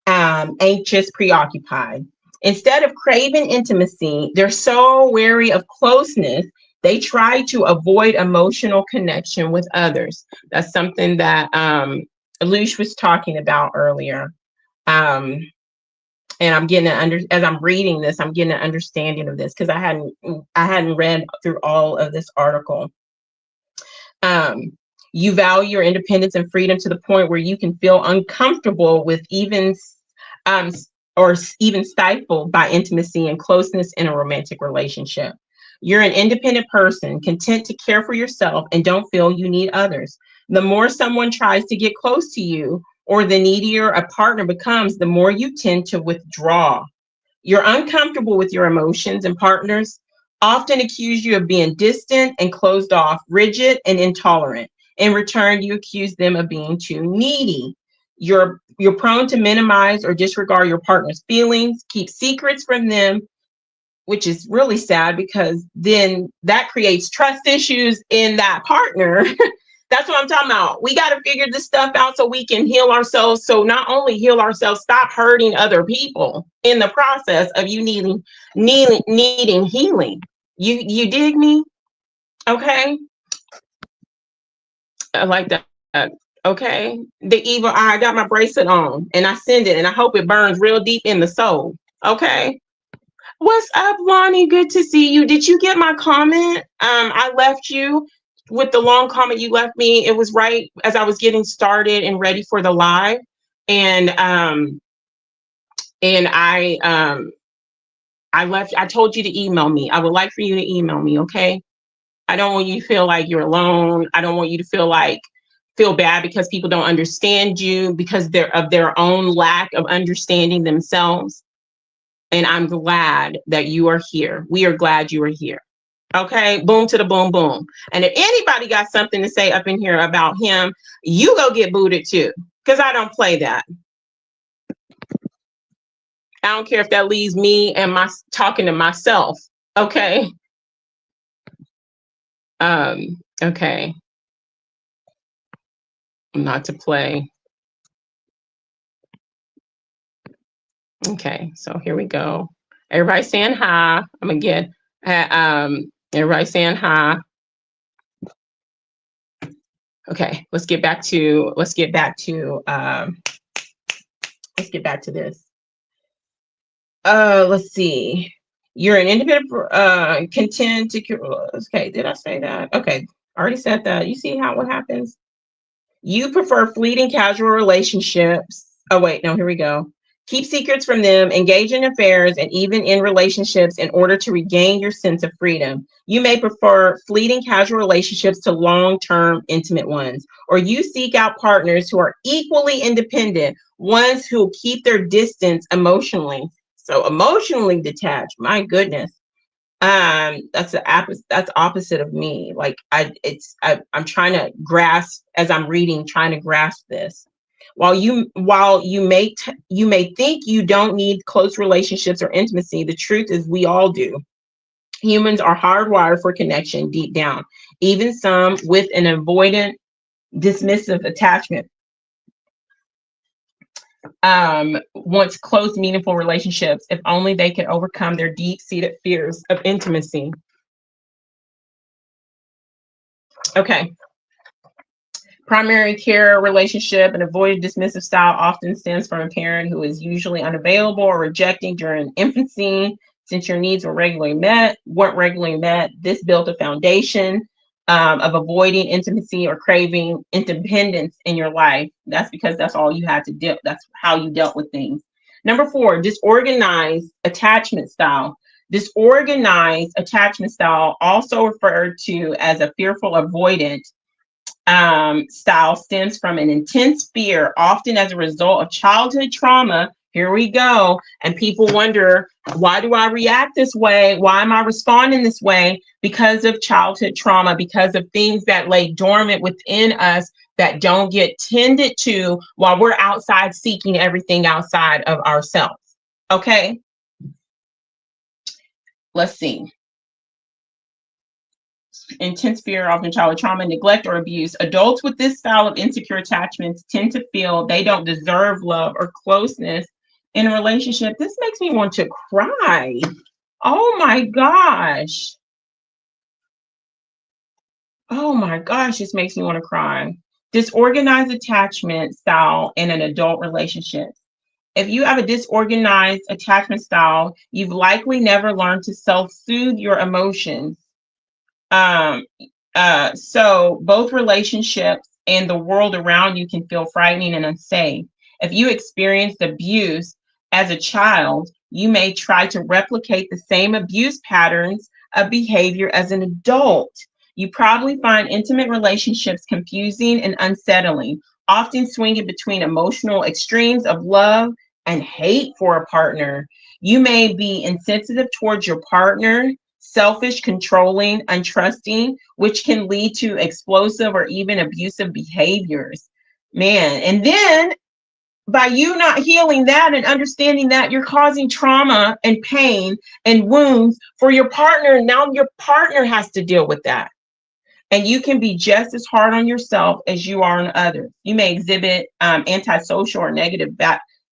anxious, preoccupied. Instead of craving intimacy, they're so wary of closeness, they try to avoid emotional connection with others. That's something that Alush was talking about earlier. Um, and I'm getting as I'm reading this, I'm getting an understanding of this because I hadn't read through all of this article. You value your independence and freedom to the point where you can feel uncomfortable with um, or even stifled by intimacy and closeness in a romantic relationship. You're an independent person, content to care for yourself and don't feel you need others. The more someone tries to get close to you or the needier a partner becomes, the more you tend to withdraw. You're uncomfortable with your emotions, and partners often accuse you of being distant and closed off, rigid and intolerant. In return, you accuse them of being too needy. You're prone to minimize or disregard your partner's feelings, keep secrets from them, which is really sad because then that creates trust issues in that partner. That's what I'm talking about. We got to figure this stuff out so we can heal ourselves. So not only heal ourselves, stop hurting other people in the process of you needing healing. You dig me? Okay. I like that. Okay. The evil eye, I got my bracelet on and I send it and I hope it burns real deep in the soul. Okay. What's up, Lonnie? Good to see you. Did you get my comment? I left you with the long comment you left me. It was right as I was getting started and ready for the live. And I told you to email me. I would like for you to email me, okay? I don't want you to feel like you're alone. I don't want you to feel bad because people don't understand you because they're of their own lack of understanding themselves. And I'm glad that you are here. We are glad you are here. Okay, boom to the boom, boom. And if anybody got something to say up in here about him, you go get booted too, because I don't play that. I don't care if that leaves me and my talking to myself. Okay. Okay. Not to play. Okay, so here we go. Everybody saying hi. I'm gonna get everybody saying hi. Okay, let's get back to this. Let's see. You're an independent, content to. Okay, did I say that? Okay, already said that. You see what happens? You prefer fleeting casual relationships. Oh wait, no, here we go. Keep secrets from them, engage in affairs, and even in relationships in order to regain your sense of freedom. You may prefer fleeting casual relationships to long-term intimate ones, or you seek out partners who are equally independent, ones who keep their distance emotionally. So emotionally detached, my goodness. That's opposite of me. Like I'm trying to grasp as I'm reading, trying to grasp this. While you may think you don't need close relationships or intimacy, the truth is we all do. Humans are hardwired for connection deep down, even some with an avoidant, dismissive attachment. Wants close, meaningful relationships if only they can overcome their deep-seated fears of intimacy. Okay. Primary care relationship, an avoided dismissive style often stems from a parent who is usually unavailable or rejecting during infancy. Since your needs weren't regularly met, this built a foundation of avoiding intimacy or craving independence in your life. That's because that's all you had to do. That's how you dealt with things. Number 4, disorganized attachment style. Disorganized attachment style, also referred to as a fearful avoidant style, stems from an intense fear, often as a result of childhood trauma. Here we go. And people wonder, why do I react this way? Why am I responding this way? Because of childhood trauma, because of things that lay dormant within us that don't get tended to while we're outside seeking everything outside of ourselves. Okay? Let's see. Intense fear, often childhood trauma, neglect, or abuse. Adults with this style of insecure attachments tend to feel they don't deserve love or closeness in a relationship. This makes me want to cry. Oh my gosh. Oh my gosh, this makes me want to cry. Disorganized attachment style in an adult relationship. If you have a disorganized attachment style, you've likely never learned to self-soothe your emotions. Um, so both relationships and the world around you can feel frightening and unsafe. If you experienced abuse as a child, you may try to replicate the same abuse patterns of behavior as an adult. You probably find intimate relationships confusing and unsettling, often swinging between emotional extremes of love and hate for a partner. You may be insensitive towards your partner, selfish, controlling, untrusting, which can lead to explosive or even abusive behaviors. Man, and then by you not healing that and understanding that, you're causing trauma and pain and wounds for your partner. Now your partner has to deal with that. And you can be just as hard on yourself as you are on others. You may exhibit antisocial or negative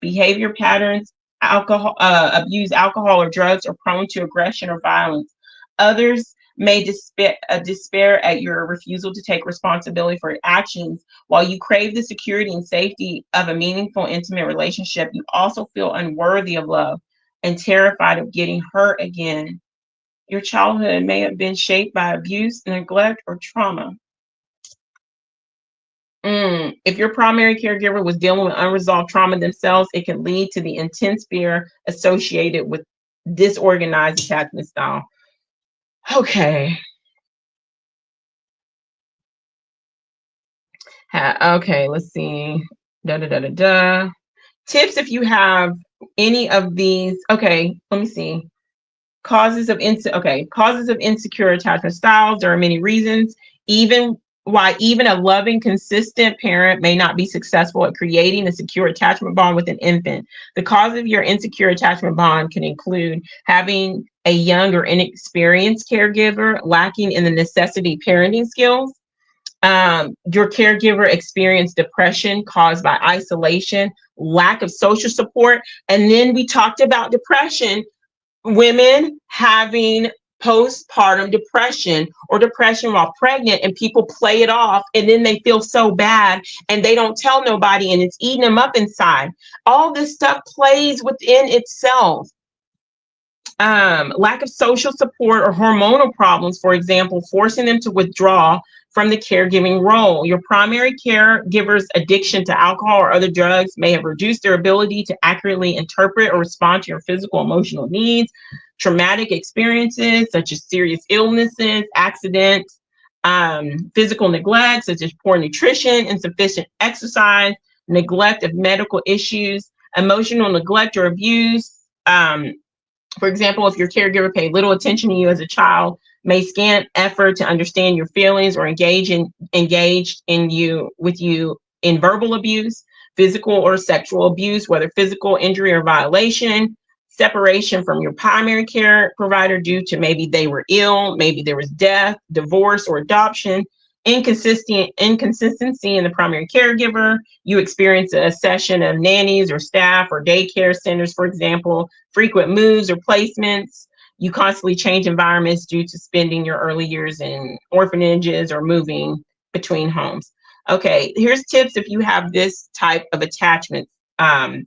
behavior patterns, abuse alcohol or drugs, or prone to aggression or violence. Others may despair at your refusal to take responsibility for your actions. While you crave the security and safety of a meaningful, intimate relationship, you also feel unworthy of love and terrified of getting hurt again. Your childhood may have been shaped by abuse, neglect, or trauma. If your primary caregiver was dealing with unresolved trauma themselves, it can lead to the intense fear associated with disorganized attachment style. Okay. Okay, let's see. Tips if you have any of these. Okay, let me see. Causes of insecure attachment styles. There are many reasons. Why even a loving, consistent parent may not be successful at creating a secure attachment bond with an infant. The cause of your insecure attachment bond can include having a young or inexperienced caregiver, lacking in the necessity parenting skills. Your caregiver experienced depression caused by isolation, lack of social support. And then we talked about depression, women having postpartum depression or depression while pregnant, and people play it off and then they feel so bad and they don't tell nobody and it's eating them up inside. All this stuff plays within itself. Lack of social support or hormonal problems, for example, forcing them to withdraw from the caregiving role. Your primary caregiver's addiction to alcohol or other drugs may have reduced their ability to accurately interpret or respond to your physical, emotional needs. Traumatic experiences such as serious illnesses, accidents, physical neglect such as poor nutrition, insufficient exercise, neglect of medical issues, emotional neglect or abuse. For example, if your caregiver paid little attention to you as a child, may scant effort to understand your feelings or engaged in you in verbal abuse, physical or sexual abuse, whether physical injury or violation, separation from your primary care provider due to maybe they were ill, maybe there was death, divorce, or adoption, inconsistency in the primary caregiver. You experience a session of nannies or staff or daycare centers, for example, frequent moves or placements. You constantly change environments due to spending your early years in orphanages or moving between homes. Okay, here's tips if you have this type of attachment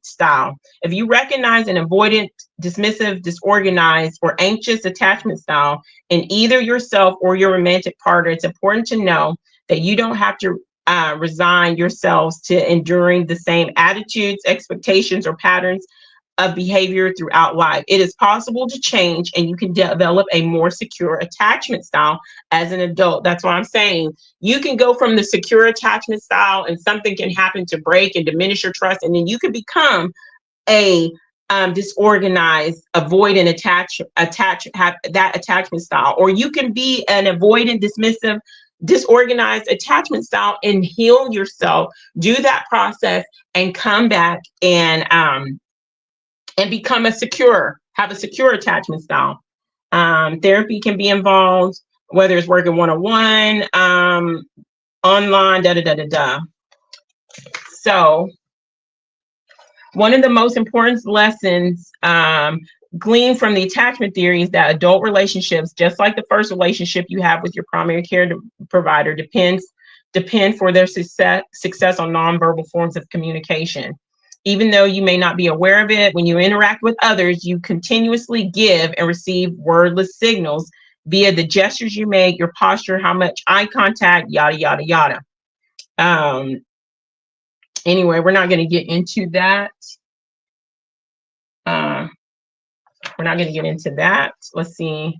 style. If you recognize an avoidant, dismissive, disorganized, or anxious attachment style in either yourself or your romantic partner, it's important to know that you don't have to resign yourselves to enduring the same attitudes, expectations, or patterns of behavior throughout life. It is possible to change, and you can develop a more secure attachment style as an adult. That's what I'm saying. You can go from the secure attachment style and something can happen to break and diminish your trust, and then you can become a disorganized, avoidant, that attachment style, or you can be an avoidant, dismissive, disorganized attachment style and heal yourself, do that process, and come back and become have a secure attachment style. Therapy can be involved, whether it's working one-on-one, online, So one of the most important lessons gleaned from the attachment theory is that adult relationships, just like the first relationship you have with your primary care provider, depends depend for their success on nonverbal forms of communication. Even though you may not be aware of it, when you interact with others, you continuously give and receive wordless signals via the gestures you make, your posture, how much eye contact, yada, yada, yada. Anyway, we're not going to get into that. We're not going to get into that. Let's see.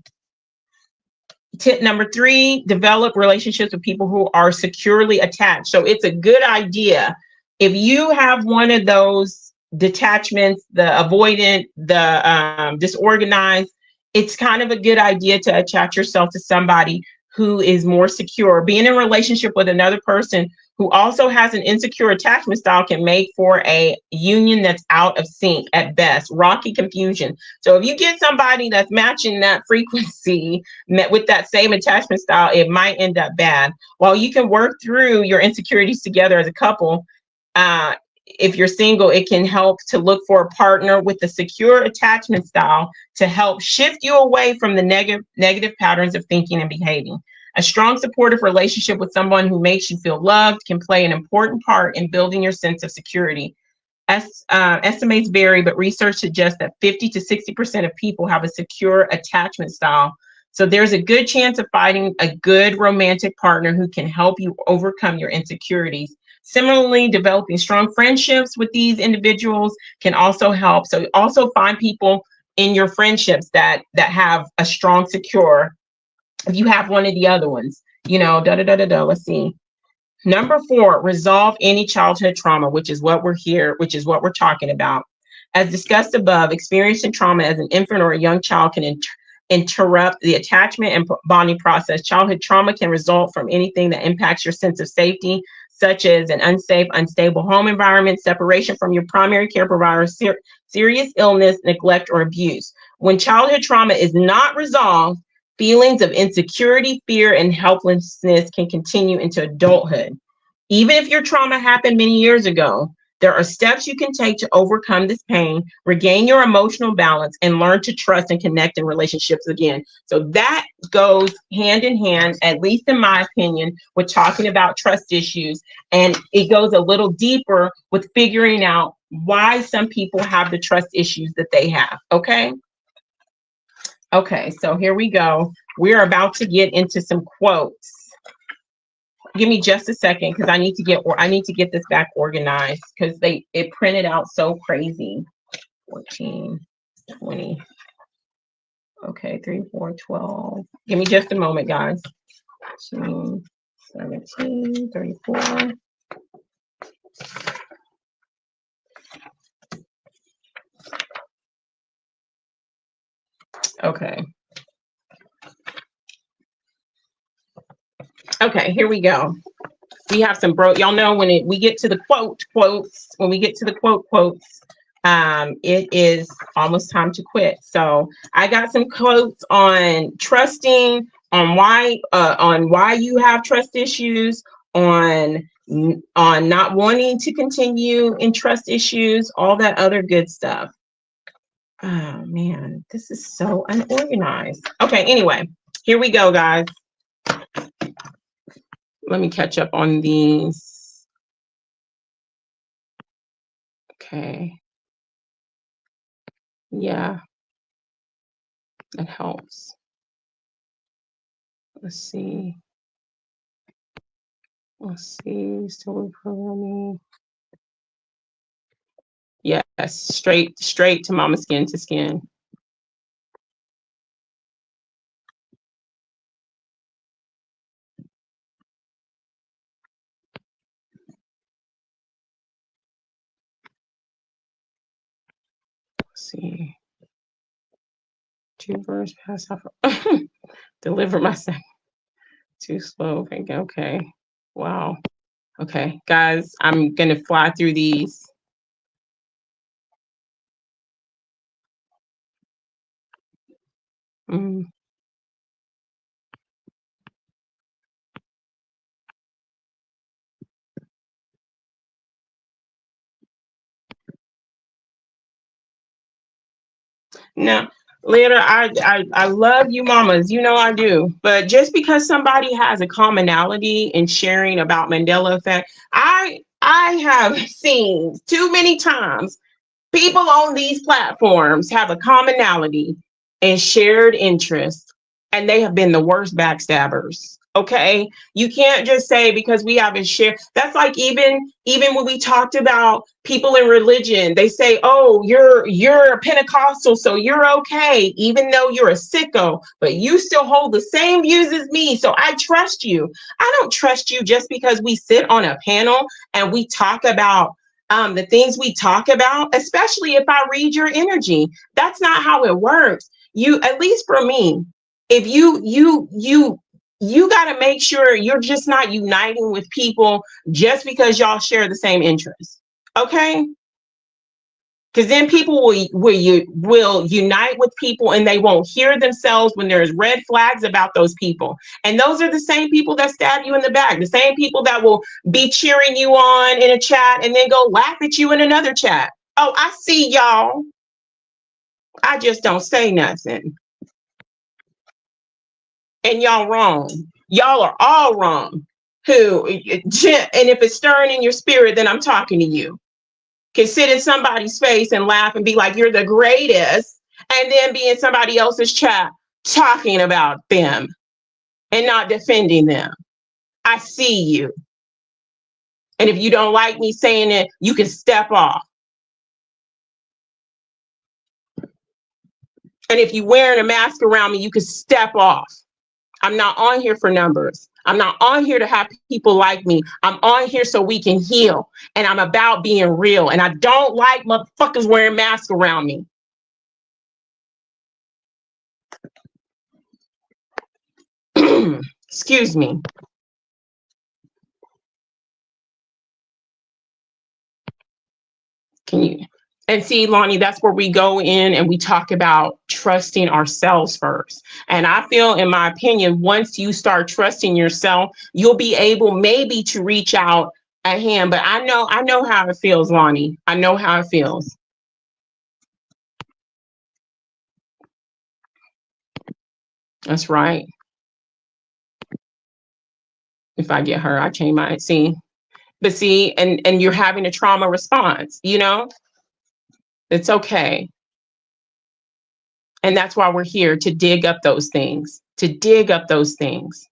Tip number 3, develop relationships with people who are securely attached. So it's a good idea. If you have one of those detachments, the avoidant, the disorganized, it's kind of a good idea to attach yourself to somebody who is more secure. Being in a relationship with another person who also has an insecure attachment style can make for a union that's out of sync at best, rocky confusion. So if you get somebody that's matching that frequency with that same attachment style, it might end up bad. While you can work through your insecurities together as a couple, if you're single, it can help to look for a partner with a secure attachment style to help shift you away from the negative patterns of thinking and behaving. A strong supportive relationship with someone who makes you feel loved can play an important part in building your sense of security. Estimates vary, but research suggests that 50 to 60% of people have a secure attachment style. So there's a good chance of finding a good romantic partner who can help you overcome your insecurities. Similarly, developing strong friendships with these individuals can also help. So also find people in your friendships that have a strong, secure. If you have one of the other ones, let's see. Number 4, resolve any childhood trauma, which is what we're talking about. As discussed above, experiencing trauma as an infant or a young child can interrupt the attachment and bonding process. Childhood trauma can result from anything that impacts your sense of safety, such as an unsafe, unstable home environment, separation from your primary care provider, serious illness, neglect, or abuse. When childhood trauma is not resolved, feelings of insecurity, fear, and helplessness can continue into adulthood. Even if your trauma happened many years ago, there are steps you can take to overcome this pain, regain your emotional balance, and learn to trust and connect in relationships again. So that goes hand in hand, at least in my opinion, with talking about trust issues. And it goes a little deeper with figuring out why some people have the trust issues that they have. Okay. Okay, so here we go. We're about to get into some quotes. Give me just a second because I need to get this back organized because it printed out so crazy. 14, 20. Okay, 3, 4, 12. Give me just a moment, guys. 17, 34. Okay. Okay, here we go. We have some y'all know when we get to the quotes, when we get to the quotes, it is almost time to quit. So I got some quotes on trusting, on why you have trust issues, on not wanting to continue in trust issues, all that other good stuff. Oh man, this is so unorganized. Okay, anyway, here we go, guys. Let me catch up on these. Okay. Yeah, that helps. Let's see. Still programming. Yes, straight to mama skin to skin. Let's see. 2 birds pass off. Deliver myself. Too slow. Okay. Wow. Okay, guys, I'm gonna fly through these. Now, Later, I love you mamas, you know I do. But just because somebody has a commonality in sharing about Mandela effect, I have seen too many times people on these platforms have a commonality and shared interest, and they have been the worst backstabbers. Okay, you can't just say because we haven't shared. That's like even when we talked about people in religion, they say, "Oh, you're a Pentecostal, so you're okay, even though you're a sicko, but you still hold the same views as me, so I trust you." I don't trust you just because we sit on a panel and we talk about the things we talk about, especially if I read your energy. That's not how it works. You, at least for me, if you got to make sure you're just not uniting with people just because y'all share the same interests. Okay? Because then people will unite with people and they won't hear themselves when there's red flags about those people. And those are the same people that stab you in the back, the same people that will be cheering you on in a chat and then go laugh at you in another chat. Oh, I see y'all. I just don't say nothing. And y'all wrong. Y'all are all wrong. Who, and if it's stirring in your spirit, then I'm talking to you. Can sit in somebody's face and laugh and be like, you're the greatest, and then be in somebody else's chat talking about them and not defending them. I see you. And if you don't like me saying it, you can step off. And if you're wearing a mask around me, you can step off. I'm not on here for numbers. I'm not on here to have people like me. I'm on here so we can heal. And I'm about being real. And I don't like motherfuckers wearing masks around me. Excuse me. Can you? And see, Lonnie, that's where we go in and we talk about trusting ourselves first. And I feel, in my opinion, once you start trusting yourself, you'll be able maybe to reach out a hand. But I know how it feels, Lonnie. I know how it feels. That's right. If I get hurt, I change my see. But see, and you're having a trauma response, you know? It's okay. And that's why we're here, to dig up those things, to dig up those things.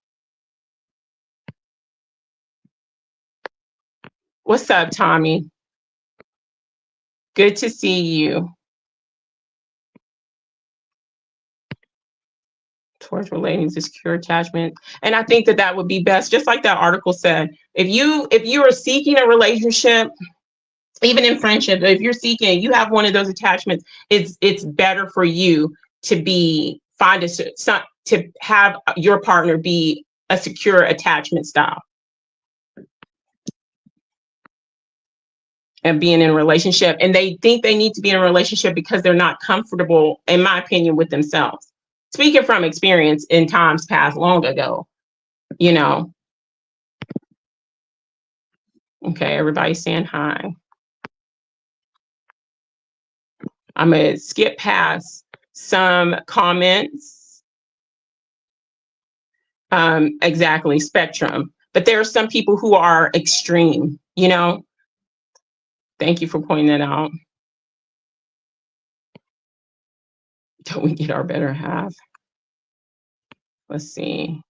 What's up, Tommy? Good to see you. Towards relating to secure attachment. And I think that that would be best, just like that article said. If you are seeking a relationship, even in friendship, if you're seeking, you have one of those attachments, it's better for you to to have your partner be a secure attachment style. And being in a relationship, and they think they need to be in a relationship because they're not comfortable, in my opinion, with themselves. Speaking from experience in times past, long ago, you know. Okay, everybody's saying hi. I'm gonna skip past some comments. Exactly, spectrum. But there are some people who are extreme, you know. Thank you for pointing that out. Don't we get our better half? Let's see.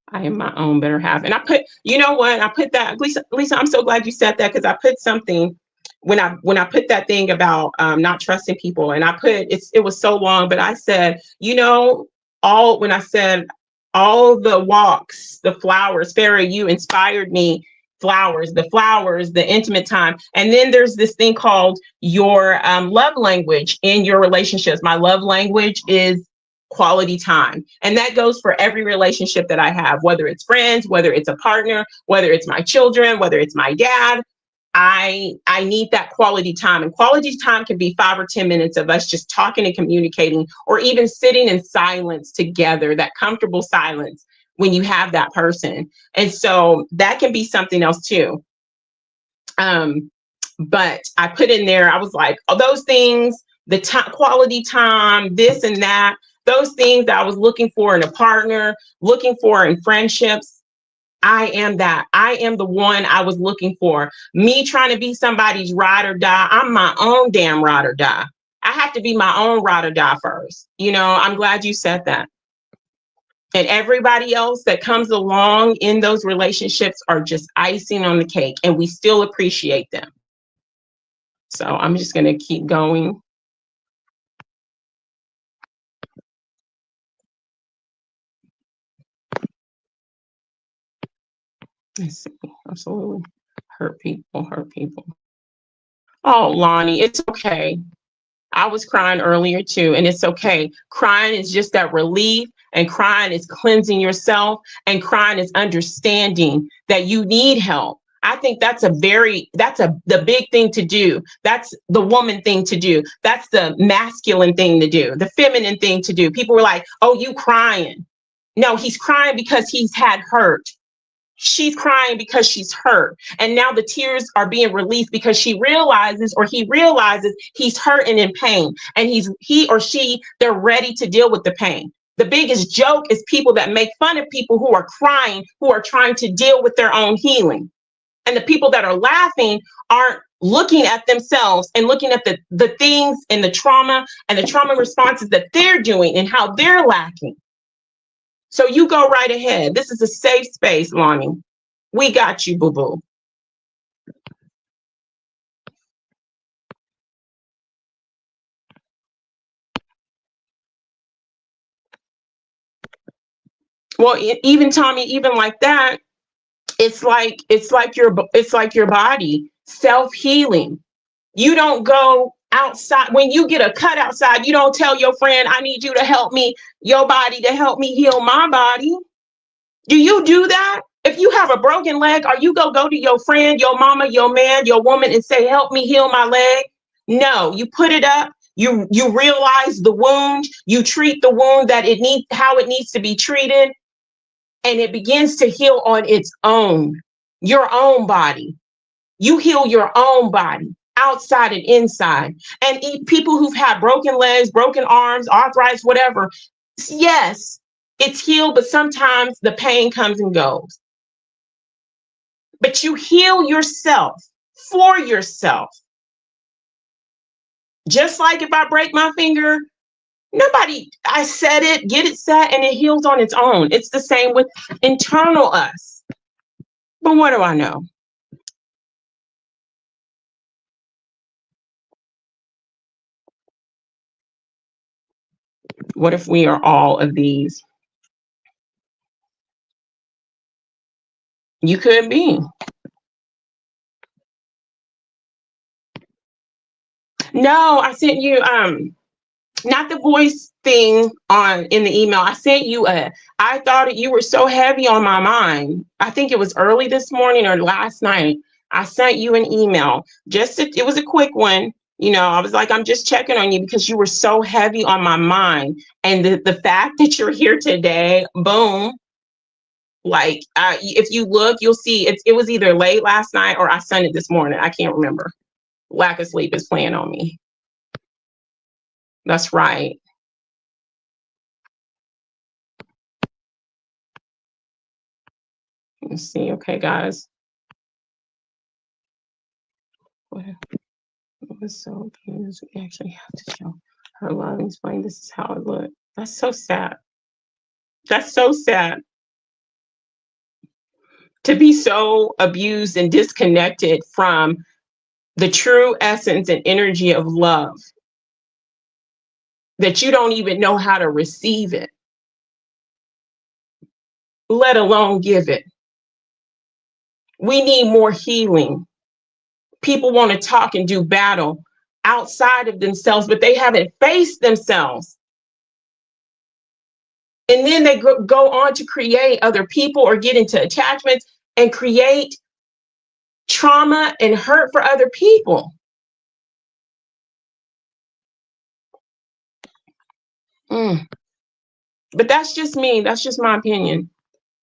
I am my own better half. And I put, you know what? I put that, Lisa, I'm so glad you said that, because I put something when I put that thing about not trusting people, and I put, it was so long, but I said, you know, when I said all the walks, the flowers, Farah, you inspired me, the flowers, the intimate time. And then there's this thing called your love language in your relationships. My love language is quality time. And that goes for every relationship that I have, whether it's friends, whether it's a partner, whether it's my children, whether it's my dad. I need that quality time. And quality time can be 5 or 10 minutes of us just talking and communicating, or even sitting in silence together, that comfortable silence when you have that person. And so that can be something else too. But I put in there, I was like, all those things the quality time, this and that, those things that I was looking for in a partner, looking for in friendships. I am that. I am the one I was looking for. Me trying to be somebody's ride or die. I'm my own damn ride or die. I have to be my own ride or die first. You know, I'm glad you said that. And everybody else that comes along in those relationships are just icing on the cake, and we still appreciate them. So I'm just going to keep going. Let's see. Absolutely. Hurt people, hurt people. Oh, Lonnie, it's okay. I was crying earlier too, and it's okay. Crying is just that relief, and crying is cleansing yourself, and crying is understanding that you need help. I think that's the big thing to do. That's the woman thing to do. That's the masculine thing to do, the feminine thing to do. People were like, oh, you crying. No, he's crying because he's had hurt. She's crying because she's hurt. And now the tears are being released because she realizes, or he realizes, he's hurt and in pain. And he or she, they're ready to deal with the pain. The biggest joke is people that make fun of people who are crying, who are trying to deal with their own healing. And the people that are laughing aren't looking at themselves and looking at the things and the trauma responses that they're doing and how they're lacking. So you go right ahead. This is a safe space, Lonnie. We got you, boo-boo. Well, even Tommy, even like that, it's like your body self-healing. You don't go outside. When you get a cut outside, you don't tell your friend, I need you to help me, your body to help me heal my body. Do you do that? If you have a broken leg, are you go to your friend, your mama, your man, your woman, and say, help me heal my leg? No, you put it up. You realize the wound. You treat the wound how it needs to be treated, and it begins to heal on its own. Your own body. You heal your own body, outside and inside. And people who've had broken legs, broken arms, arthritis, whatever, yes, it's healed, but sometimes the pain comes and goes. But you heal yourself for yourself. Just like if I break my finger, I set it, get it set, and it heals on its own. It's the same with internal us. But what do I know? What if we are all of these? You could be. No, I sent you not the voice thing in the email. I sent you I thought you were so heavy on my mind. I think it was early this morning or last night. I sent you an email. It was a quick one. You know, I was like, I'm just checking on you because you were so heavy on my mind. And the fact that you're here today, boom. Like, if you look, you'll see it was either late last night or I sent it this morning. I can't remember. Lack of sleep is playing on me. That's right. Let's see. Okay, guys. What was so abused? We actually have to show her love and explain this is how it looked. That's so sad. That's so sad. To be so abused and disconnected from the true essence and energy of love that you don't even know how to receive it, let alone give it. We need more healing. People want to talk and do battle outside of themselves, but they haven't faced themselves. And then they go on to create other people or get into attachments and create trauma and hurt for other people. But that's just me. That's just my opinion.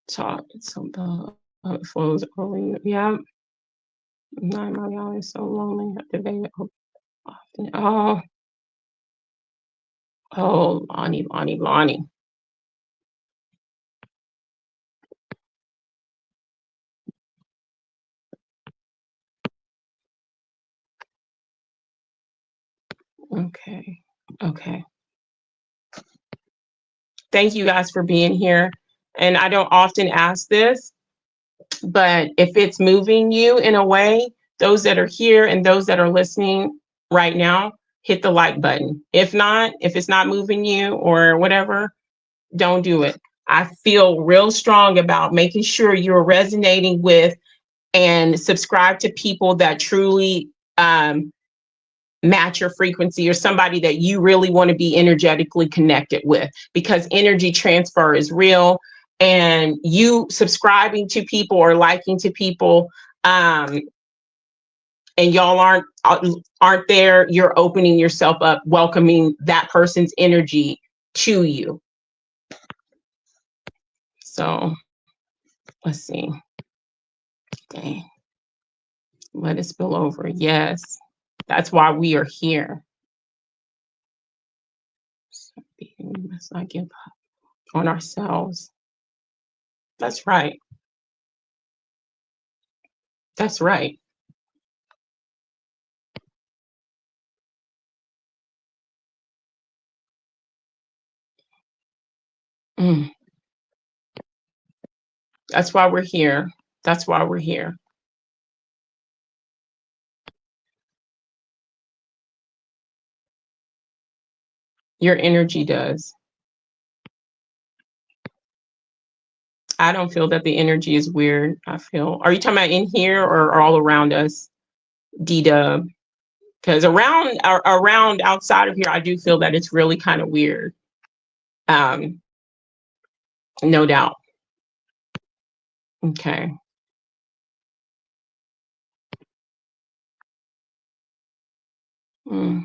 Talk. It's so it flows early. Yeah. My y'all is so lonely. Often. Oh, Oh, Lonnie, Lonnie, Lonnie. Okay. Okay. Thank you guys for being here. And I don't often ask this, but if it's moving you in a way, those that are here and those that are listening right now, hit the like button. If not, if it's not moving you or whatever, don't do it. I feel real strong about making sure you're resonating with and subscribe to people that truly match your frequency, or somebody that you really want to be energetically connected with, because energy transfer is real. And you subscribing to people or liking to people, and y'all aren't there, you're opening yourself up, welcoming that person's energy to you. So let's see. Okay. Let it spill over. Yes. That's why we are here. We must not give up on ourselves. That's right. That's right. Mm. That's why we're here. That's why we're here. Your energy does. I don't feel that the energy is weird. I feel, are you talking about in here or all around us, D-Dub? Because around outside of here, I do feel that it's really kind of weird. No doubt. Okay. Mm.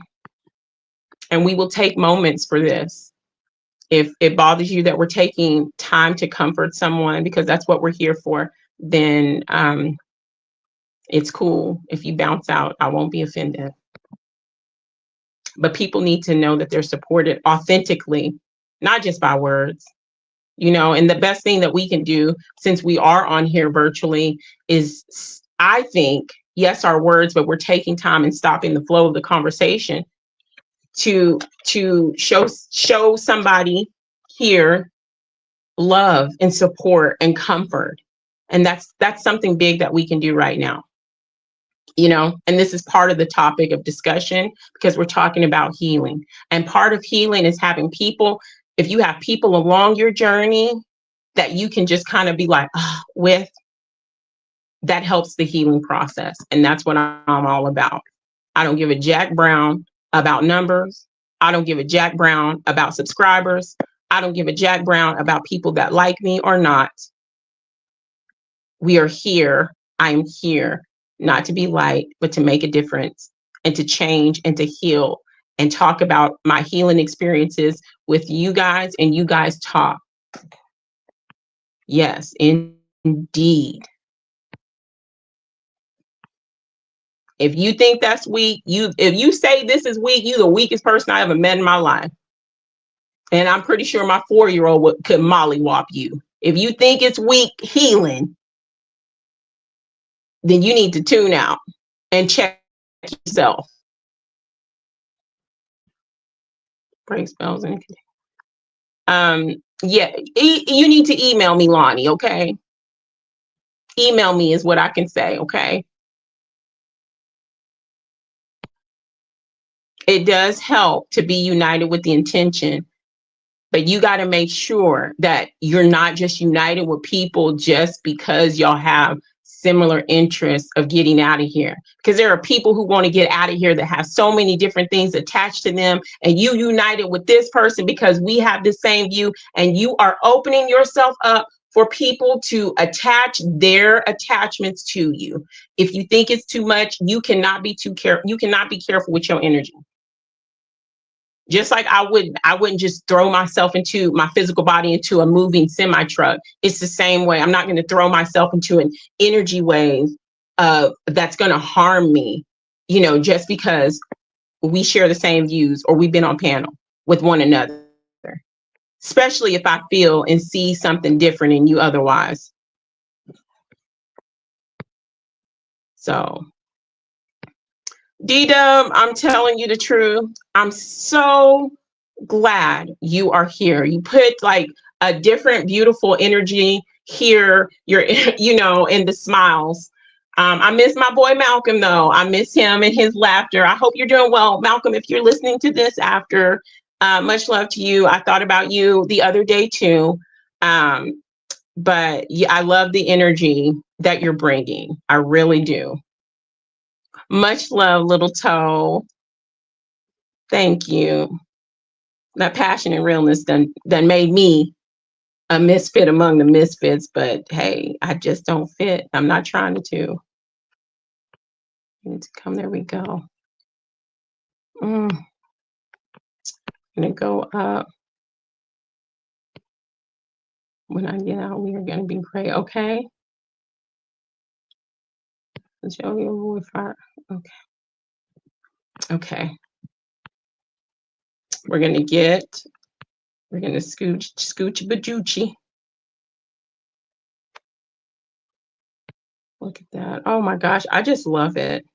And we will take moments for this. If it bothers you that we're taking time to comfort someone, because that's what we're here for, then it's cool. If you bounce out, I won't be offended. But people need to know that they're supported authentically, not just by words, you know. And the best thing that we can do, since we are on here virtually, is, I think, yes, our words, but we're taking time and stopping the flow of the conversation to show somebody here love and support and comfort. And that's something big that we can do right now, you know. And this is part of the topic of discussion, because we're talking about healing, and part of healing is having people, if you have people along your journey that you can just kind of be like, with, that helps the healing process. And that's what I'm all about. I don't give a jack brown about numbers. I don't give a jack brown about subscribers. I don't give a jack brown about people that like me or not. We are here. I'm here not to be liked, but to make a difference and to change and to heal and talk about my healing experiences with you guys, and you guys talk. Yes, indeed. If you think that's weak, if you say this is weak, you're the weakest person I ever met in my life. And I'm pretty sure my 4-year-old could mollywop you. If you think it's weak healing, then you need to tune out and check yourself. Break spells and yeah, you need to email me, Lonnie, okay? Email me is what I can say, okay? It does help to be united with the intention, but you got to make sure that you're not just united with people just because y'all have similar interests of getting out of here. Because there are people who want to get out of here that have so many different things attached to them, and you united with this person because we have the same view, and you are opening yourself up for people to attach their attachments to you. If you think it's too much, you cannot be careful with your energy. Just like I wouldn't just throw myself into my physical body into a moving semi truck. It's the same way. I'm not going to throw myself into an energy wave that's going to harm me, you know, just because we share the same views or we've been on panel. with one another, especially if I feel and see something different in you otherwise. So, D-Dub, I'm telling you the truth. I'm so glad you are here. You put like a different, beautiful energy here. You're, you know, in the smiles. I miss my boy Malcolm, though. I miss him and his laughter. I hope you're doing well, Malcolm. If you're listening to this after, much love to you. I thought about you the other day too. But yeah, I love the energy that you're bringing. I really do. Much love, little toe. Thank you. That passion and realness done made me a misfit among the misfits, but hey, I just don't fit. I'm not trying to. Need to come. There we go. I'm gonna go up. When I get out, we are gonna be great. Okay. Show you fire. Okay. Okay. We're gonna scooch bajuchi. Look at that. Oh my gosh, I just love it.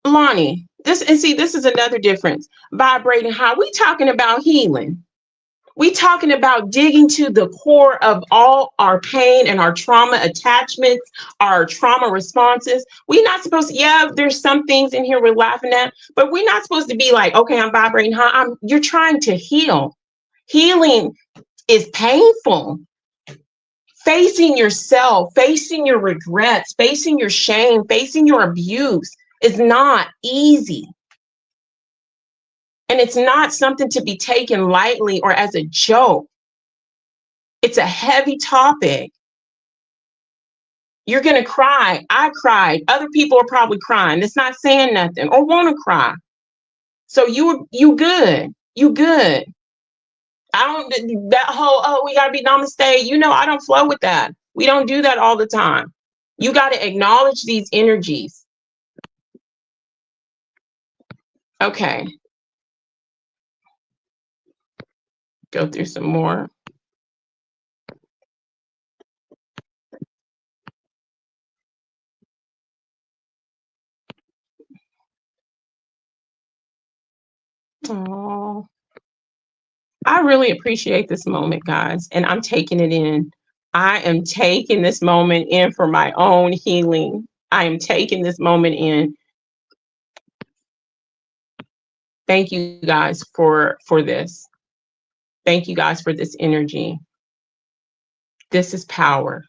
Lonnie, this is another difference. Vibrating high. We talking about healing. We talking about digging to the core of all our pain and our trauma attachments, our trauma responses. We're not supposed to, yeah, there's some things in here we're laughing at, but we're not supposed to be like, okay, I'm vibrating high. You're trying to heal. Healing is painful. Facing yourself, facing your regrets, facing your shame, facing your abuse is not easy. And it's not something to be taken lightly or as a joke. It's a heavy topic. You're going to cry. I cried. Other people are probably crying. It's not saying nothing or want to cry. So you good. You good. I don't, that whole, oh, we got to be namaste. You know, I don't flow with that. We don't do that all the time. You got to acknowledge these energies. Okay. Go through some more. Oh, I really appreciate this moment, guys, and I'm taking it in. I am taking this moment in for my own healing. I am taking this moment in. Thank you guys for this. Thank you guys for this energy. This is power.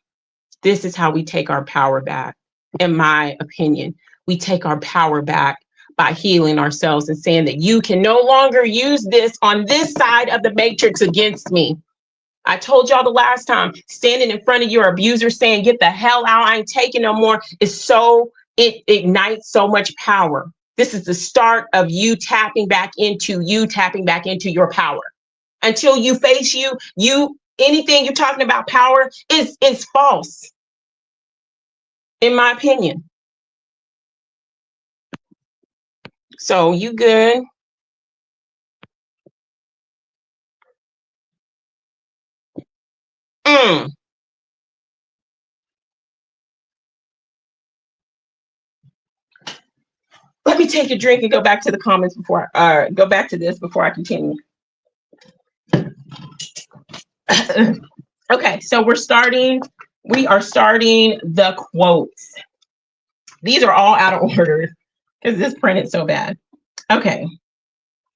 This is how we take our power back. In my opinion, we take our power back by healing ourselves and saying that you can no longer use this on this side of the matrix against me. I told y'all the last time, standing in front of your abuser saying, get the hell out, I ain't taking no more, it ignites so much power. This is the start of you tapping back into your power. Until you face anything you're talking about power is false, in my opinion. So you good? Let me take a drink and go back to the comments before go back to this before I continue. Okay, so we are starting the quotes. These are all out of order because this printed so bad. Okay.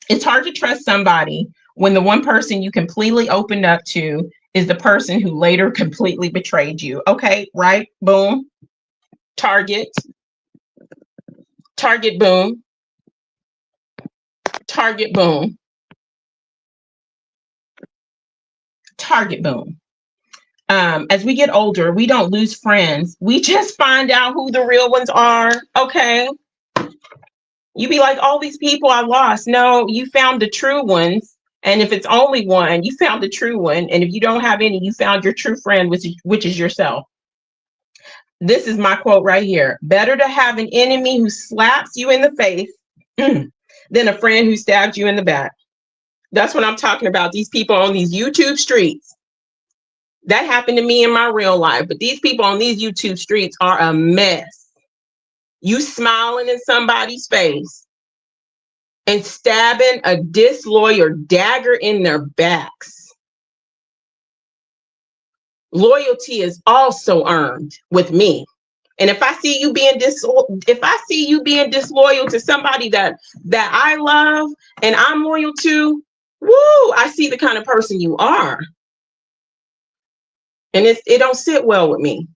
It's hard to trust somebody when the one person you completely opened up to is the person who later completely betrayed you. Okay, right? Boom. Target, boom. Target, boom. Target, boom. As we get older, we don't lose friends. We just find out who the real ones are. Okay. You be like, all these people I lost. No, you found the true ones. And if it's only one, you found the true one. And if you don't have any, you found your true friend, which is yourself. This is my quote right here. Better to have an enemy who slaps you in the face than a friend who stabbed you in the back. That's what I'm talking about. These people on these YouTube streets. That happened to me in my real life, but these people on these YouTube streets are a mess. You smiling in somebody's face and stabbing a disloyal dagger in their backs. Loyalty is also earned with me. And if I see you being disloyal to somebody that I love and I'm loyal to, woo, I see the kind of person you are. And it don't sit well with me.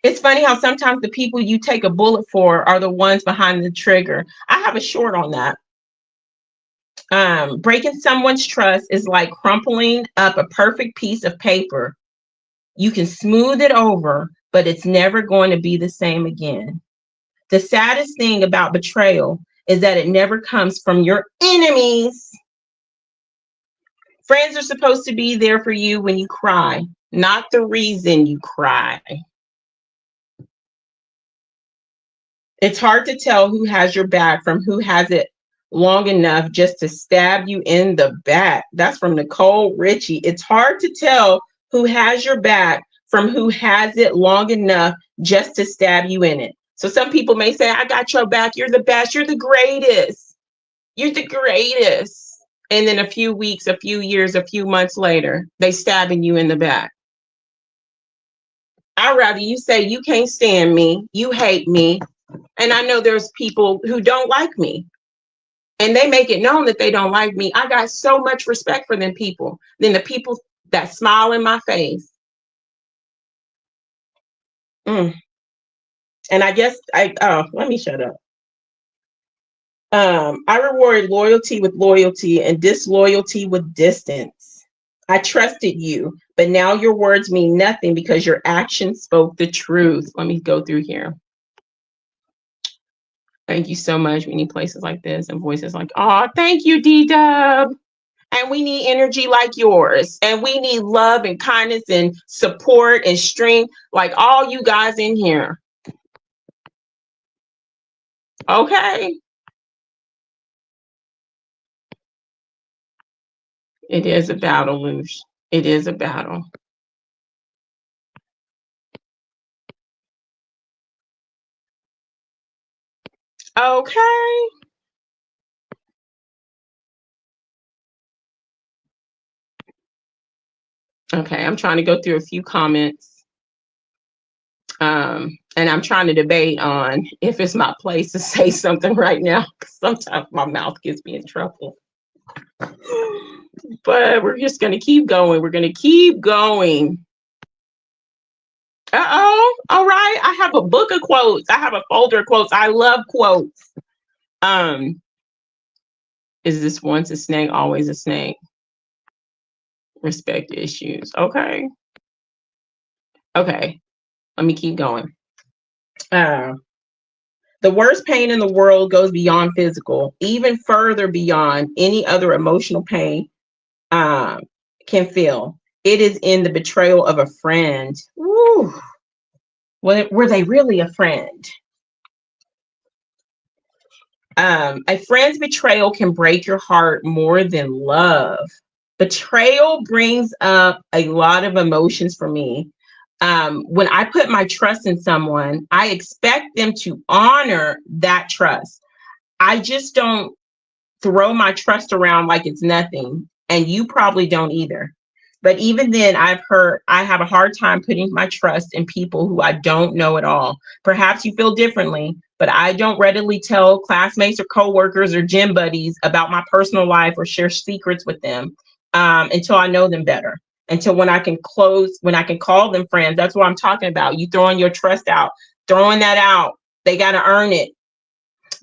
It's funny how sometimes the people you take a bullet for are the ones behind the trigger. I have a short on that. Breaking someone's trust is like crumpling up a perfect piece of paper. You can smooth it over, but it's never going to be the same again. The saddest thing about betrayal is that it never comes from your enemies. Friends are supposed to be there for you when you cry, not the reason you cry. It's hard to tell who has your back from who has it long enough just to stab you in the back. That's from Nicole Richie. It's hard to tell who has your back from who has it long enough just to stab you in it. So some people may say, I got your back. You're the best. You're the greatest. You're the greatest. And then a few weeks, a few years, a few months later, they stabbing you in the back. I'd rather you say you can't stand me. You hate me. And I know there's people who don't like me. And they make it known that they don't like me. I got so much respect for them people than the people that smile in my face. And I guess let me shut up. I reward loyalty with loyalty and disloyalty with distance. I trusted you, but now your words mean nothing because your actions spoke the truth. Let me go through here. Thank you so much. We need places like this and voices like, oh, thank you, D-Dub. And we need energy like yours. And we need love and kindness and support and strength like all you guys in here. Okay. It is a battle, Luce. It is a battle. Okay. Okay, I'm trying to go through a few comments. And I'm trying to debate on if it's my place to say something right now. Sometimes my mouth gets me in trouble. But we're just going to keep going. We're going to keep going. Uh-oh. All right. I have a book of quotes. I have a folder of quotes. I love quotes. Is this once a snake, always a snake? Respect issues. Okay. Okay. Let me keep going. The worst pain in the world goes beyond physical, even further beyond any other emotional pain can feel. It is in the betrayal of a friend. Woo. Were they really a friend? A friend's betrayal can break your heart more than love. Betrayal brings up a lot of emotions for me. When I put my trust in someone, I expect them to honor that trust. I just don't throw my trust around like it's nothing. And you probably don't either. But even then, I have a hard time putting my trust in people who I don't know at all. Perhaps you feel differently, but I don't readily tell classmates or coworkers or gym buddies about my personal life or share secrets with them until I know them better. Until when I can call them friends. That's what I'm talking about. You throwing your trust out, throwing that out. They got to earn it.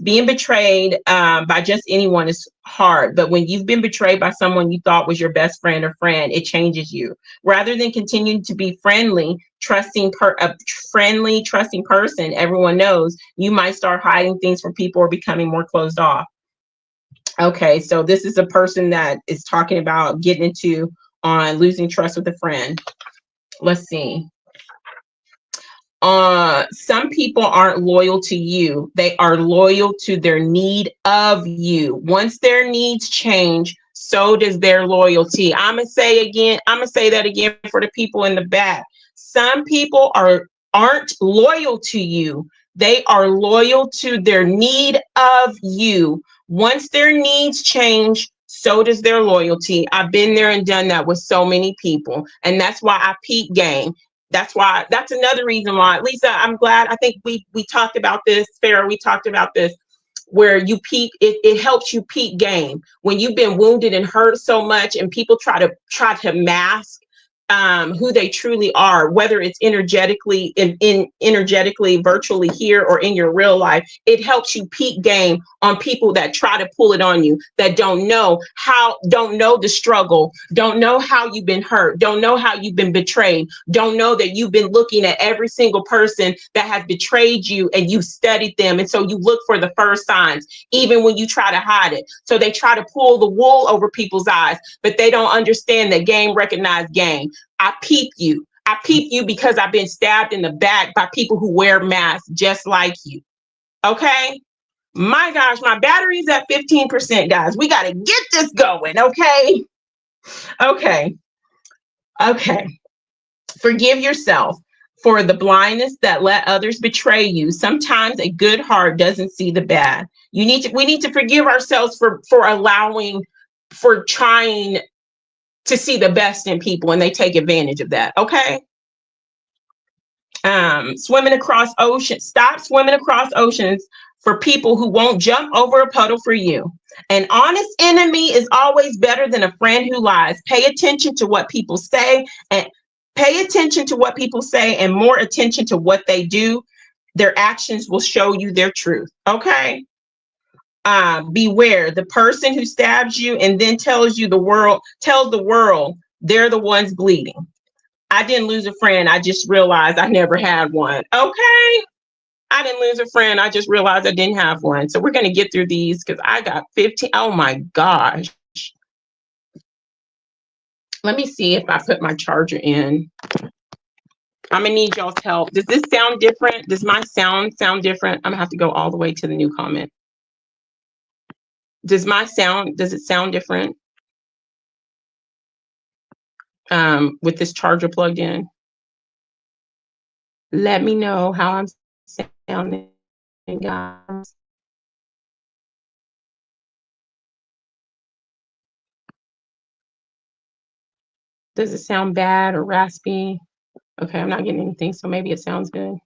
Being betrayed by just anyone is hard, but when you've been betrayed by someone you thought was your best friend or friend, it changes you. Rather than continuing to be trusting person everyone knows, you might start hiding things from people or becoming more closed off. Okay, so this is a person that is talking about getting into on losing trust with a friend. Let's see. Some people aren't loyal to you. They are loyal to their need of you. Once their needs change, so does their loyalty. I'm gonna say that again for the people in the back. Some people aren't loyal to you. They are loyal to their need of you. Once their needs change, so does their loyalty. I've been there and done that with so many people. And that's why I peak game. That's another reason why, Lisa, I'm glad. I think we talked about this, Farah, we talked about this, where you peak, it helps you peak game when you've been wounded and hurt so much and people try to mask who they truly are, whether it's energetically energetically virtually here or in your real life. It helps you peak game on people that try to pull it on you, that don't know the struggle, don't know how you've been hurt, don't know how you've been betrayed, don't know that you've been looking at every single person that has betrayed you and you studied them, and so you look for the first signs even when you try to hide it. So they try to pull the wool over people's eyes, but they don't understand that game recognized game. I peep you. I peep you because I've been stabbed in the back by people who wear masks just like you. Okay? My gosh, my battery's at 15%, guys. We got to get this going, okay? Okay. Okay. Forgive yourself for the blindness that let others betray you. Sometimes a good heart doesn't see the bad. We need to forgive ourselves for trying to see the best in people, and they take advantage of that. Okay. Swimming across oceans. Stop swimming across oceans for people who won't jump over a puddle for you. An honest enemy is always better than a friend who lies. Pay attention to what people say, and more attention to what they do. Their actions will show you their truth. Okay. Beware the person who stabs you and then tells the world they're the ones bleeding. I didn't lose a friend. I just realized I never had one. Okay. I didn't lose a friend. I just realized I didn't have one. So we're going to get through these because I got 15. Oh my gosh. Let me see if I put my charger in. I'm going to need y'all's help. Does this sound different? Does my sound different? I'm going to have to go all the way to the new comment. Does it sound different with this charger plugged in? Let me know how I'm sounding, guys. Does it sound bad or raspy? Okay, I'm not getting anything, so maybe it sounds good.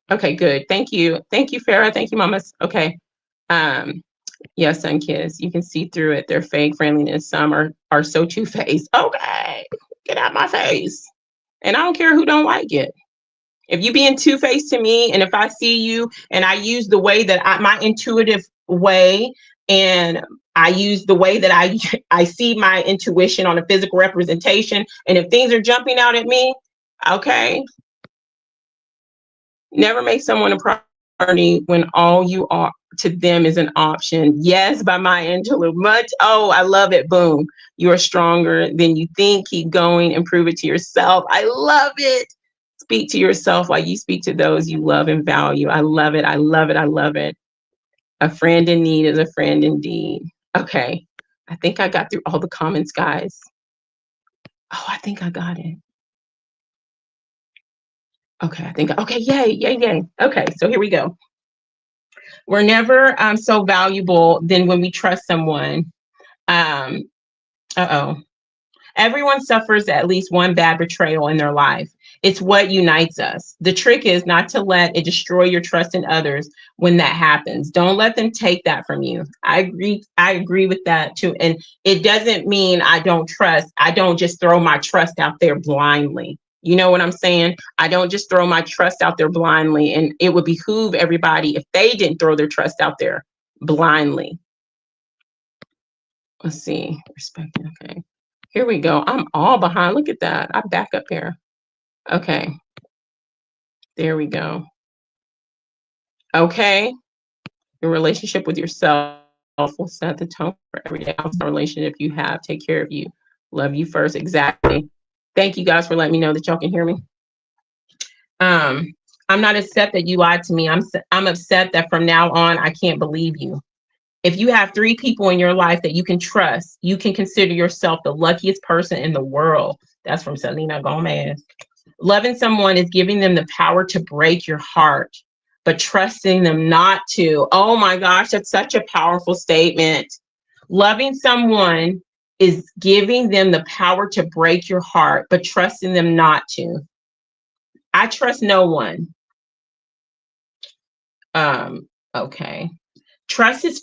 Okay, good. Thank you. Thank you, Farah. Thank you, mamas. Okay. Yes, Sun Kids, you can see through it. Their fake friendliness. Some are so two-faced. Okay, get out my face. And I don't care who don't like it. If you being two-faced to me, and if I see you and I use the way that my intuitive way, and I use the way that I see my intuition on a physical representation, and if things are jumping out at me, okay, never make someone a priority when all you are to them is an option. Yes, by Maya Angelou. Much. Oh, I love it. Boom. You are stronger than you think. Keep going and prove it to yourself. I love it. Speak to yourself while you speak to those you love and value. I love it. I love it. I love it. A friend in need is a friend indeed. Okay. I think I got through all the comments, guys. Oh, I think I got it. Okay. Okay. Yay, yay, yay. Okay. So here we go. We're never so valuable than when we trust someone. Everyone suffers at least one bad betrayal in their life. It's what unites us. The trick is not to let it destroy your trust in others when that happens. Don't let them take that from you. I agree with that too. And it doesn't mean I don't trust. I don't just throw my trust out there blindly. You know what I'm saying? I don't just throw my trust out there blindly. And it would behoove everybody if they didn't throw their trust out there blindly. Let's see. Respect. Okay. Here we go. I'm all behind. Look at that. I'm back up here. Okay. There we go. Okay. Your relationship with yourself will set the tone for every day outside relationship you have. Take care of you. Love you first. Exactly. Thank you guys for letting me know that y'all can hear me. Um, I'm not upset that you lied to me. I'm upset that from now on, I can't believe you. If you have 3 people in your life that you can trust, you can consider yourself the luckiest person in the world. That's from Selena Gomez. Loving someone is giving them the power to break your heart, but trusting them not to. Oh my gosh, that's such a powerful statement. Loving someone is giving them the power to break your heart, but trusting them not to. I trust no one. Okay. Trust is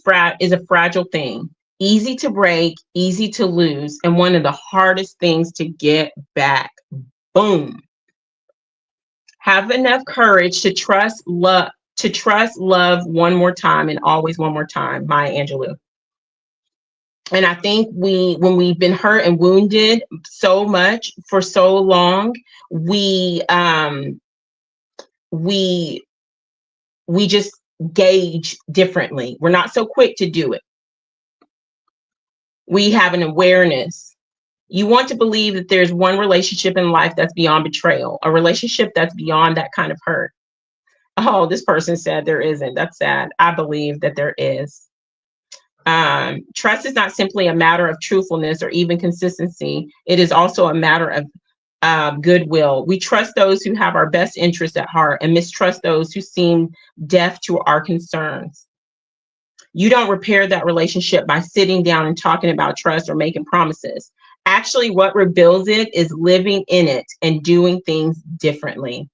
a fragile thing, easy to break, easy to lose, and one of the hardest things to get back. Boom. Have enough courage to trust love one more time and always one more time. Maya Angelou. And I think when we've been hurt and wounded so much for so long, we just gauge differently. We're not so quick to do it. We have an awareness. You want to believe that there's one relationship in life that's beyond betrayal, a relationship that's beyond that kind of hurt. Oh, this person said there isn't. That's sad. I believe that there is. Trust is not simply a matter of truthfulness or even consistency. It is also a matter of goodwill. We trust those who have our best interests at heart and mistrust those who seem deaf to our concerns. You don't repair that relationship by sitting down and talking about trust or making promises. Actually, what rebuilds it is living in it and doing things differently.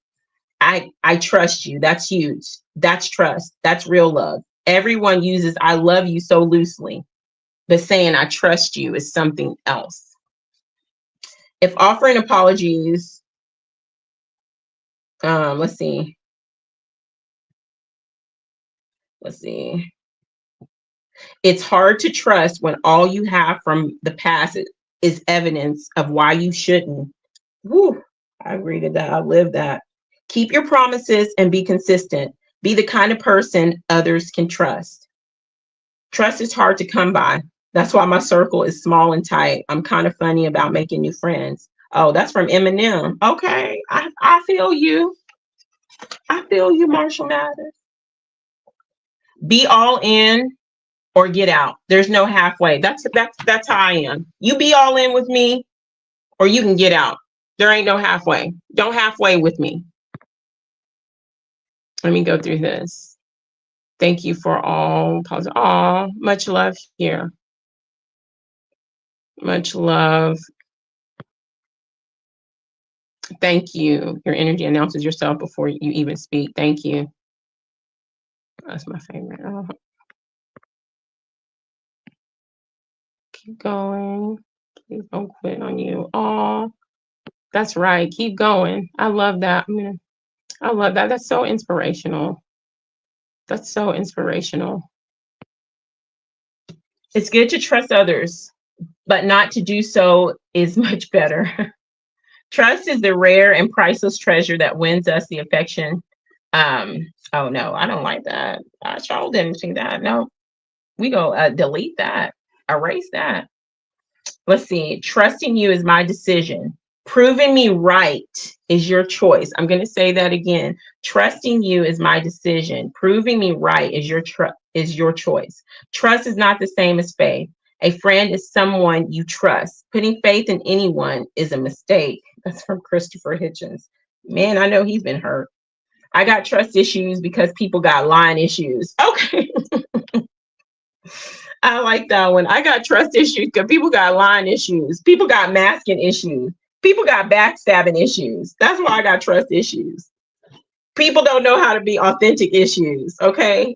I trust you. That's huge. That's trust. That's real love. Everyone uses I love you so loosely, but saying I trust you is something else. If offering apologies, let's see. It's hard to trust when all you have from the past is evidence of why you shouldn't. Woo, I agree to that. I live that. Keep your promises and be consistent. Be the kind of person others can trust. Trust is hard to come by. That's why my circle is small and tight. I'm kind of funny about making new friends. Oh, that's from Eminem. Okay, I feel you. I feel you, Marshall Mathers. Be all in or get out. There's no halfway. That's how I am. You be all in with me, or you can get out. There ain't no halfway. Don't halfway with me. Let me go through this. Thank you for all. Pause. All much love here. Much love. Thank you. Your energy announces yourself before you even speak. Thank you. That's my favorite. Oh. Keep going. Please don't quit on you. Oh, that's right. Keep going. I love that. I love that. That's so inspirational. That's so inspirational. It's good to trust others, but not to do so is much better. Trust is the rare and priceless treasure that wins us the affection. Oh no, I don't like that. I sure didn't see that. No, we go delete that, erase that. Let's see. Trusting you is my decision. Proving me right is your choice. I'm going to say that again. Trusting you is my decision. Proving me right is your choice. Trust is not the same as faith. A friend is someone you trust. Putting faith in anyone is a mistake. That's from Christopher Hitchens. Man, I know he's been hurt. I got trust issues because people got lying issues. Okay. I like that one. I got trust issues because people got lying issues. People got masking issues. People got backstabbing issues. That's why I got trust issues. People don't know how to be authentic issues. Okay.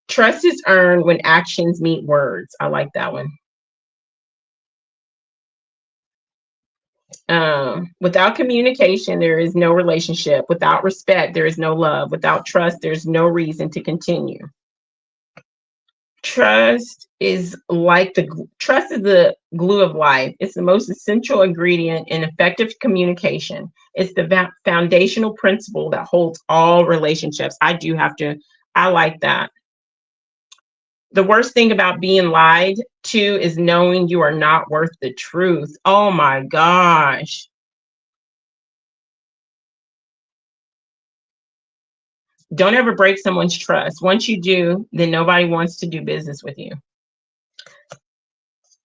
Trust is earned when actions meet words. I like that one. Without communication, there is no relationship. Without respect, there is no love. Without trust, there's no reason to continue. Trust is the glue of life. It's the most essential ingredient in effective communication. It's the foundational principle that holds all relationships. I like that. The worst thing about being lied to is knowing you are not worth the truth. Oh my gosh. Don't ever break someone's trust. Once you do, then nobody wants to do business with you.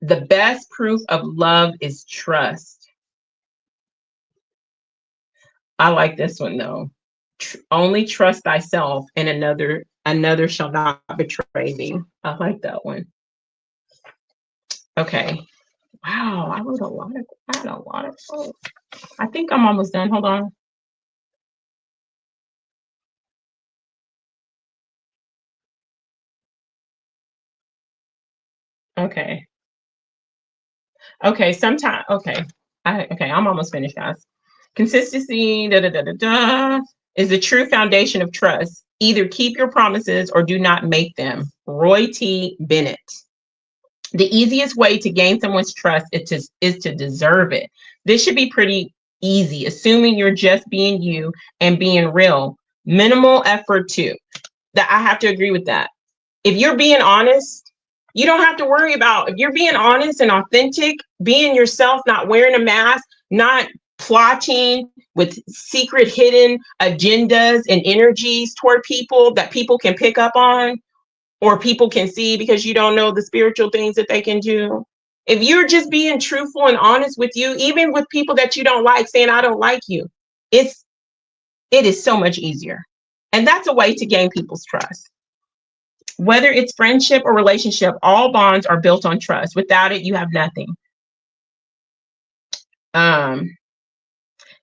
The best proof of love is trust. I like this one though. Only trust thyself, and another shall not betray thee. I like that one. Okay. Wow, I had a lot of quotes. I think I'm almost done. Hold on. Okay. Okay, sometime. Okay. I'm almost finished, guys. Consistency, is the true foundation of trust. Either keep your promises or do not make them. Roy T. Bennett. The easiest way to gain someone's trust is to deserve it. This should be pretty easy, assuming you're just being you and being real. Minimal effort too. That I have to agree with that. If you're being honest, you don't have to worry about, if you're being honest and authentic, being yourself, not wearing a mask, not plotting with secret hidden agendas and energies toward people that people can pick up on or people can see because you don't know the spiritual things that they can do. If you're just being truthful and honest with you, even with people that you don't like, saying, I don't like you, it is so much easier. And that's a way to gain people's trust. Whether it's friendship or relationship, all bonds are built on trust. Without it, you have nothing.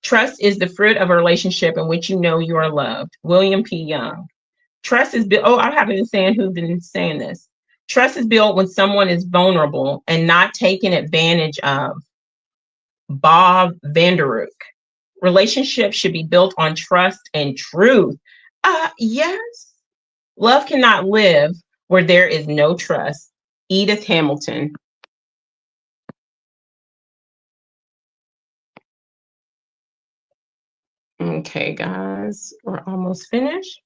Trust is the fruit of a relationship in which you know you are loved. William P. Young. Trust is built. Oh, I haven't been saying who's been saying this. Trust is built when someone is vulnerable and not taken advantage of. Bob Vanderook. Relationships should be built on trust and truth. Yes. Love cannot live where there is no trust. Edith Hamilton. Okay, guys, we're almost finished.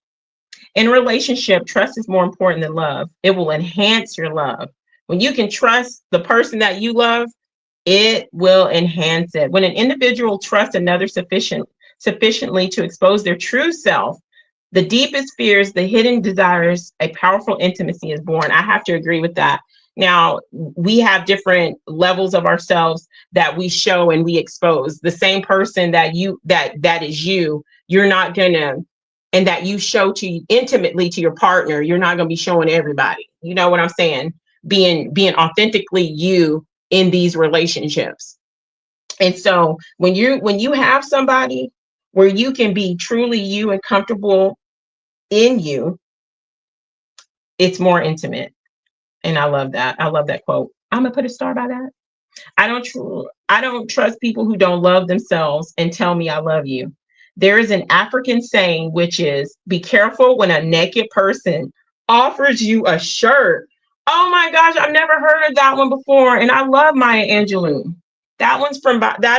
In a relationship, trust is more important than love. It will enhance your love. When you can trust the person that you love, it will enhance it. When an individual trusts another sufficiently to expose their true self, the deepest fears, the hidden desires, a powerful intimacy is born. I have to agree with that. Now, we have different levels of ourselves that we show and we expose. The same person that is you, you're not gonna, and that you show to intimately to your partner, you're not gonna be showing everybody. You know what I'm saying? Being authentically you in these relationships. And so when you have somebody where you can be truly you and comfortable in you, it's more intimate. And I love that. I love that quote. I'm gonna put a star by that. I don't trust people who don't love themselves and tell me I love you. There is an African saying which is, be careful when a naked person offers you a shirt. Oh my gosh, I've never heard of that one before. And I love Maya Angelou. That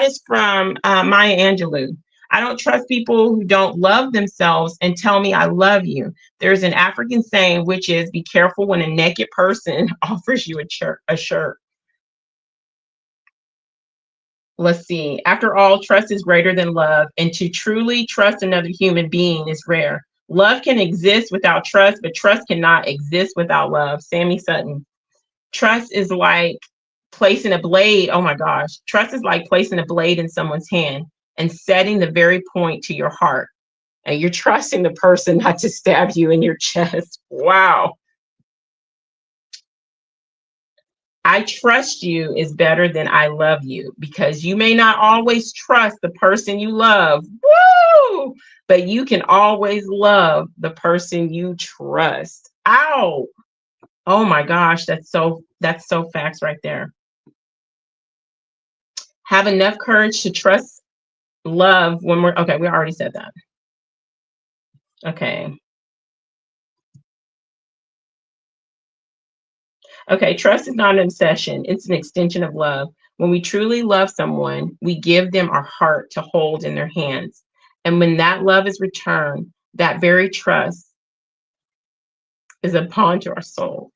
is from Maya Angelou. I don't trust people who don't love themselves and tell me I love you. There's an African saying which is, be careful when a naked person offers you a shirt. Let's see. After all, trust is greater than love, and to truly trust another human being is rare. Love can exist without trust, but trust cannot exist without love. Sammy Sutton. Trust is like placing a blade. Oh my gosh. Trust is like placing a blade in someone's hand and setting the very point to your heart. And you're trusting the person not to stab you in your chest. Wow. I trust you is better than I love you, because you may not always trust the person you love. Woo! But you can always love the person you trust. Ow. Oh my gosh, that's so facts right there. Have enough courage to trust love when we already said that. Okay. Okay, trust is not an obsession, it's an extension of love. When we truly love someone, we give them our heart to hold in their hands. And when that love is returned, that very trust is a bond to our soul.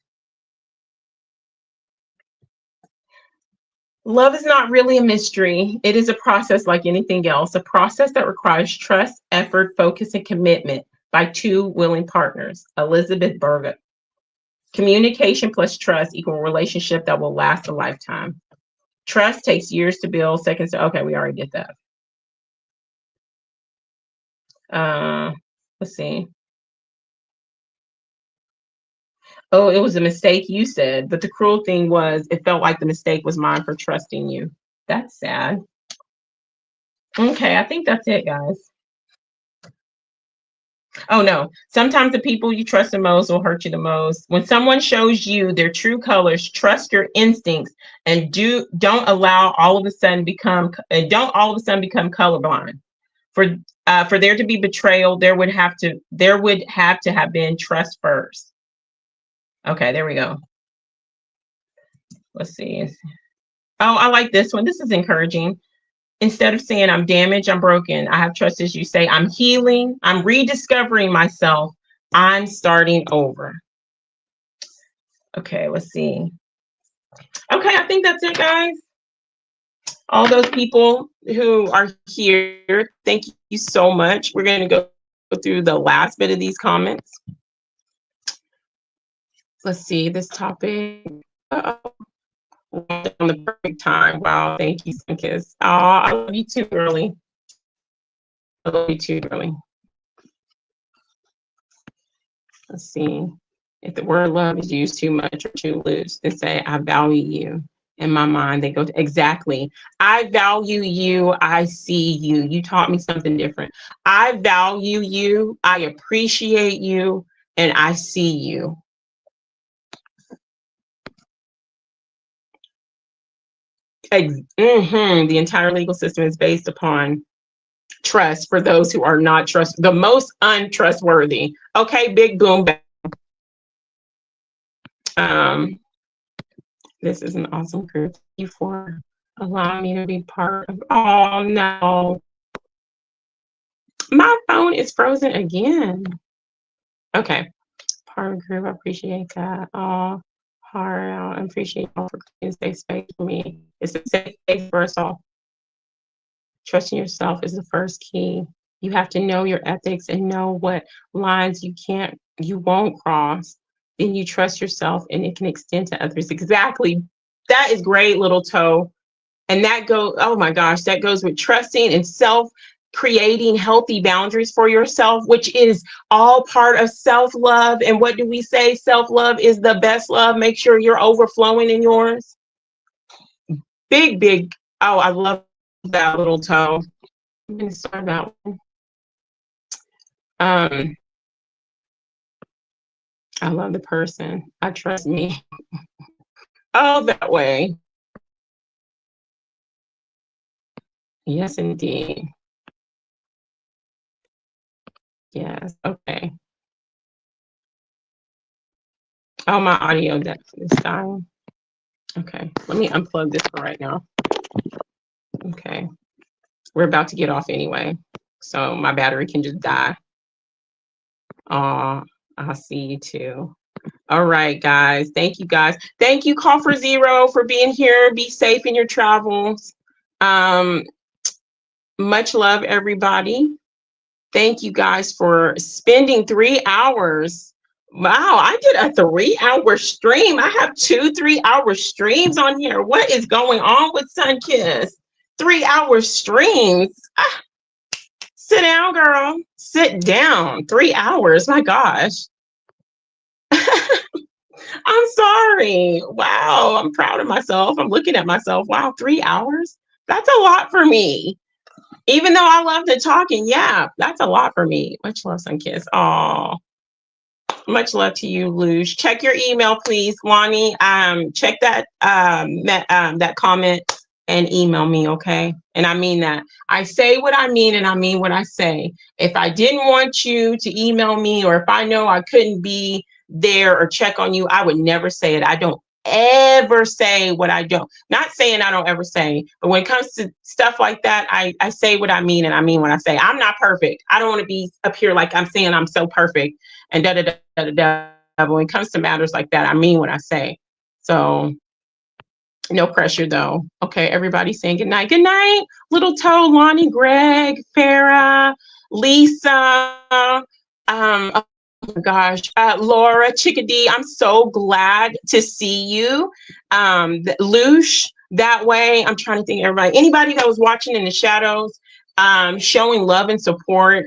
Love is not really a mystery. It is a process like anything else, a process that requires trust, effort, focus, and commitment. by two willing partners. Elizabeth Berger. Communication plus trust equal relationship that will last a lifetime. Trust takes years to build, seconds to, okay, we already did that. Let's see. Oh, it was a mistake, you said, but the cruel thing was it felt like the mistake was mine for trusting you. That's sad. Okay, I think that's it, guys. Oh no, sometimes the people you trust the most will hurt you the most. When someone shows you their true colors, trust your instincts and don't all of a sudden become colorblind. For there to be betrayal, there would have to have been trust first. Okay, there we go. Let's see. Oh, I like this one. This is encouraging. Instead of saying I'm damaged, I'm broken, I have trust, as you say, I'm healing, I'm rediscovering myself, I'm starting over. Okay, let's see. Okay, I think that's it, guys. All those people who are here, thank you so much. We're going to go through the last bit of these comments. Let's see, this topic. Uh-oh. On the perfect time. Wow, thank you, Sunkiss. Oh, I love you too, girly. I love you too, girly. Let's see. If the word love is used too much or too loose, then say, I value you. In my mind, they go to, exactly. I value you. I see you. You taught me something different. I value you. I appreciate you. And I see you. The entire legal system is based upon trust for those who are not the most untrustworthy. Okay, big boom. This is an awesome group. Thank you for allowing me to be part of. Oh no, my phone is frozen again. Okay, part of the group. I appreciate that. Oh, heart out. I appreciate you for creating a safe space for me. It's a safe space for us all. Trusting yourself is the first key. You have to know your ethics and know what lines you won't cross. Then you trust yourself and it can extend to others. Exactly. That is great, little toe. And that goes, oh my gosh, that goes with trusting and creating healthy boundaries for yourself, which is all part of self-love. And what do we say? Self-love is the best love. Make sure you're overflowing in yours. Big. Oh, I love that, little toe. I'm going to start that one. I love the person. I trust me. Oh, that way. Yes, indeed. Yes. Okay. Oh, my audio deck for this time. Okay. Let me unplug this for right now. Okay. We're about to get off anyway, so my battery can just die. I'll see you too. All right, guys. Thank you, guys. Thank you, Call for Zero, for being here. Be safe in your travels. Much love, everybody. Thank you guys for spending 3 hours. Wow, I did a 3-hour stream. I have 2 3-hour streams on here. What is going on with Sunkiss? 3-hour streams. Sit down, girl. Sit down. 3 hours. My gosh. I'm sorry. Wow, I'm proud of myself. I'm looking at myself. Wow, 3 hours? That's a lot for me. Even though I love the talking, yeah, that's a lot for me. Much love, Sunkiss. Oh, much love to you, Luge. Check your email, please, Lonnie. Check that that comment and email me, okay? And I mean that. I say what I mean and I mean what I say. If I didn't want you to email me, or if I know I couldn't be there or check on you, I would never say it. I don't ever say what I don't. Not saying I don't ever say, but when it comes to stuff like that, I say what I mean and I mean what I say. I'm not perfect. I don't want to be up here like I'm saying I'm so perfect and da da da da da. But when it comes to matters like that, I mean what I say. So no pressure though. Okay, everybody saying good night. Good night, Little Toe, Lonnie, Greg, Farah, Lisa, Oh my gosh, Laura Chickadee, I'm so glad to see you. Lush, that way, I'm trying to think of everybody, anybody that was watching in the shadows, showing love and support.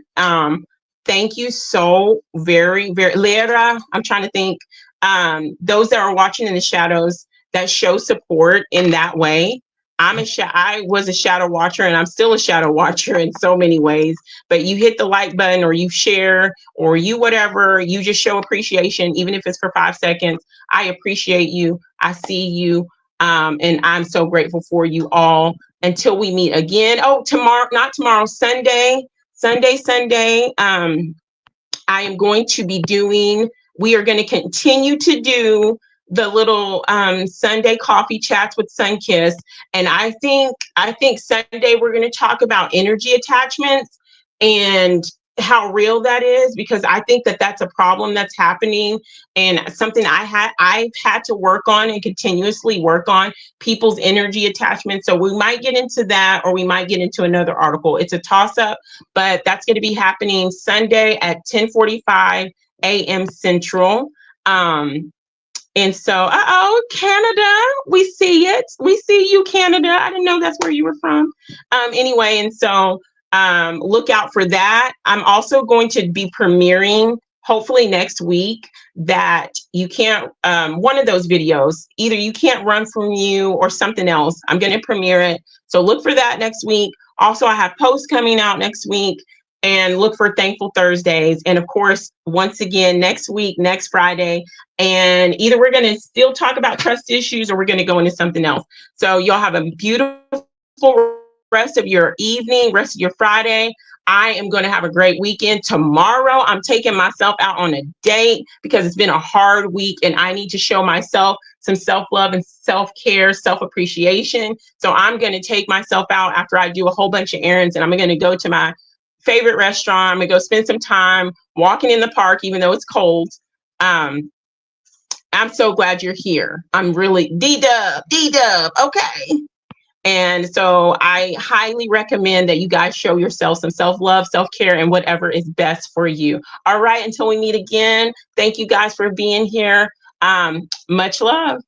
Thank you so very, Lera, I'm trying to think, those that are watching in the shadows that show support in that way. I was a shadow watcher and I'm still a shadow watcher in so many ways, but you hit the like button or you share or you whatever, you just show appreciation, even if it's for 5 seconds. I appreciate you. I see you. And I'm so grateful for you all until we meet again. Oh, tomorrow, not tomorrow, Sunday. I am going to be doing, we are going to continue to do the little Sunday coffee chats with Sunkiss. And I think Sunday we're going to talk about energy attachments and how real that is, because I think that that's a problem that's happening and something I've had to work on and continuously work on, people's energy attachments. So we might get into that, or we might get into another article. It's a toss up, but that's going to be happening Sunday at 10:45 a.m. Central. And so, Canada, we see it. We see you, Canada. I didn't know that's where you were from. Anyway, and so look out for that. I'm also going to be premiering, hopefully next week, that you can't, one of those videos, either You Can't Run From You or something else. I'm going to premiere it. So look for that next week. Also, I have posts coming out next week. And look for Thankful Thursdays. And of course, once again, next week, next Friday. And either we're going to still talk about trust issues or we're going to go into something else. So y'all have a beautiful rest of your evening, rest of your Friday. I am going to have a great weekend. Tomorrow, I'm taking myself out on a date because it's been a hard week and I need to show myself some self-love and self-care, self-appreciation. So I'm going to take myself out after I do a whole bunch of errands, and I'm going to go to my favorite restaurant. I'm gonna go spend some time walking in the park, even though it's cold. I'm so glad you're here. I'm really D-Dub, okay. And so I highly recommend that you guys show yourself some self-love, self-care, and whatever is best for you. All right, until we meet again, thank you guys for being here. Much love.